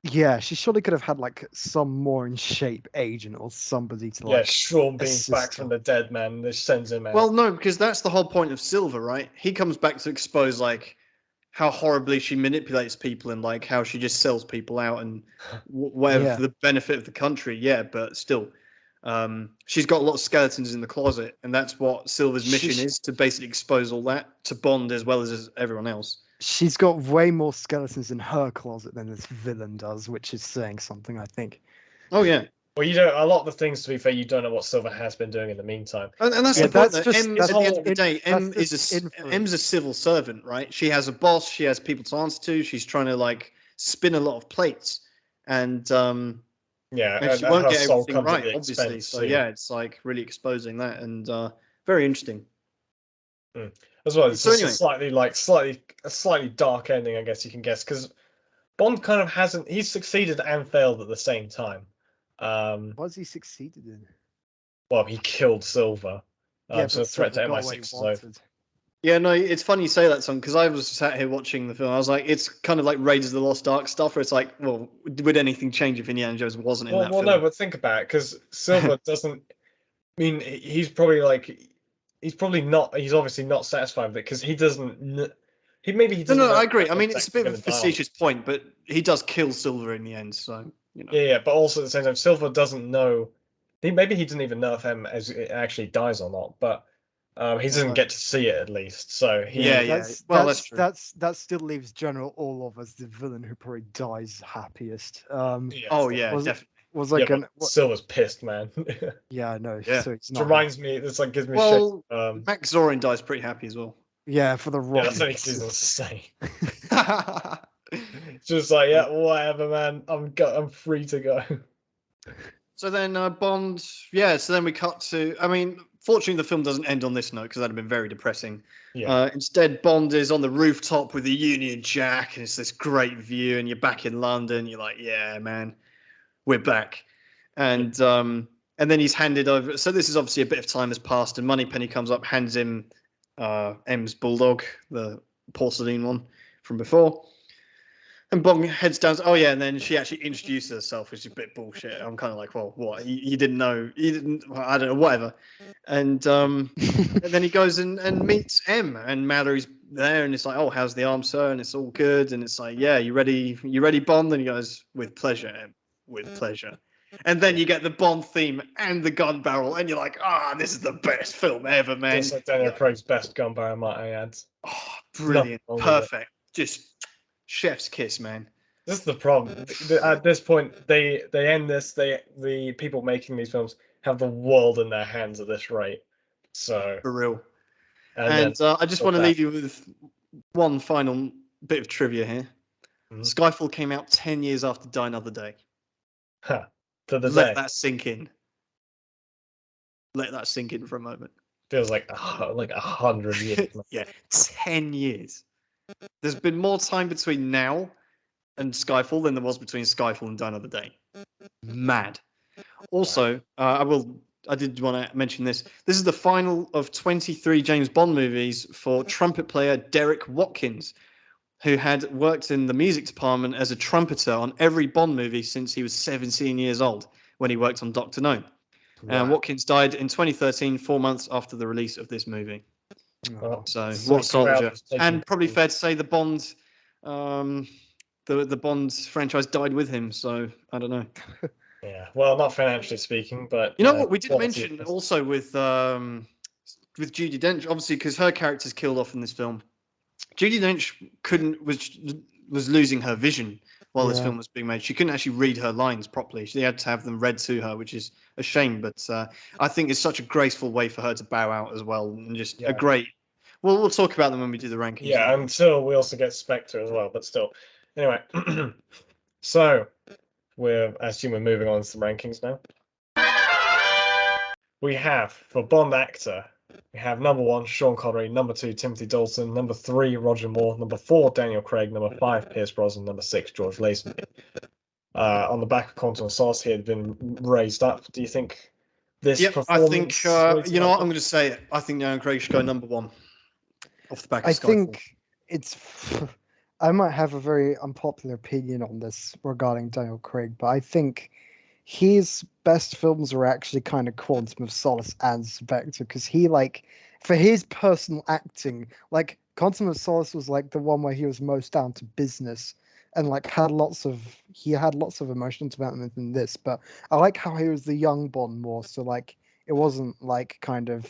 yeah, she surely could have had like some more in shape agent or somebody to like. Yeah, Sean being back from the dead, man. This sends him out. Well, no, because that's the whole point of Silver, right? He comes back to expose like how horribly she manipulates people and like how she just sells people out and whatever for the benefit of the country. Yeah, but still, she's got a lot of skeletons in the closet, and that's what Silver's mission is, to basically expose all that to Bond as well as everyone else. She's got way more skeletons in her closet than this villain does, which is saying something, I think. Oh yeah. Well, you don't. A lot of the things, to be fair, you don't know what Silver has been doing in the meantime. And that's the point. At the end of the day, M's a civil servant, right? She has a boss. She has people to answer to. She's trying to like spin a lot of plates, and she won't get everything right, obviously. So yeah, it's like really exposing that, and very interesting. As well, it's a slightly dark ending, I guess you can guess, because Bond kind of hasn't. He's succeeded and failed at the same time. What has he succeeded in? Well, he killed Silver. So threat to MI6. So. Yeah, no, it's funny you say that, son, because I was sat here watching the film. I was like, it's kind of like Raiders of the Lost Ark stuff, where it's like, well, would anything change if Indiana Jones wasn't in that film? Well, no, but think about it, because Silver doesn't. I mean, he's obviously not satisfied with it because he doesn't. No, I agree. I mean, it's a bit of a facetious point, but he does kill Silver in the end, so Yeah, but also at the same time, Silver doesn't know. Maybe he doesn't even know if M actually dies or not, but he doesn't get to see it at least. So that's true. That still leaves General Orlov as the villain who probably dies happiest. Definitely. Was like Silver's pissed, man. Yeah, I know. Yeah. So it's not reminds me. It's like gives me shit. Max Zorin dies pretty happy as well. Yeah, for the rock. Yeah, that's only season insane. Just like whatever, man. I'm free to go. So then Bond, so then we cut to. I mean, fortunately, the film doesn't end on this note because that'd have been very depressing. Yeah. Instead, Bond is on the rooftop with the Union Jack, and it's this great view, and you're back in London. You're like, yeah, man. We're back, and then he's handed over. So this is obviously a bit of time has passed, and Moneypenny comes up, hands him M's bulldog, the porcelain one from before, And Bond heads down. Oh yeah, and then she actually introduces herself, which is a bit bullshit. I'm kind of like, well, what? You didn't know? You didn't? Well, I don't know. Whatever. And then he goes and meets M, and Mallory's there, and it's like, oh, how's the arm, sir? And it's all good. And it's like, yeah, you ready? You ready, Bond? And he goes, with pleasure, M, with pleasure. And then you get the Bond theme and the gun barrel, and you're like, this is the best film ever, man. It's like Daniel Craig's best gun barrel, might I add. Oh, brilliant, wrong with it. perfect, just chef's kiss, man. This is the problem. At this point, they end this. The people making these films have the world in their hands at this rate. So For real. and And I just want to leave you with one final bit of trivia here. Skyfall came out 10 years after Die Another Day. to the Let day that sink in. Let that sink in for a moment. feels like 100 years. Yeah, 10 years. There's been more time between now and Skyfall than there was between Skyfall and Die Another Day. Mad. Also, I did want to mention this. This is the final of 23 James Bond movies for trumpet player Derek Watkins, who had worked in the music department as a trumpeter on every Bond movie since he was 17 years old when he worked on Dr. No. And Watkins died in 2013, 4 months after the release of this movie. So what soldier? And probably fair to say the Bond, the Bond franchise died with him. So I don't know. Yeah, well, not financially speaking, but you know what we did mention also with Judi Dench, obviously, because her character's killed off in this film. Judi Dench was losing her vision while this film was being made. She couldn't actually read her lines properly. She had to have them read to her, which is a shame. But I think it's such a graceful way for her to bow out as well, and just a great. Well, we'll talk about them when we do the rankings. Yeah, until we also get Spectre as well, but still. Anyway, so I assume we're moving on to the rankings now. We have for Bond actor, we have number 1 Sean Connery, number 2 Timothy Dalton, number 3 Roger Moore, number 4 Daniel Craig, number 5 Pierce Brosnan, number 6 George Lazenby. On the back of Quantum of Solace, he had been raised up. Do you think this performance? I think you know what I'm going to say. It. I think Daniel Craig should go number 1 off the back of Skyfall. I think it's. I might have a very unpopular opinion on this regarding Daniel Craig, but I think his best films are actually kind of Quantum of Solace and Spectre, because he, like, for his personal acting, like Quantum of Solace was like the one where he was most down to business and like had lots of emotional development in this. But I like how he was the young Bond more, so like it wasn't like kind of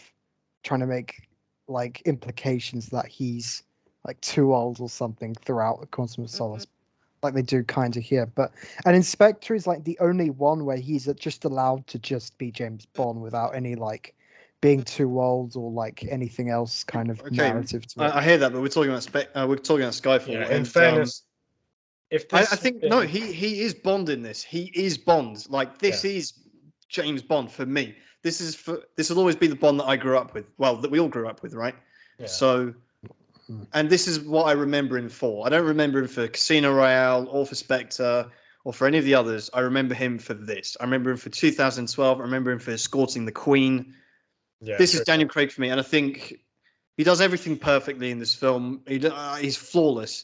trying to make like implications that he's like too old or something throughout Quantum of Solace, like they do kind of here. And in Spectre is like the only one where he's just allowed to just be James Bond without any like being too old or like anything else kind of narrative to it. I hear that, but we're talking about Skyfall. Yeah, in fairness, if this, I think no, he is Bond in this. He is Bond. Like this is James Bond for me. This will always be the Bond that I grew up with. Well, that we all grew up with, right? Yeah. So. And this is what I remember him for. I don't remember him for Casino Royale or for Spectre or for any of the others. I remember him for this. I remember him for 2012. I remember him for Escorting the Queen. Yeah, this is Daniel Craig for me. And I think he does everything perfectly in this film. He's flawless.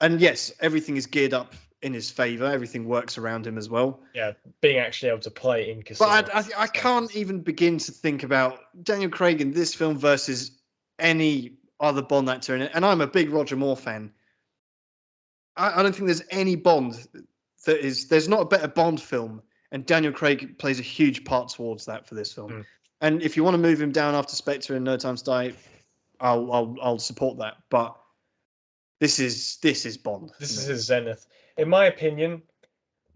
And yes, everything is geared up in his favor. Everything works around him as well. Yeah, being actually able to play in Casino. But I can't even begin to think about Daniel Craig in this film versus any other Bond actor in it, and I'm a big Roger Moore fan. I don't think there's any Bond there's not a better Bond film, and Daniel Craig plays a huge part towards that for this film. And if you want to move him down after Spectre and No Time to Die, I'll support that. But this is Bond. This is his zenith, in my opinion.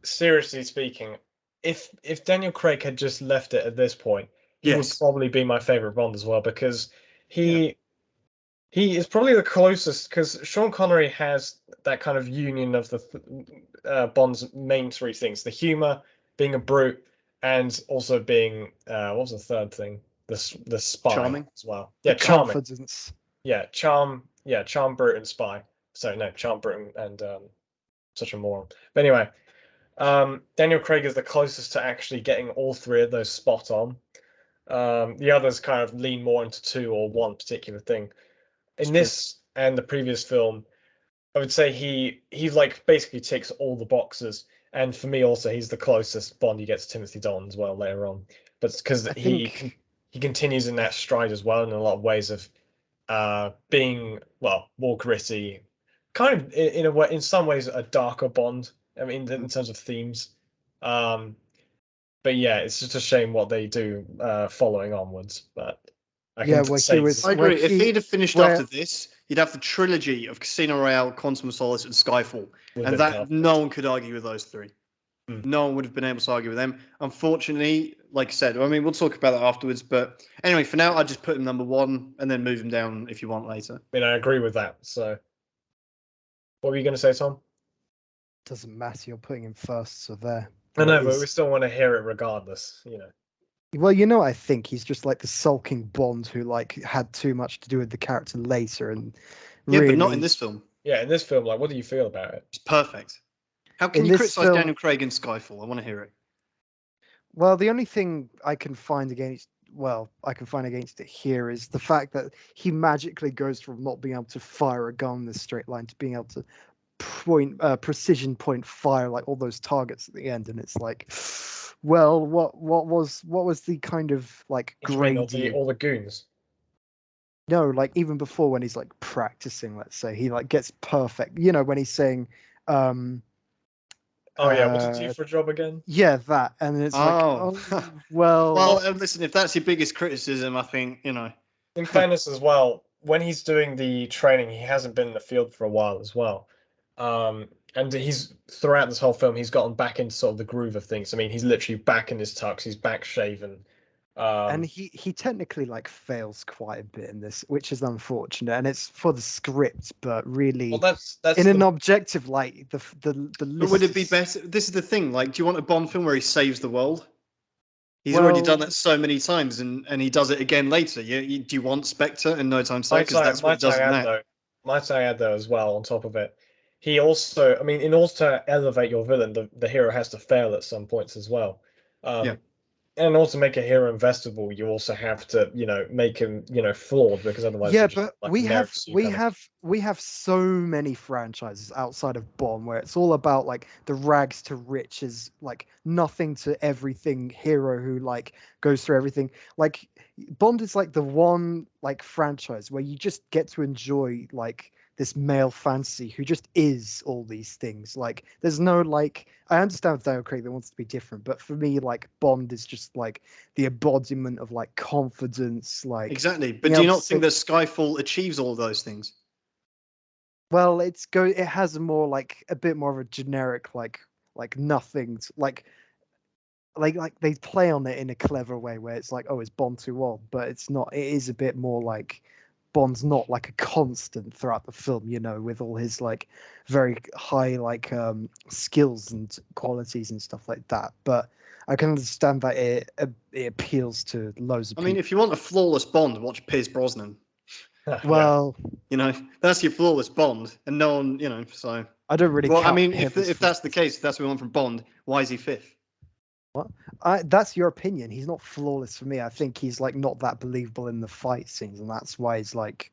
Seriously speaking, if Daniel Craig had just left it at this point, he would probably be my favorite Bond as well, because he is probably the closest, because Sean Connery has that kind of union of the Bond's main 3 things: the humor, being a brute, and also being what was the third thing? The spy. Charming as well. Yeah, charming. Confidence. Yeah, charm, brute, and spy. So no, charm, brute, and such a moron. But anyway, Daniel Craig is the closest to actually getting all 3 of those spot on. The others kind of lean more into 2 or 1 particular thing. In this and the previous film, I would say he like basically ticks all the boxes. And for me also, he's the closest Bond you get to Timothy Dalton as well later on. But it's because I think he continues in that stride as well in a lot of ways of being well more gritty, kind of in a way, in some ways a darker Bond. I mean, in terms of themes. But yeah, it's just a shame what they do following onwards. But I Yeah, can well, say he was. I Well, agree. If he'd have finished where after this, you'd have the trilogy of Casino Royale, Quantum of Solace, and Skyfall, would and have been that perfect. no one could argue with those three. Mm. No one would have been able to argue with them. Unfortunately, like I said, I mean, we'll talk about that afterwards. But anyway, for now, I just put him number one and then move him down if you want later. I mean, I agree with that. So, what were you going to say, Tom? doesn't matter. You're putting him first, so there. I know, it but is- we still want to hear it regardless. Well, you know, I think he's just like the sulking Bond who like had too much to do with the character later, and Yeah, really, but not in this film. Yeah, in this film, like, what do you feel about it? It's perfect. How can In you this criticize film- Daniel Craig in Skyfall? I want to hear it. Well, the only thing I can find against, I can find against it here is the fact that he magically goes from not being able to fire a gun in this straight line to being able to precision point fire like all those targets at the end, and it's like, well, what was the kind of like What do you mean, grade all the goons? No, like even before when he's like practicing, let's say he like gets perfect. You know, when he's saying, Oh yeah, what's it do for a job again? yeah, that, and it's like, Oh. well, Well, listen, if that's your biggest criticism, I think, In fairness, as well, when he's doing the training, he hasn't been in the field for a while as well. And he's throughout this whole film, he's gotten back into sort of the groove of things. I mean, he's literally back in his tux, he's back shaven. and he technically like fails quite a bit in this, which is unfortunate, and it's for the script, but really, well, that's in an the, objective light, the but would it be list. better? This is the thing. Like, do you want a Bond film where he saves the world? He's already done Well, that so many times, and he does it again later. Do you want Spectre and No Time to Die? might Because I that's what he might does I in add that. though, might I add though as well on top of it, he also, I mean, in order to elevate your villain, the hero has to fail at some points as well. Yeah. And also make a hero investable, you also have to, make him, flawed, because otherwise yeah, you just but like we a have Mary Sue we kind of- have we have so many franchises outside of Bond where it's all about like the rags to riches, like nothing to everything hero who like goes through everything. Like Bond is like the one like franchise where you just get to enjoy like this male fantasy who just is all these things. Like there's no like, I understand with Daniel Craig that wants to be different, but for me like Bond is just like the embodiment of like confidence, like Exactly. But being do you able not to think say- that Skyfall achieves all of those things? well, it has a more like a bit more of a generic like nothing like they play on it in a clever way where it's like, oh, it's Bond too old, but it's not. It is a bit more like Bond's not like a constant throughout the film, you know, with all his like very high like skills and qualities and stuff like that. But I can understand that it appeals to loads of I mean, people. if you want a flawless Bond, watch Pierce Brosnan. Yeah. Well, That's your flawless Bond, and no one, So, I don't really well, I count mean, him if as if that's the case, if that's what we want from Bond, why is he fifth? that's your opinion. He's not flawless for me. I think he's like not that believable in the fight scenes, and that's why he's like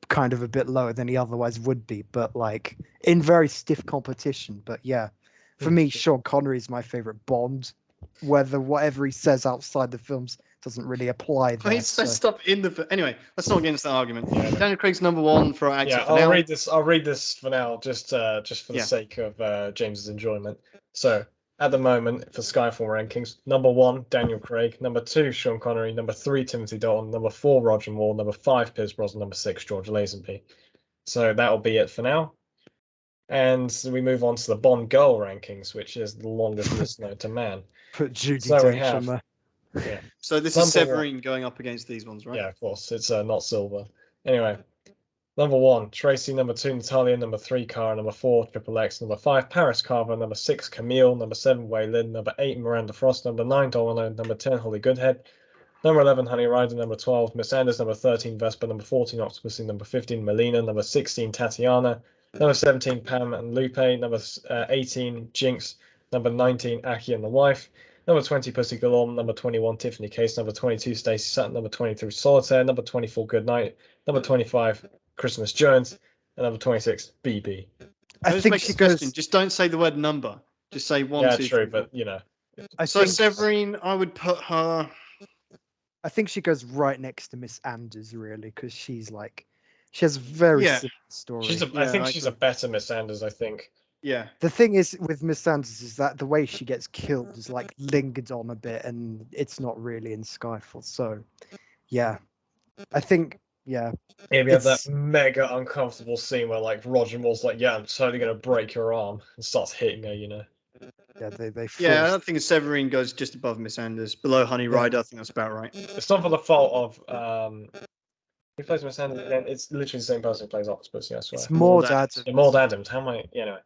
kind of a bit lower than he otherwise would be. But like in very stiff competition. But yeah, for me, Sean Connery is my favorite Bond. Whether whatever he says outside the films doesn't really apply Well, there. he says So. stuff in the. Anyway, let's not get into that argument. Yeah, no. Daniel Craig's number one for our Yeah, actor for I'll now. read this. I'll read this for now, just for the Yeah. sake of James's enjoyment. So, at the moment, for Skyfall rankings, number 1, Daniel Craig. Number 2, Sean Connery. Number 3, Timothy Dalton. Number 4, Roger Moore. Number 5, Pierce Brosnan. Number 6, George Lazenby. So that'll be it for now. And we move on to the Bond girl rankings, which is the longest list known to man. Put Judy So we Dench have- on there. Yeah. So this Number is Severine going up against these ones, right? Yeah, of course. It's not silver. Anyway, number 1, Tracy. Number 2, Natalia. Number 3, Cara. Number 4, Triple X. Number 5, Paris Carver. Number 6, Camille. Number 7, Wei Lin. Number 8, Miranda Frost. Number 9, Domino. Number 10, Holly Goodhead. Number 11, Honey Rider. Number 12, Miss Anders. Number 13, Vesper. Number 14, Octopussy. Number 15, Melina. Number 16, Tatiana. Number 17, Pam and Lupe. Number 18, Jinx. Number 19, Aki and the Wife. Number 20, Pussy Galore. Number 21, Tiffany Case. Number 22, Stacey Sutton. Number 23, Solitaire. Number 24, Good Night. Number 25, Christmas Jones. And number 26, BB. I Just think make a she suggestion. goes. Just don't say the word number. Just say one, Yeah, two, true, three, four. but you know. I So think Severine, I would put her. I think she goes right next to Miss Anders, really, because she's like, she has a very Yeah. similar story. She's a, Yeah, I think I she's a agree. better Miss Sanders, I think. Yeah. The thing is with Miss Sanders is that the way she gets killed is like lingered on a bit, and it's not really in Skyfall. So, yeah, I think yeah, Yeah, we have that it's mega uncomfortable scene where like Roger Moore's like, "Yeah, I'm totally gonna break your arm," and starts hitting her. You know. yeah they Yeah, I force don't think Severine goes just above Miss Anders. Below Honey Yeah. Rider, I think that's about right. It's not for the fault of who plays Miss Sanders again? It's literally the same person who plays Octopus. Yeah, I swear. it's more Maud dad. Adams. Yeah, Maud Adams. How am I? Anyway,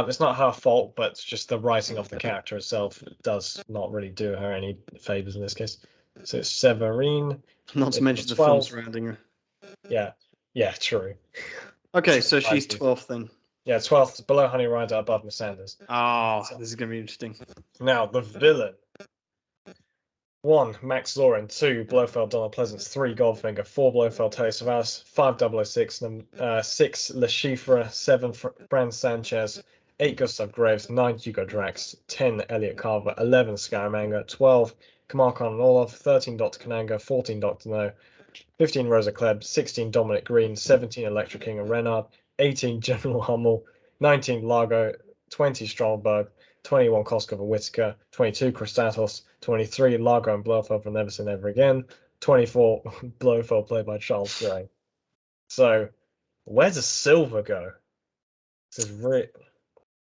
it's not her fault, but it's just the writing of the character itself does not really do her any favors in this case. So it's Severine. Not to It's mention the film 12. surrounding her. Yeah, yeah, true. Okay, so Surprise she's you. 12th then. Yeah, 12th, below Honey Rider, above Miss Sanders. Oh, this is going to be interesting. Now, the villain. 1, Max Zorin. 2, Blofeld Donald Pleasance. 3, Goldfinger. 4, Blofeld Telly Savalas. 5, 006. 6, Le Chiffre. 7, Fran Sanchez. 8, Gustav Graves. 9, Hugo Drax. 10, Elliot Carver. 11, Scaramanga. 12, Kamal Khan and Orlov. 13, Dr. Kananga. 14, Dr. No. 15, Rosa Klebb. 16, Dominic Green. 17, Electra King and Renard. 18, General Hummel. 19, Largo. 20, Stromberg. 21, Koskov and Whitaker. 22, Christatos. 23, Largo and Blofeld from Never Say Never Again. 24, Blofeld played by Charles Gray. So, where does Silver go? This is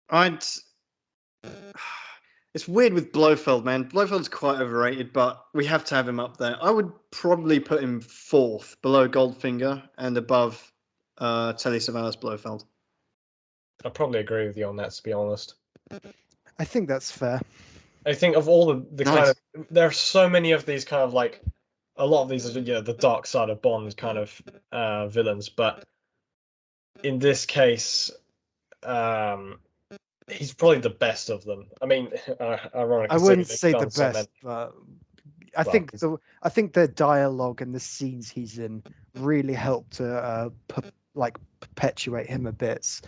I'd. It's weird with Blofeld, man. Blofeld's quite overrated, but we have to have him up there. I would probably put him 4th, below Goldfinger and above Telly Savalas Blofeld. I probably agree with you on that, to be honest. I think that's fair. I think of all the kind Nice. of there are so many of these kind of like a lot of these are the dark side of Bond kind of villains, but in this case, he's probably the best of them. I mean, ironic. I wouldn't they've say the done so best, many. but Well, I think the dialogue and the scenes he's in really help to like perpetuate him a bit.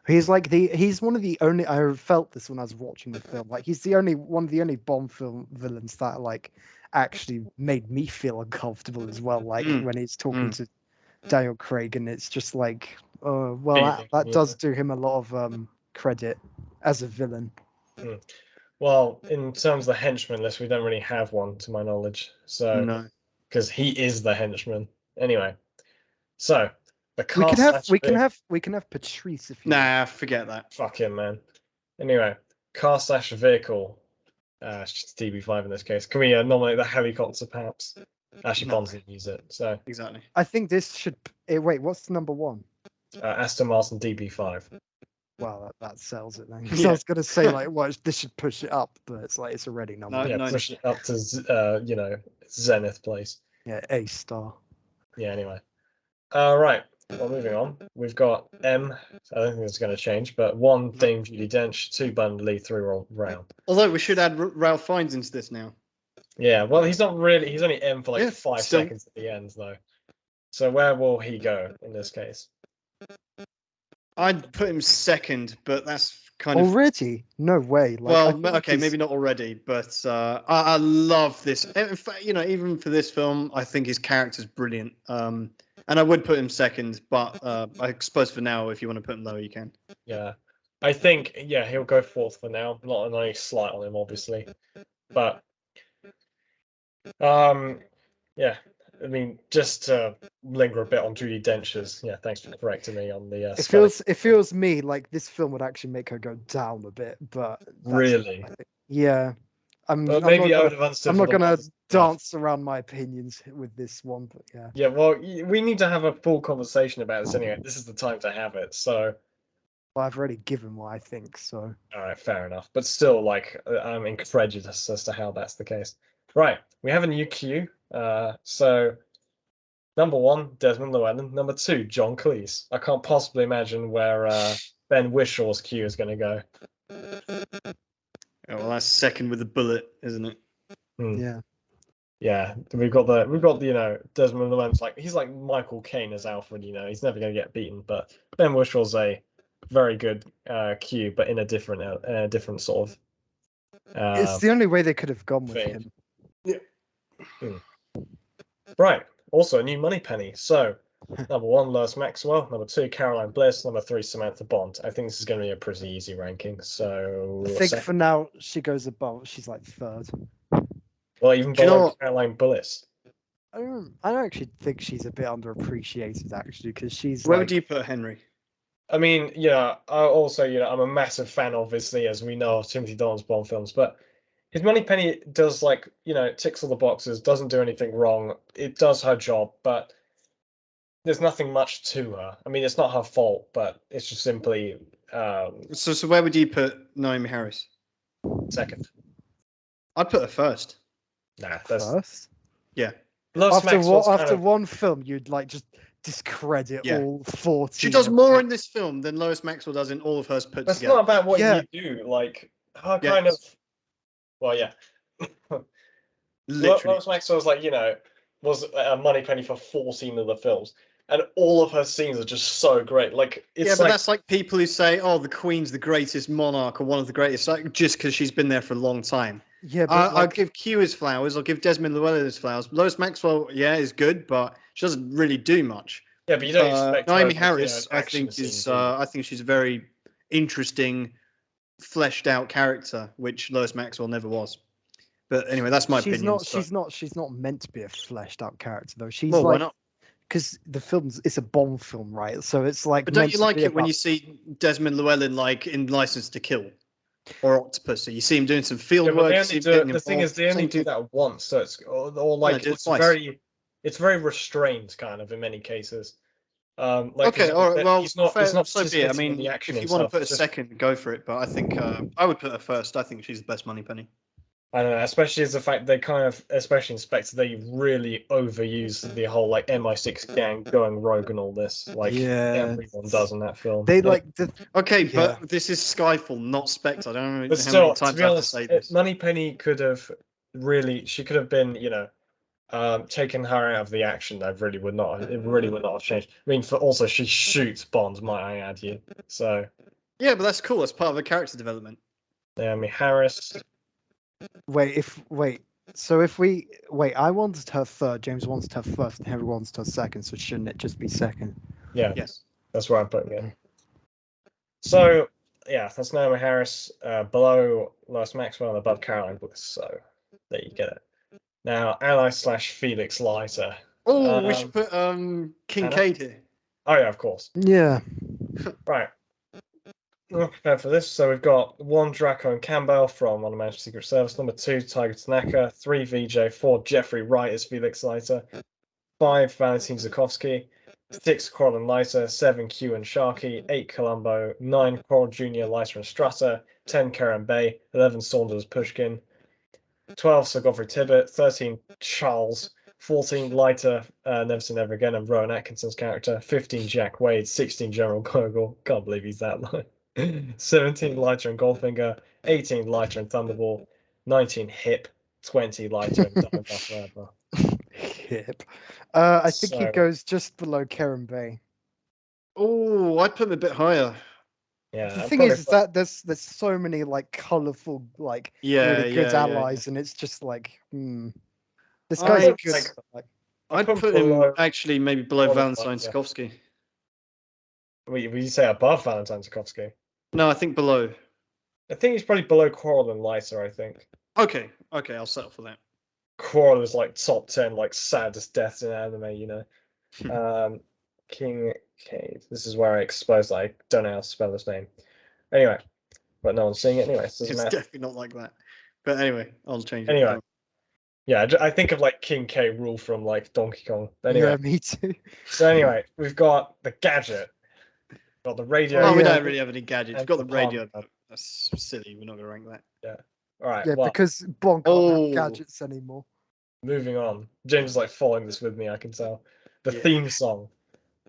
He's like he's one of the only I felt this when I was watching the film. Like he's the only one of the only Bond film villains that like actually made me feel uncomfortable as well. Like when he's talking to Daniel Craig, and it's just like, well, that does do him a lot of credit as a villain. Well, in terms of the henchman list, we don't really have one to my knowledge. So No. because he is the henchman. Anyway, so the We can cast. we can have Patrice if you Nah, forget that. Fuck him, man. Anyway, car slash vehicle. It's just DB5 in this case. Can we nominate the helicopter, perhaps? Actually, No. Bond didn't use it. So, Exactly. I think this should. Wait, what's number one? Aston Martin DB5. Well, that sells it then. 'Cause I Yeah. was gonna say like, well, this should push it up, but it's like it's already number No, one. Yeah, no, push it up to Zenith place. Yeah, A star. Yeah. Anyway, right. Well, moving on. We've got M. I don't think it's going to change, but 1, Dame Judi Dench. 2, Bun Lee. 3, Roll Brown. Although we should add Ralph Fiennes into this now. Yeah. Well, he's not really. He's only M for like Yeah, 5 still. seconds at the end, though. So where will he go in this case? I'd put him 2nd, but that's kind of. Already? No way. Like, I Well, think okay, maybe not already, but I love this. In fact, even for this film, I think his character's brilliant. And I would put him 2nd, but I suppose for now, if you want to put him lower, you can. Yeah. I think, he'll go 4th for now. Not any slight on him, obviously. But, yeah. I mean, just to linger a bit on Judi Dench's. Yeah, thanks for correcting me on the. it feels me like this film would actually make her go down a bit, but Really. Yeah. But maybe I would have understood. I'm not for the gonna Bond stuff. dance around my opinions with this one, but yeah. Yeah, well, we need to have a full conversation about this anyway. This is the time to have it. So, Well, I've already given what I think, so all right, fair enough. But still, like, I'm incredulous as to how that's the case. Right, we have a new queue. So, number 1, Desmond Llewellyn. Number 2, John Cleese. I can't possibly imagine where Ben Wishaw's queue is going to go. Oh, well, that's 2nd with a bullet, isn't it? yeah. Yeah, we've got the Desmond Llewellyn's like he's like Michael Caine as Alfred. He's never going to get beaten. But Ben Whishar's a very good Q, but in a different sort of. It's the only way they could have gone with thing. him. Right. Also, a new Moneypenny. So, number 1, Lois Maxwell. Number 2, Caroline Bliss. Number 3, Samantha Bond. I think this is going to be a pretty easy ranking. So, I think for now she goes above. She's like third. well, even Do you know below what? Caroline Bliss. I don't actually think she's a bit underappreciated actually, because she's Where like. would you put Henry? I mean, I also, I'm a massive fan, obviously, as we know, of Timothy Dalton's Bond films, but his Moneypenny does ticks all the boxes, doesn't do anything wrong. It does her job, but there's nothing much to her. I mean, it's not her fault, but it's just simply So where would you put Naomi Harris? second. I'd put her first. Nah, that's First? Yeah. Lois Maxwell's kind after of- one film, you'd like just discredit Yeah. all 40. She does of more them. in this film than Lois Maxwell does in all of hers put That's together. not about what Yeah. you do. Like her kind of. Yes. Well, yeah. Literally. Lois Maxwell's was a Moneypenny for 14 of the films, and all of her scenes are just so great. Like it's Yeah, but that's like people who say, "Oh, the Queen's the greatest monarch or one of the greatest," like just because she's been there for a long time. Yeah, but I'll give Q his flowers. I'll give Desmond Llewellyn his flowers. Lois Maxwell, yeah, is good, but she doesn't really do much. yeah, but you don't expect her Naomi to, Harris, an I action think, scene, is do you? I think she's a very interesting, fleshed out character, which Lois Maxwell never was. But anyway, that's my she's opinion. not she's not meant to be a fleshed out character though. She's Well, why like, not? because the film's it's a Bond film, right? So it's like. But don't meant you to like be it when about- you see Desmond Llewellyn like in License to Kill or Octopussy? You see him doing some field Yeah, but work. they You only see him do it. getting The thing is, involved. they only Same do thing- that once, so it's do it twice. it's very restrained, kind of in many cases. Okay, all right. Well, he's not so be it. I participating in mean, the action if you want to himself. put a It's just- second, go for it. But I think I would put her first. I think she's the best Moneypenny. I don't know, especially as the fact they kind of, especially in Spectre, they really overuse the whole MI6 gang going rogue and all this. Like Yeah, everyone does in that film. They And- like the. Okay, Yeah. but this is Skyfall, not Spectre. I don't know but how still, many to times be I have to honest, say this. Moneypenny could have she could have been, taken her out of the action. It really would not have changed. I mean, also she shoots Bond, might I add you. So Yeah, but that's cool. That's part of her character development. Naomi Harris. So if we wait, I wanted her third. James wanted her first, and Henry wanted her second. So shouldn't it just be second? Yeah, Yes. that's where I'm putting it. So yeah, that's Naomi Harris, below Lois Maxwell and above Caroline Bliss. So there you get it. Now, ally / Felix Leiter. Oh, we should put Kincaid here. Oh yeah, of course. Yeah. Right. We're prepared for this. So we've got 1 Draco and Campbell from On the Managed Secret Service. Number 2, Tiger Tanaka. 3, VJ. 4, Jeffrey Wright as Felix Leiter. 5, Valentin Zukovsky. 6, Coral and Leiter. 7, Q and Sharkey. 8, Columbo. 9, Coral Jr., Leiter and Strutter. 10, Karen Bay. 11, Saunders Pushkin. 12, Sir Godfrey Tibbet. 13, Charles. 14, Leiter, Never Say Never Again, and Rowan Atkinson's character. 15, Jack Wade. 16, General Gogol. Can't believe he's that low. 17, Leiter and Goldfinger. 18, Leiter and Thunderball. 19, Hip. 20, Leiter and Diamond Forever. Hip. I think So- it goes just below Karen Bay. Oh, I'd put him a bit higher. Yeah, The I'd thing probably is that there's so many like colorful, like Yeah, really good yeah, yeah, allies, and it's just like, this I guy's would good. like- but, like, I'd put put below- him actually maybe below Below Valentine Leiter. Zukovsky. Would you say above Valentine Zukovsky? No, I think below. I think he's probably below Coral and Leiter, I think. Okay, I'll settle for that. Coral is like top 10, like saddest deaths in anime, King Cade. This is where I expose that I don't know how to spell his name. Anyway, but no one's seeing it anyway. So it It's doesn't matter. definitely not like that. But anyway, I'll change it. Anyway. Yeah, I think of like King K. Rule from like Donkey Kong. Anyway, yeah, me too. so anyway, we've got the gadget, got the radio. Oh, we yeah, don't really have any gadgets. We've got the and radio, palm. but that's silly. We're not going to rank that. All right, Yeah, well, because Bond can't Oh. have gadgets anymore. moving on. James is like following this with me, I can tell. The Yeah. theme song.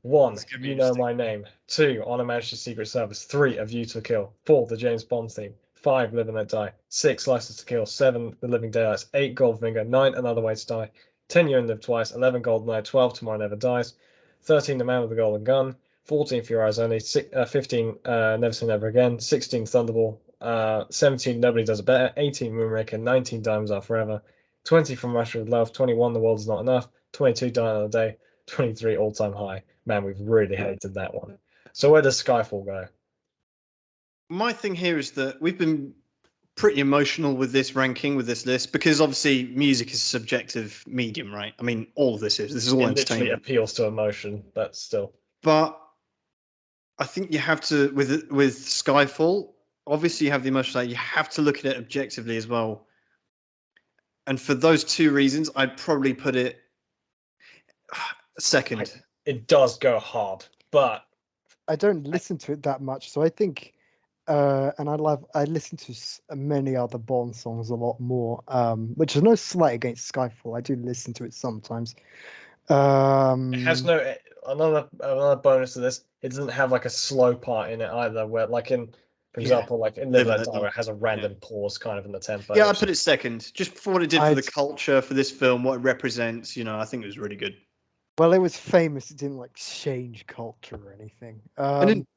1, It's gonna be You Know interesting. My Name. 2, On a Majesty's Secret Service. 3, A View to Kill. 4, the James Bond theme. 5 Live and Let Die, 6 License to Kill, 7 The Living Daylights, 8 Goldfinger, 9 Another Way to Die, 10 You Only Live Twice, 11 GoldenEye, 12 Tomorrow Never Dies, 13 The Man with the Golden Gun, 14 For Your Eyes Only, 15 Never Say Never Again, 16 Thunderball, 17 Nobody Does It Better, 18 Moonraker, 19 Diamonds Are Forever, 20 From Russia with Love, 21 The World Is Not Enough, 22 Die Another Day, 23 All Time High. Man, we've really hated that one. So where does Skyfall go? My thing here is that we've been pretty emotional with this ranking, with this list, because obviously music is a subjective medium, right? I mean, all of this is. This is all It literally entertainment. appeals to emotion, but still. But I think you have to, with Skyfall, obviously you have the emotional side. You have to look at it objectively as well. And for those two reasons, I'd probably put it second. It does go hard, but I don't listen to it that much, so I think, and I listen to many other Bond songs a lot more, which is no slight against Skyfall. I do listen to it sometimes. it has no another bonus to this. It doesn't have like a slow part in it either, where like in, for Yeah. example, like in Live Live and and Let Let Die, where Die. it has a random pause kind of in the tempo. Yeah, I'd which- put it second, just for what it did for the I'd- culture, for this film, what it represents. You know, I think it was really good. Well, it was famous. It didn't like change culture or anything. And then-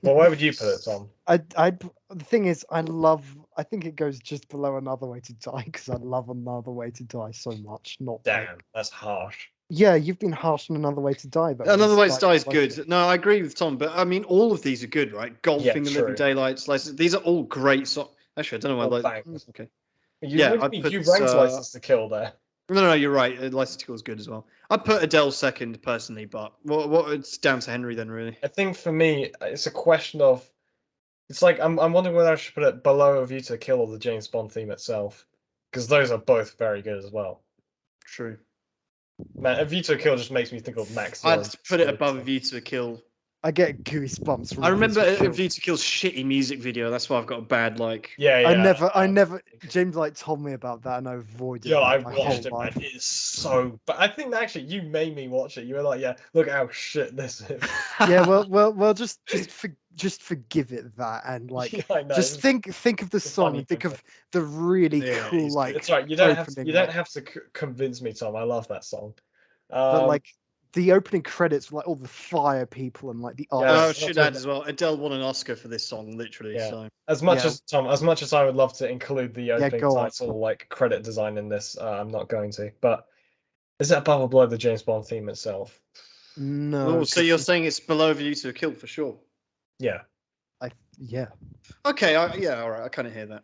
Well, where would you put it, Tom? The thing is, I think it goes just below Another Way to Die because I love Another Way to Die so much. Not like, Damn, that's harsh. yeah, you've been harsh on Another Way to Die, but Another Way to Die is Skyfall, I good. think- No, I agree with Tom, but I mean, all of these are good, right? Golfing, The true. Living Daylights, License. These are all great songs. Actually, I don't know why. All Like, bangers. okay. You, Yeah, what do I'd you mean? put, You ranked License to Kill there. No, you're right. License to Kill is good as well. I'd put Adele second personally, but what it's down to Henry then, really. I think for me, it's a question of. It's like I'm wondering whether I should put it below A View to a Kill or the James Bond theme itself, because those are both very good as well. True. Man, A View to a Kill just makes me think of Max. I'd Zorn. put it above A View to a Kill. I get goosebumps from. I remember View to A Kill. View to Kill's shitty music video. That's why I've got a bad like. Yeah, yeah. I never. James like told me about that, and I avoided Yeah, that I my watched whole it, man. life. It's so. But I think that actually you made me watch it. You were like, "Yeah, look how shit this is." Yeah, well, just forgive it that, and like, Yeah, I know. just think of the a song, funny and think thing, of the really Yeah, cool it's like. good. It's right. You don't have to. opening, You don't like- have to convince me, Tom. I love that song. But like the opening credits, with, like all the fire people and like the Yeah, Oh, ice. I that's should what- add as well. Adele won an Oscar for this song, literally. Yeah. So as much Yeah. as Tom, as much as I would love to include the opening go on. title, like credit design in this, I'm not going to. But is it above or below the James Bond theme itself? No. oh, so you're saying it's below View to a Kill for sure. Yeah. Yeah. Okay, yeah, all right. I kind of hear that.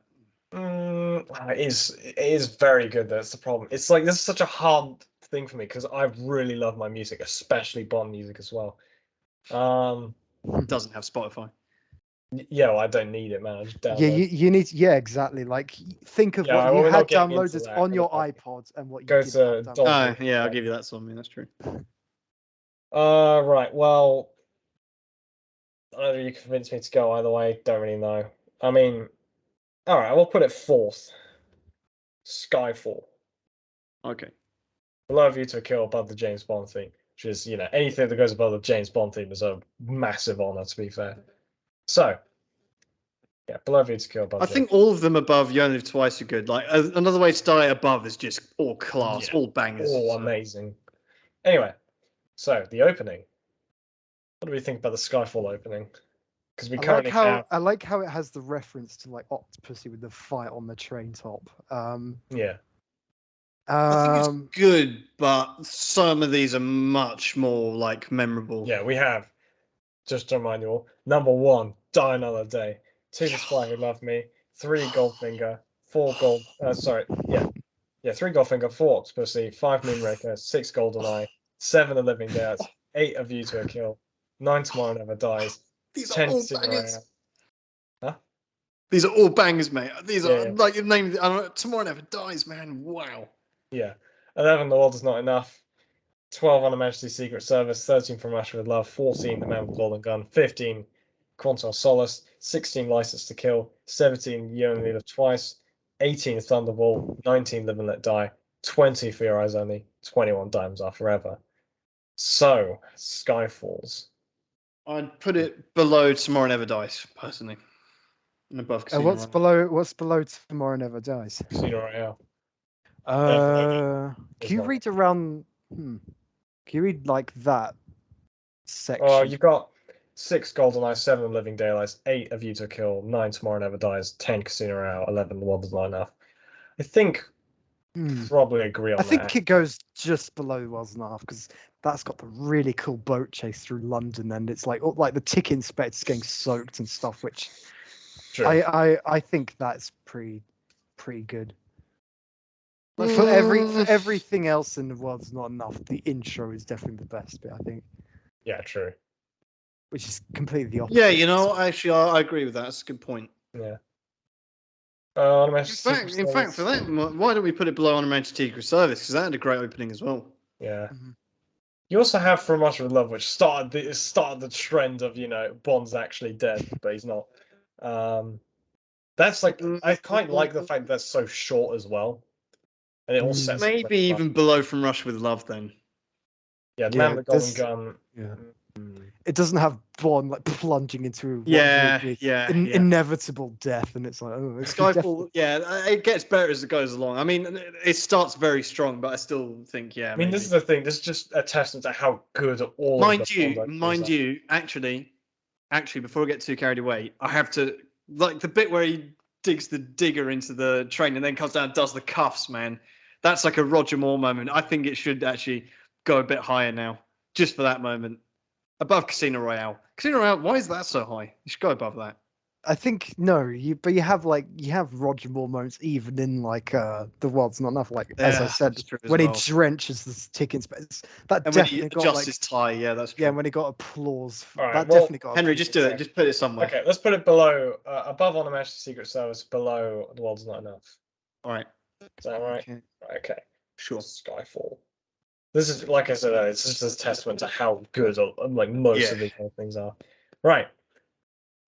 It is very good. That's the problem. It's like this is such a hard thing for me because I really love my music, especially Bond music as well. It doesn't have Spotify. Yeah, well, I don't need it, man. I just download. Yeah, you need. Yeah, exactly. Like, think of Yeah, what well, you we're had not getting into downloaded that. on We're your not- iPods and what you Go did to have downloaded. Dolphin. Oh, yeah, I'll give you that song. That's true. Right. Well, either you convince me to go either way. Don't really know. I mean, all right. We'll put it fourth. Skyfall. Okay. Below View to a Kill, above the James Bond theme, which is, anything that goes above the James Bond theme is a massive honor, to be fair. So, yeah, Below View to Kill, above I think all of them above You Only Live Twice are good. Like Another Way to Die above is just all class, Yeah. all bangers. Oh, so. amazing. Anyway, so the opening. What do we think about the Skyfall opening? Because we currently have. I like how it has the reference to like Octopussy with the fight on the train top. Yeah. I think Um, it's good, but some of these are much more like memorable. Yeah, we have. Just to remind you all, number 1, Die Another Day. 2, The Spy Who Loved Me. 3, Goldfinger. 4, 3 Goldfinger. 4, Octopussy. 5, Moonraker. 6, GoldenEye. 7, The Living Daylights. 8, A View to a Kill. 9, Tomorrow Never Dies. These are 10, all Casino bangers. Royale. Huh? These are all bangers, mate. These are Yeah. like your name. Tomorrow Never Dies, man. Wow. Yeah. 11, The World Is Not Enough. 12, On Her Majesty's Secret Service. 13, From Russia with Love. 14, The Man with the Golden Gun. 15, Quantum of Solace. 16, License to Kill. 17, You Only Live Twice. 18, Thunderball. 19, Live and Let Die. 20, For Your Eyes Only. 21, Diamonds Are Forever. So, Skyfalls. I'd put it below Tomorrow Never Dies, personally. And above Casino What's Royale. below? What's below Tomorrow Never Dies? Casino Royale. Can you not. read around? Can you read like that section? Oh, you've got 6 GoldenEye, 7 Living Daylights, 8 A View to a Kill, 9 Tomorrow Never Dies, 10 Casino Royale, 11 The World Is Not Enough. I think probably agree on I that. think it goes just below Was Not Enough because that's got the really cool boat chase through London, and it's like the tick inspector's getting soaked and stuff, which True. I think that's pretty good. Like for everything else in The World's Not Enough, the intro is definitely the best bit, I think, Yeah, true. which is completely the opposite. Yeah, you know, actually, I agree with that. That's a good point. Yeah. In fact, for that, why don't we put it below Untitled Secret Service? Because that had a great opening as well. Yeah. Mhm. You also have From Russia with Love, which started the trend of Bond's actually dead, but he's not. That's like I quite like the fact that's so short as well, and it all sets up Maybe even below From Russia with Love then. yeah, Man with the Golden Gun. Yeah. It doesn't have Bond like plunging into what Yeah, will be yeah. inevitable death, and it's like, oh, it's Skyfall, yeah, it gets better as it goes along. I mean, it starts very strong, but I still think, yeah. I mean, this is the thing. This is just a testament to how good all mind of the Bond mind you, actually, before we get too carried away, I have to like the bit where he digs the digger into the train and then comes down and does the cuffs, man. That's like a Roger Moore moment. I think it should actually go a bit higher now, just for that moment. Above Casino Royale. Casino Royale, why is that so high? You should go above that. I think no, but you have Roger Moore moments even in like The World's Not Enough. Like as I Yeah, said, that's true as when well. he drenches the tickets, but that And when he definitely got adjusts like his tie, yeah, that's true. yeah, when he got applause. All right, That well, definitely got Henry, applause. just do it. Just put it somewhere. Okay, let's put it below, above On a Majesty's Secret Service, below The World's Not Enough. All right. Is that right? Okay. Okay. Sure. Skyfall. This is, like I said, it's just a testament to how good like most of these kind of things are. Right.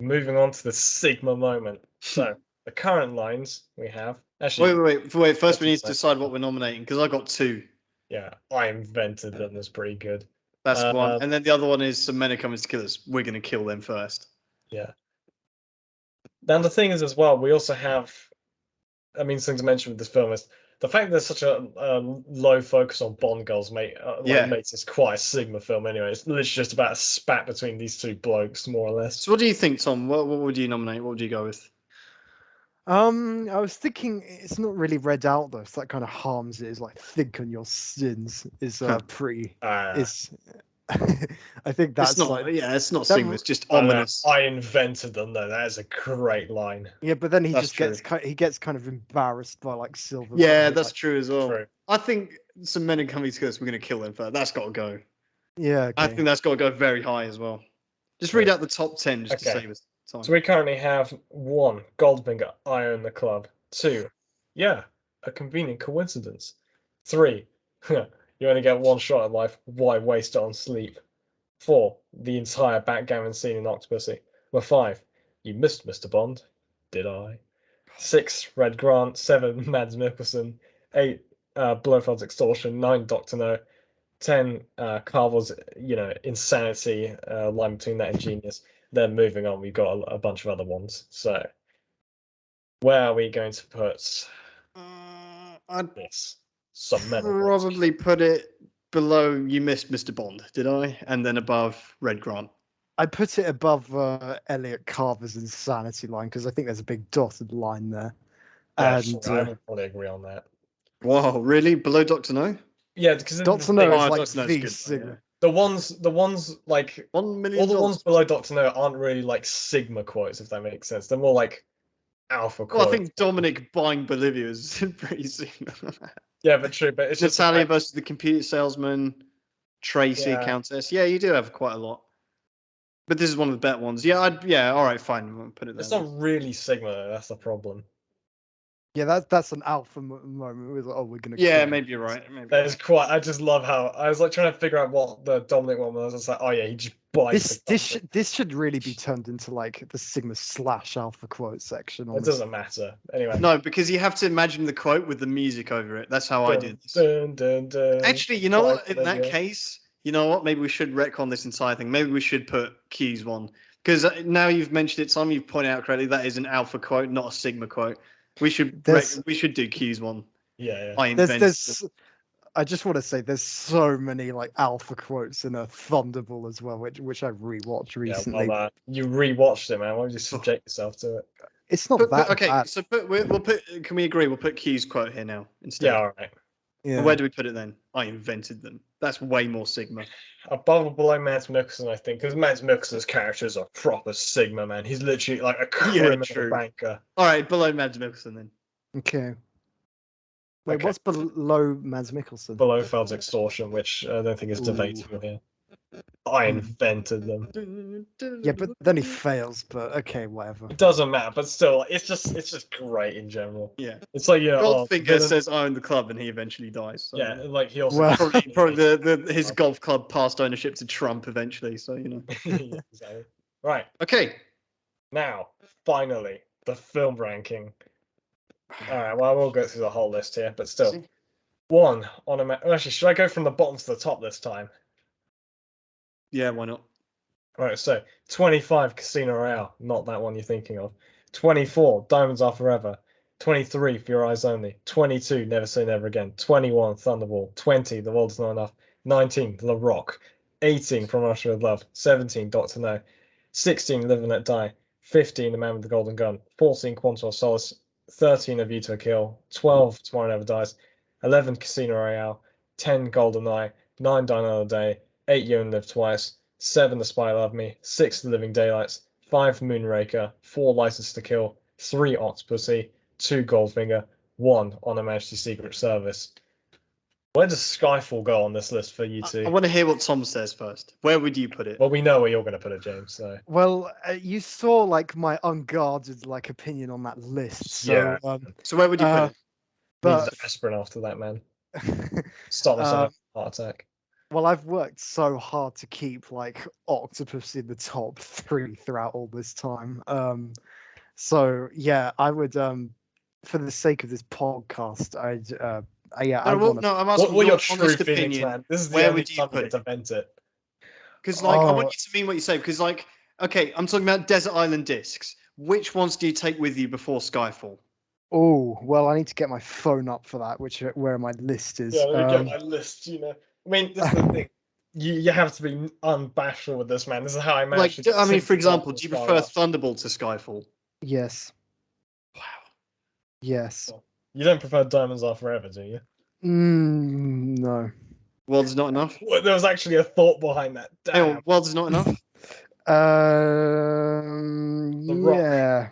Moving on to the Sigma moment. So the current lines we have. Actually, Wait. First, we need to decide what we're nominating because I got 2. yeah, I invented them. That's pretty good. That's one, and then the other one is Some Men Are Coming to Kill Us. We're gonna kill them first. Yeah. Now the thing is, as well, we also have. I mean, something to mention with this film is the fact that there's such a low focus on Bond girls makes this quite a Sigma film anyway. It's literally just about a spat between these two blokes, more or less. So, what do you think, Tom? What would you nominate? What would you go with? I was thinking it's not really read out though, so that kind of harms it. It's like think on your sins is pretty is. I think that's it's not like it's not that Sigma. It's just ominous. I invented them though. That is a great line. yeah, but then he That's just gets kind of embarrassed by like Silver. Yeah, like, that's true as well. True. I think Some Men Are Coming to Kill Us. We're gonna kill them first. That's got to go. Yeah, I okay. think that's got to go very high as well. Just read out the top 10 just to save us time. So we currently have 1, Goldfinger, I Own the Club. 2, yeah, a convenient coincidence. 3, you only get one shot at life, why waste it on sleep? 4, the entire backgammon scene in Octopussy. Number 5, you missed Mr. Bond. Did I? 6, Red Grant. 7, Mads Mikkelsen. 8, Blofeld's Extortion. 9, Dr. No. 10, Carvel's, insanity, line between that and genius. Then moving on, we've got a bunch of other ones. So, where are we going to put I'd this? Some men. probably put it below You Missed Mr. Bond, did I? And then above Red Grant. I put it above Elliot Carver's insanity line because I think there's a big dotted line there. Yeah, And I would probably agree on that. Wow, really? Below Dr. No? Yeah, because Dr. No is like Dr. No's the good, Sigma. the ones like $1 million. all the ones below Dr. No aren't really like Sigma quotes, if that makes sense. They're more like alpha quotes. Well, I think Dominic buying Bolivia is pretty Sigma. Yeah, but true. But it's just Natalia versus the computer salesman, Tracy, Countess. Yeah, you do have quite a lot. But this is one of the better ones. Yeah, all right, fine. We'll put it there. It's not really Sigma though. That's the problem. Yeah, that's an alpha moment. We're like, oh, we're gonna. Yeah, kill maybe him. you're right. That is quite. I just love how I was like trying to figure out what the Dominic one was. I was like, oh yeah, he just buys. This should really be turned into like the Sigma / alpha quote section. It doesn't matter anyway. No, because you have to imagine the quote with the music over it. That's how I did this. Dun, dun, dun, Actually, you know what? In that Bolivia. case, you know what? Maybe we should retcon this entire thing. Maybe we should put Q's one Because now you've mentioned it, Simon, you've pointed out correctly, that is an alpha quote, not a sigma quote. We should do Q's one. Yeah. I invented. I just want to say there's so many like alpha quotes in a Thunderball as well, which I rewatched recently. Yeah, well, you rewatched it, man. Why don't you subject yourself to it? It's not that bad. So we'll put. Can we agree? We'll put Q's quote here now instead. Yeah, all right. Yeah. Where do we put it then? I invented them. That's way more sigma. Above or below Mads Mikkelsen, I think, because Mads Mikkelsen's character is a proper sigma, man. He's literally like a criminal true. banker. All right, below Mads Mikkelsen then. Okay. Wait, Okay. what's below Mads Mikkelsen? Below Feld's extortion, which I don't think is debatable here. I invented them. Yeah, but then he fails. But okay, whatever. It doesn't matter, but still, it's just great in general. Yeah. It's like Goldfinger says I own the club and he eventually dies. So, yeah, like he also Well- probably his golf club passed ownership to Trump eventually. So Yeah, exactly. Right Okay. now, finally, the film ranking. All right, well, we'll go through the whole list here, but still, one on a. Actually, should I go from the bottom to the top this time? Yeah, why not? Right, so 25 Casino Royale, not that one you're thinking of. 24 Diamonds Are Forever. 23 For Your Eyes Only. 22 Never Say Never Again. 21 Thunderball. 20 The World Is Not Enough. 19 The Rock. 18 From Russia with Love. 17 Doctor No. 16 Live and Let Die. 15 The Man with the Golden Gun. 14 Quantum of Solace. 13 A View to a Kill. 12 Tomorrow Never Dies. 11 Casino Royale. 10 GoldenEye. 9 Die Another Day. 8 You Only Live Twice. 7 The Spy Loved Me. 6 The Living Daylights. 5 Moonraker. 4 License to Kill. 3 Octopussy. 2 Goldfinger. 1 On Her Majesty's Secret Service. Where does Skyfall go on this list for you two? I want to hear what Tom says first. Where would you put it? Well, we know where you're going to put it, James. So Well, you saw like my unguarded like opinion on that list. So, Yeah. So where would you put it? but needs aspirin after that, man. Stop myself heart attack. well, I've worked so hard to keep like Octopus in the top 3 throughout all this time. So yeah, I would for the sake of this podcast, I'm asking What are your your true honest feelings, opinion. man? This is Where the only would you time put we get to vent it. Because like I want Oh. you to mean what you say. Because like, okay, I'm talking about Desert Island discs. Which ones do you take with you before Skyfall? Oh, well, I need to get my phone up for that, where my list is. Yeah, let me get my list, you know. I mean, this is the thing. You have to be unbashful with this, man. This is how I Like, managed to I mean, sit for example, down do you this far prefer up. Thunderbolt to Skyfall? Yes. Wow. Yes. You don't prefer Diamonds Are Forever, do you? No. World's not enough. Well, there was actually a thought behind that. Hang Damn. on, World's not enough. The Rock. Yeah.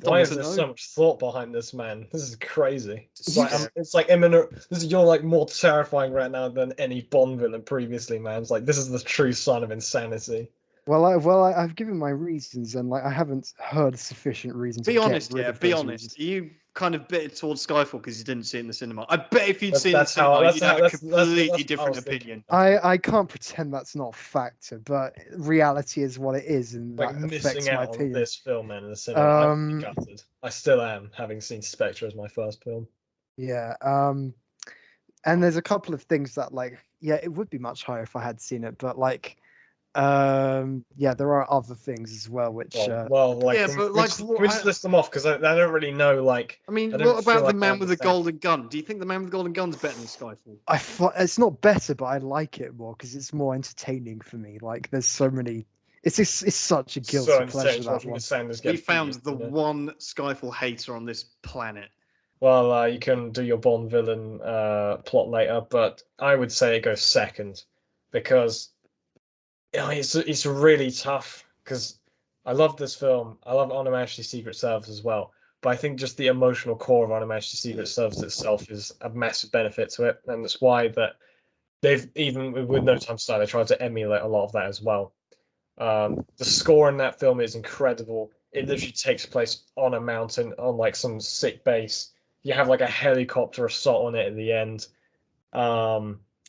Why is Doctor there No? so much thought behind this, man? This is crazy. It's Yeah. like it's like imminent. You're like more terrifying right now than any Bond villain previously, man. It's like this is the true sign of insanity. Well, I've given my reasons, and like I haven't heard sufficient reasons. Be to honest, get rid yeah. of Be those honest. reasons. Are you kind of bitter towards Skyfall because you didn't see it in the cinema? I bet if you'd That's- seen it in the that's how- cinema, that's you'd how- have a that's- completely that's what I different was thinking. opinion. I can't pretend that's not a factor, but reality is what it is, and Like that affects missing my out on opinion. this film, man, in the cinema. I'd Um, be gutted. I still am, having seen Spectre as my first film. Yeah. And there's a couple of things that like, yeah, it would be much higher if I had seen it, but like, yeah, there are other things as well, which Like, Yeah, can, but can we like, just, can we just list them off? Because I don't really know, like, I mean, I don't what feel about like the I Man with the understand. Golden Gun? Do you think the Man with the Golden Gun's better than Skyfall? it's not better, but I like it more because it's more entertaining for me. Like, there's so many. It's such a guilty So pleasure, insane that watching one. the Sanders We get found beaten, the you know? one Skyfall hater on this planet. Well, you can do your Bond villain plot later, but I would say it goes second because it's really tough. Because I love this film. I love On Her Majesty's Secret Service as well. But I think just the emotional core of On Her Majesty's Secret Service itself is a massive benefit to it, and that's why that they've even with No Time to Die, they tried to emulate a lot of that as well. The score in that film is incredible. It literally takes place on a mountain on like some sick base. You have like a helicopter assault on it at the end.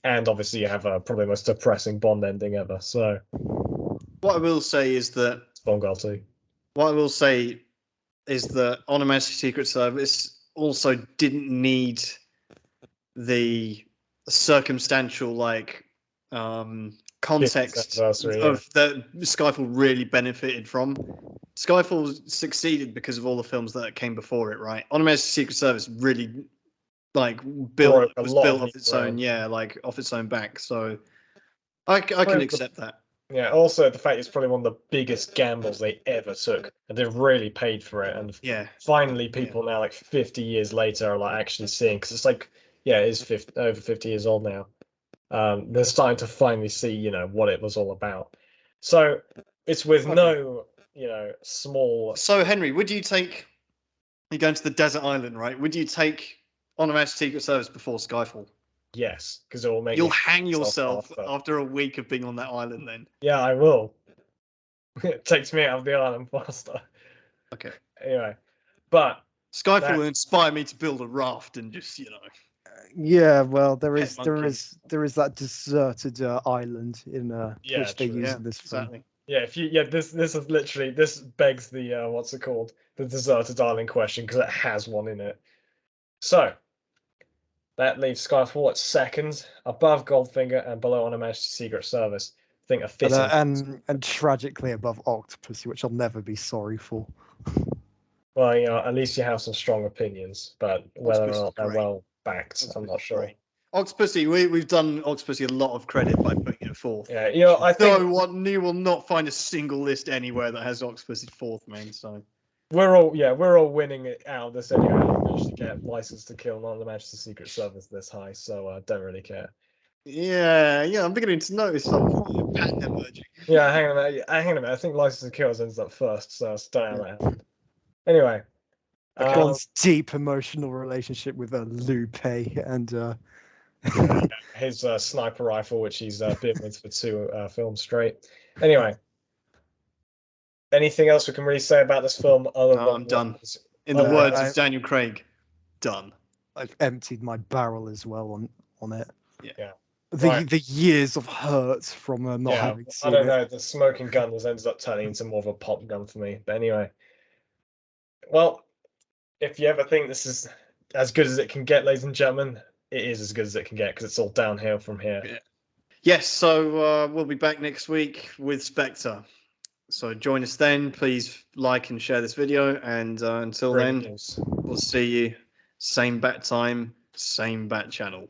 And obviously you have probably the most depressing Bond ending ever. So What I will say is that it's Bond Girl 2. what I will say is that On Her Majesty's Secret Service also didn't need the circumstantial like context anniversary, yeah. of that Skyfall really benefited from. Skyfall succeeded because of all the films that came before it, right? On Her Majesty's Secret Service really Broke built a was lot built of off new its own, ground. yeah, like off its own back. So I can Well, accept that. Yeah, also the fact it's probably one of the biggest gambles they ever took, and they've really paid for it. And Yeah, finally, people now, like 50 years later, are like actually seeing, because it's like, yeah, it is over 50 years old now. They're starting to finally see, you know, what it was all about. So it's with Okay. no, you know, small. So Henry, would you take? You're going to the desert island, right? Would you take On Her Majesty's Secret Service before Skyfall? Yes, because it will make You'll me hang myself yourself faster. after a week of being on that island. Then Yeah, I will. It takes me out of the island faster. okay. Anyway, but Skyfall That- will inspire me to build a raft and just Yeah, well, there Pet is monkeys. that deserted island in Yeah, which they true. use yeah, in this film. exactly. yeah, if you this is literally, this begs the what's it called, the deserted island question, because it has one in it. So that leaves Skyfall at second, above Goldfinger and below On Her Majesty's Secret Service. I think a fitting. And tragically above Octopussy, which I'll never be sorry for. Well, you know, at least you have some strong opinions, but whether or Octopus is not they're great. well backed, I'm not sure. Great. Octopussy, we've done Octopussy a lot of credit by putting it fourth. Yeah, you know, I think You will not find a single list anywhere that has Octopussy fourth, man. So we're all winning it out of this anyway. I managed to get License to Kill, not the Majesty's Secret Service this high, so I don't really care. yeah, I'm beginning to notice some pattern emerging. Yeah, hang on a minute. Hang on a minute. I think License to Kill ends up first, so I don't know how that happened. Anyway, Okay. Bond's deep emotional relationship with Lupe and his sniper rifle, which he's been with for 2 films straight. Anyway, anything else we can really say about this film other No, than I'm done. what- In the Oh, words I- of Daniel Craig, done. I've emptied my barrel as well on it. Yeah. The Right. the years of hurt from not Yeah, having I seen don't it. know. The smoking gun has ended up turning into more of a pop gun for me. But anyway, well, if you ever think this is as good as it can get, ladies and gentlemen, it is as good as it can get, because it's all downhill from here. Yeah. Yes, so we'll be back next week with Spectre. So join us then. Please like and share this video. And until Great then, news. we'll see you same bat time, same bat channel.